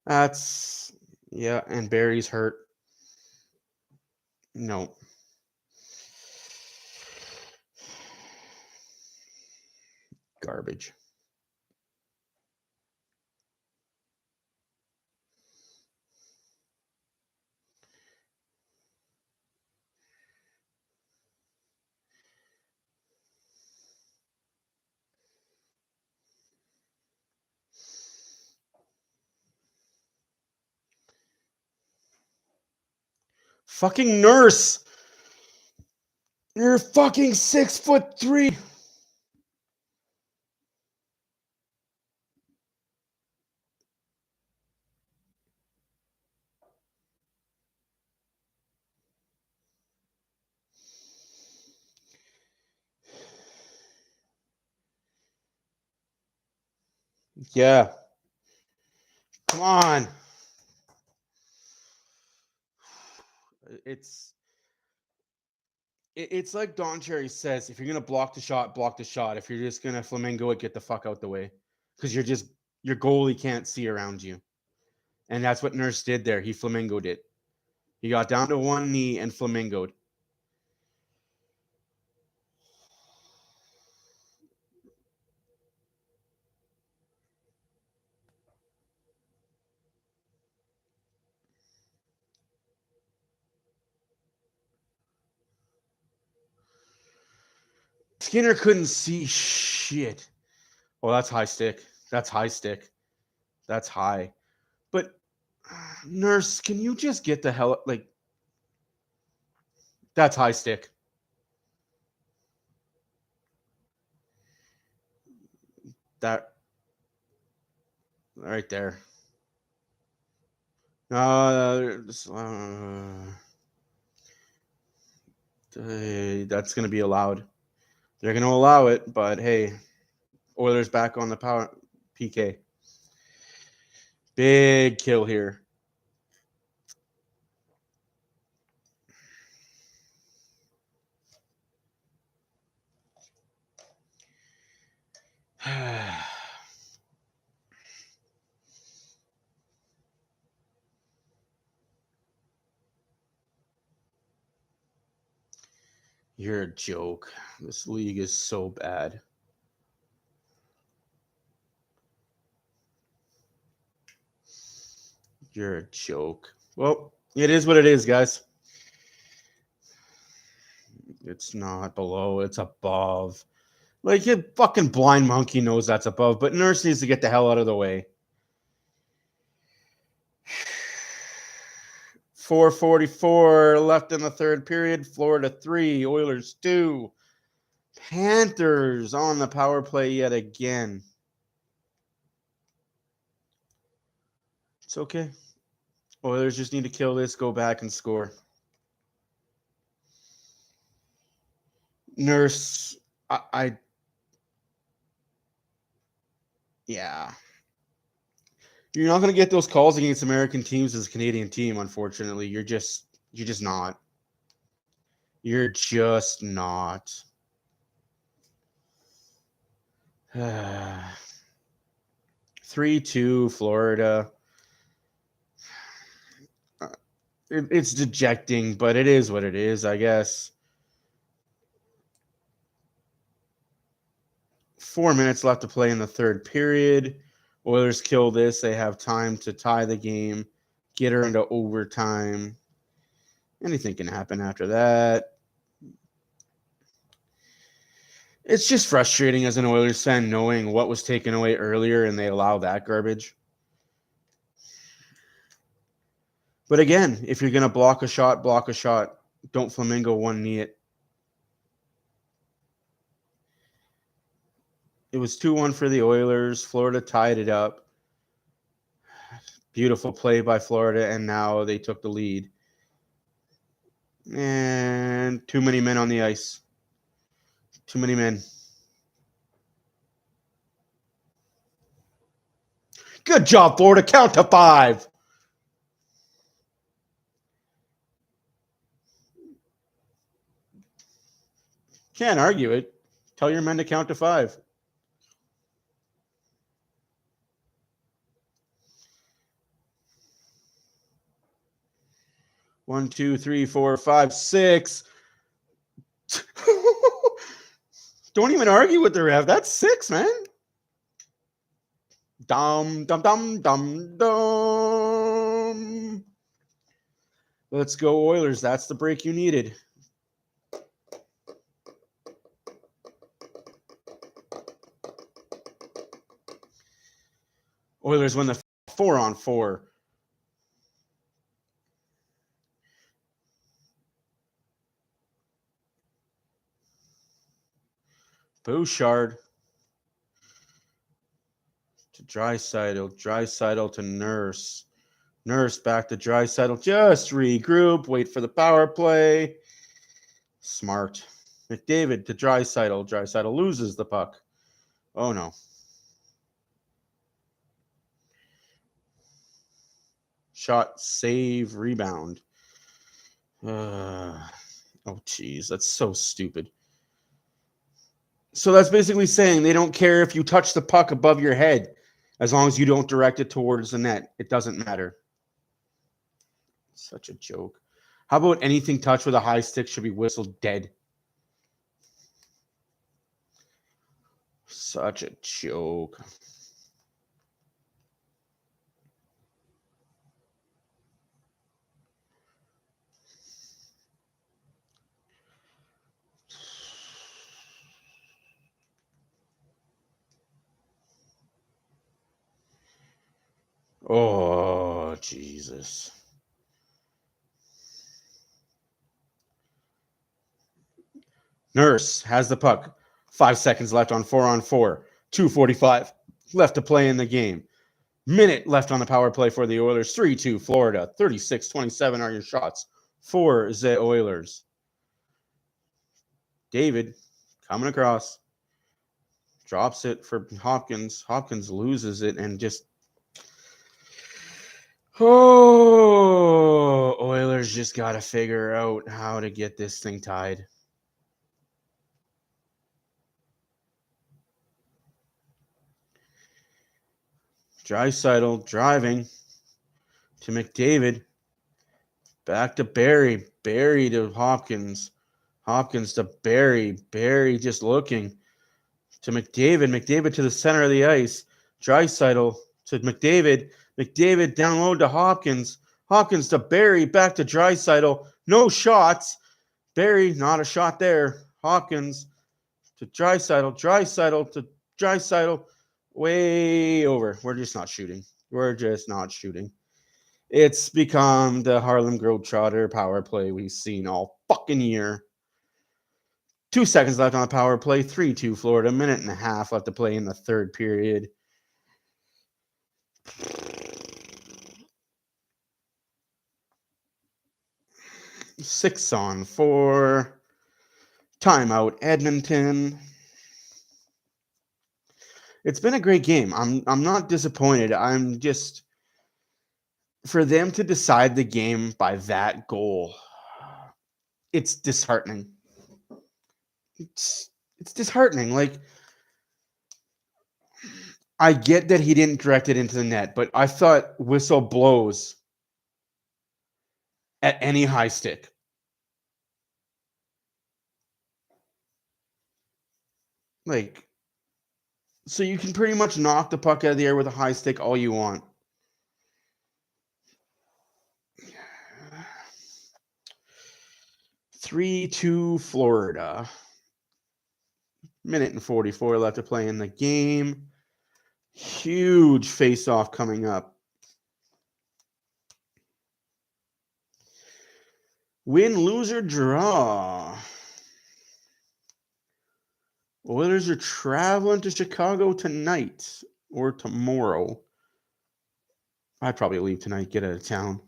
That's, yeah, and Barry's hurt. No. Garbage. Fucking Nurse. You're fucking 6'3". Yeah. Come on. It's like Don Cherry says, if you're gonna block the shot, block the shot. If you're just gonna flamingo it, get the fuck out the way. Because your goalie can't see around you. And that's what Nurse did there. He flamingoed it. He got down to one knee and flamingoed. Skinner couldn't see shit. Oh, that's high stick. That's high stick. That's high. But Nurse, can you just get the hell like that's high stick. That right there. That's going to be allowed. They're going to allow it, but hey, Oilers back on the power PK. Big kill here. You're a joke. This league is so bad. You're a joke. Well, it is what it is, guys. It's not below, it's above. Like, your fucking blind monkey knows that's above, but Nurse needs to get the hell out of the way. 4:44 left in the third period. Florida 3, Oilers 2. Panthers on the power play yet again. It's okay. Oilers just need to kill this, go back and score. Nurse, yeah. You're not going to get those calls against American teams as a Canadian team, unfortunately. You're just not. You're just not. 3-2 Florida. It's dejecting, but it is what it is, I guess. 4 minutes left to play in the third period. Oilers kill this. They have time to tie the game, get her into overtime. Anything can happen after that. It's just frustrating as an Oilers fan knowing what was taken away earlier and they allow that garbage. But again, if you're going to block a shot, block a shot. Don't flamingo one knee it. It was 2-1 for the Oilers. Florida tied it up. Beautiful play by Florida, and now they took the lead. And too many men on the ice. Too many men. Good job, Florida. Count to 5. Can't argue it. Tell your men to count to 5. One, two, three, four, five, 6. Don't even argue with the ref. That's 6, man. Dum, dum, dum, dum, dum. Let's go, Oilers. That's the break you needed. Oilers win the 4-on-4. Bouchard to Draisaitl to Nurse. Nurse back to Draisaitl. Just regroup. Wait for the power play. Smart. McDavid to Draisaitl. Draisaitl loses the puck. Oh, no. Shot, save, rebound. Oh, geez. That's so stupid. So that's basically saying they don't care if you touch the puck above your head as long as you don't direct it towards the net. It doesn't matter. Such a joke. How about anything touched with a high stick should be whistled dead? Such a joke. Oh, Jesus. Nurse has the puck. 5 seconds left on 4-on-4. 2:45 left to play in the game. Minute left on the power play for the Oilers. 3-2 Florida. 36-27 are your shots for the Oilers. David coming across. Drops it for Hopkins. Hopkins loses it and just... Oh, Oilers just got to figure out how to get this thing tied. Draisaitl driving to McDavid. Back to Barry. Barry to Hopkins. Hopkins to Barry. Barry just looking to McDavid. McDavid to the center of the ice. Draisaitl to McDavid. McDavid down low to Hopkins. Hopkins to Barry. Back to Draisaitl. No shots. Barry, not a shot there. Hopkins to Draisaitl. Draisaitl to Draisaitl. Way over. We're just not shooting. It's become the Harlem Globetrotter power play we've seen all fucking year. 2 seconds left on the power play. 3-2 Florida. Minute and a half left to play in the third period. Six on 4. Timeout Edmonton. It's been a great game. I'm not disappointed. I'm just... For them to decide the game by that goal, it's disheartening. It's disheartening. Like, I get that he didn't direct it into the net, but I thought whistle blows at any high stick. Like, so you can pretty much knock the puck out of the air with a high stick all you want. Three, 2 Florida. Minute and 44 left to play in the game. Huge face-off coming up. Win, lose, or draw. Oilers are traveling to Chicago tonight or tomorrow. I'd probably leave tonight, get out of town.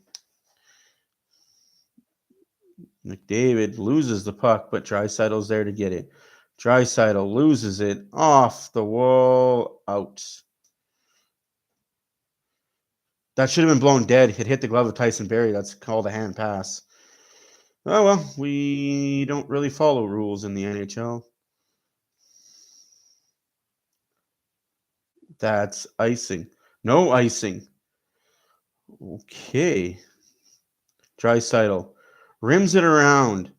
McDavid loses the puck, but Draisaitl's there to get it. Draisaitl loses it. Off the wall. Out. That should have been blown dead. It hit the glove of Tyson Barrie. That's called a hand pass. Oh, well, we don't really follow rules in the NHL. That's icing. No icing. Okay. Draisaitl rims it around.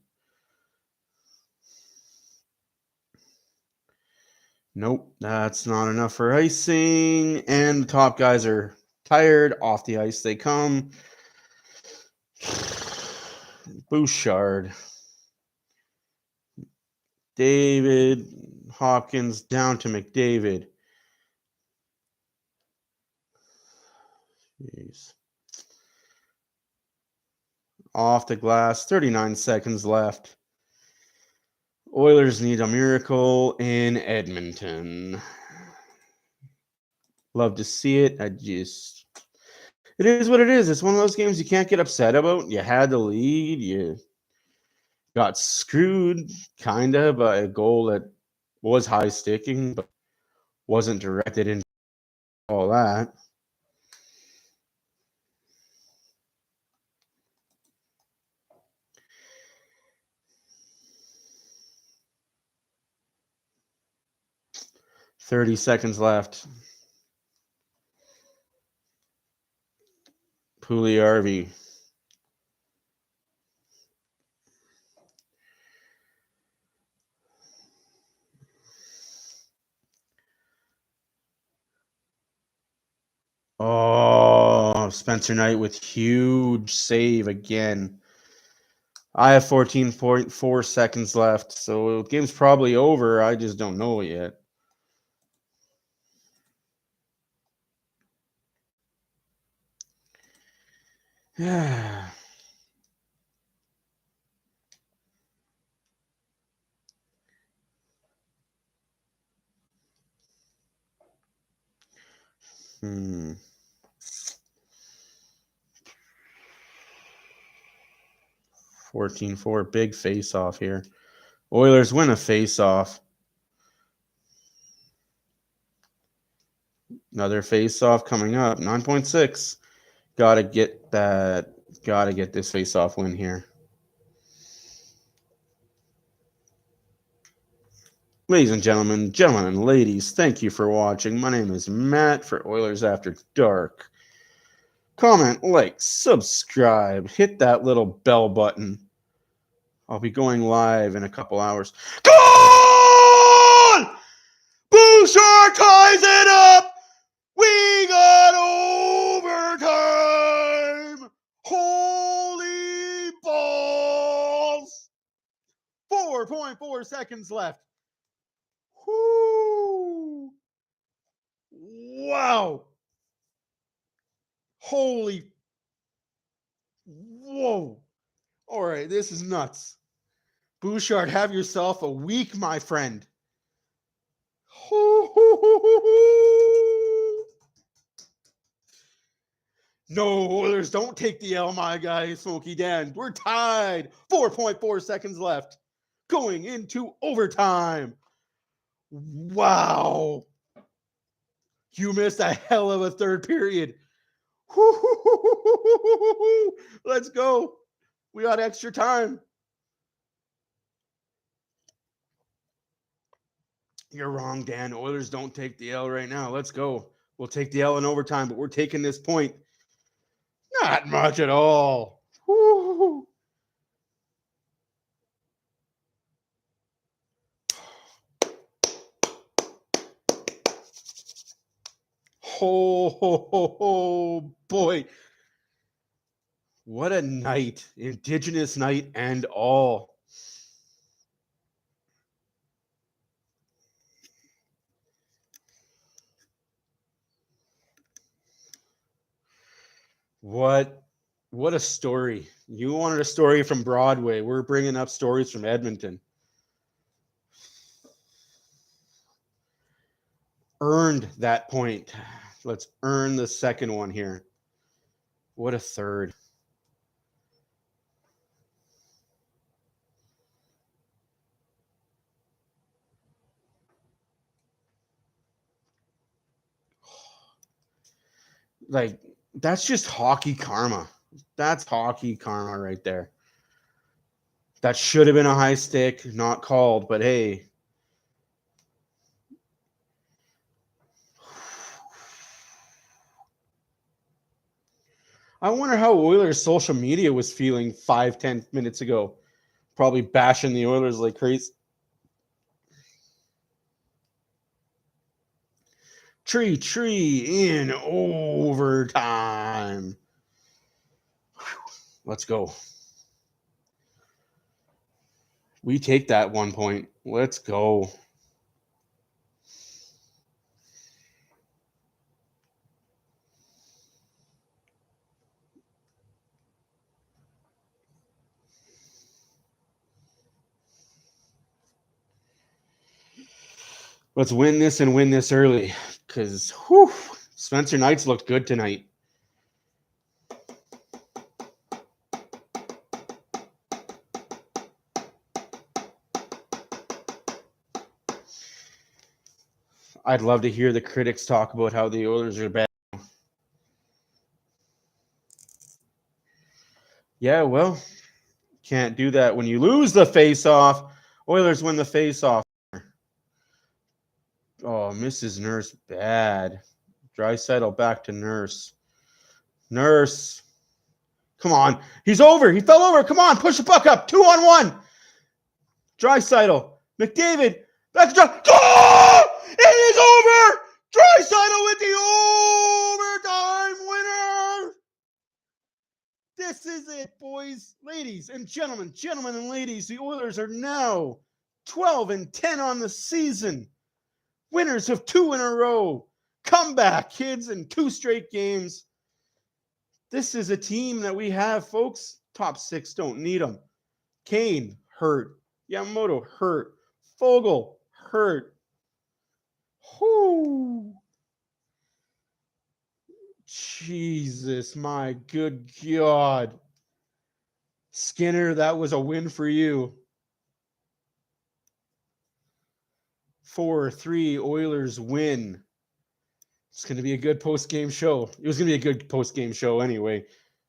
Nope, that's not enough for icing. And the top guys are tired. Off the ice they come. Bouchard. David. Hopkins down to McDavid. Jeez. Off the glass. 39 seconds left. Oilers need a miracle in Edmonton. Love to see it. It is what it is. It's one of those games you can't get upset about. You had the lead. You got screwed, kind of, by a goal that was high sticking, but wasn't directed into all that. $30 left. Pugliarvi. Oh, Spencer Knight with huge save again. I have 14.4 seconds left, so the game's probably over. I just don't know yet. Yeah. Hmm. 14-4, big face-off here. Oilers win a face-off. Another face-off coming up. 9.6. Gotta get that. Gotta get this face-off win here. Ladies and gentlemen and ladies, thank you for watching. My name is Matt for Oilers After Dark. Comment, like, subscribe, hit that little bell button. I'll be going live in a couple hours. Goal! Bouchard ties it up! We got overtime! Holy balls! 4.4 seconds left. Whoo! Wow! Holy! Whoa! All right, this is nuts. Bouchard, have yourself a week, my friend. No, Oilers don't take the L, my guy, Smokey Dan. We're tied. 4.4 seconds left. Going into overtime. Wow. You missed a hell of a third period. Let's go. We got extra time. You're wrong, Dan. Oilers don't take the L right now. Let's go. We'll take the L in overtime, but we're taking this point. Not much at all. Woo. Oh, boy. What a night. Indigenous night and all. What a story. You wanted a story from Broadway. We're bringing up stories from Edmonton. Earned that point. Let's earn the second one here. What a third. Like, that's just hockey karma. That's hockey karma right there. That should have been a high stick, not called, but hey. I wonder how Oilers social media was feeling 5-10 minutes ago. Probably bashing the Oilers like crazy. Tree in overtime. Let's go. We take that 1 point. Let's go. Let's win this and win this early, because Spencer Knights looked good tonight. I'd love to hear the critics talk about how the Oilers are bad. Yeah, well, can't do that when you lose the face-off. Oilers win the face-off. Oh, Mrs. Nurse bad. Draisaitl back to Nurse. Nurse. Come on. He's over. He fell over. Come on. Push the puck up. 2-on-1. Draisaitl. McDavid. Back to Dry. Oh! It is over! Draisaitl with the overtime winner! This is it, boys, ladies, and gentlemen. Gentlemen and ladies, the Oilers are now 12-10 on the season. Winners of 2 in a row. Comeback, kids, in 2 straight games. This is a team that we have, folks. Top 6 don't need them. Kane, hurt. Yamamoto, hurt. Foegele, hurt. Whoo. Jesus, my good God. Skinner, that was a win for you. 4-3 Oilers win. It's going to be a good post-game show. It was going to be a good post-game show anyway.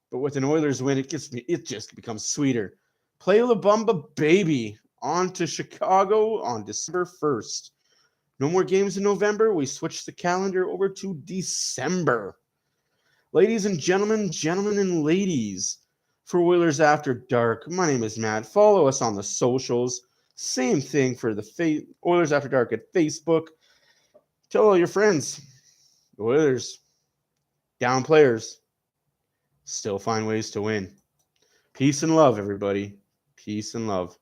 But with an Oilers win, it just becomes sweeter. Play La Bamba Baby on to Chicago on December 1st. No more games in November. We switch the calendar over to December. Ladies and gentlemen and ladies, for Oilers After Dark, my name is Matt. Follow us on the socials. Same thing for the Oilers After Dark at Facebook. Tell all your friends. The Oilers, down players, still find ways to win. Peace and love, everybody. Peace and love.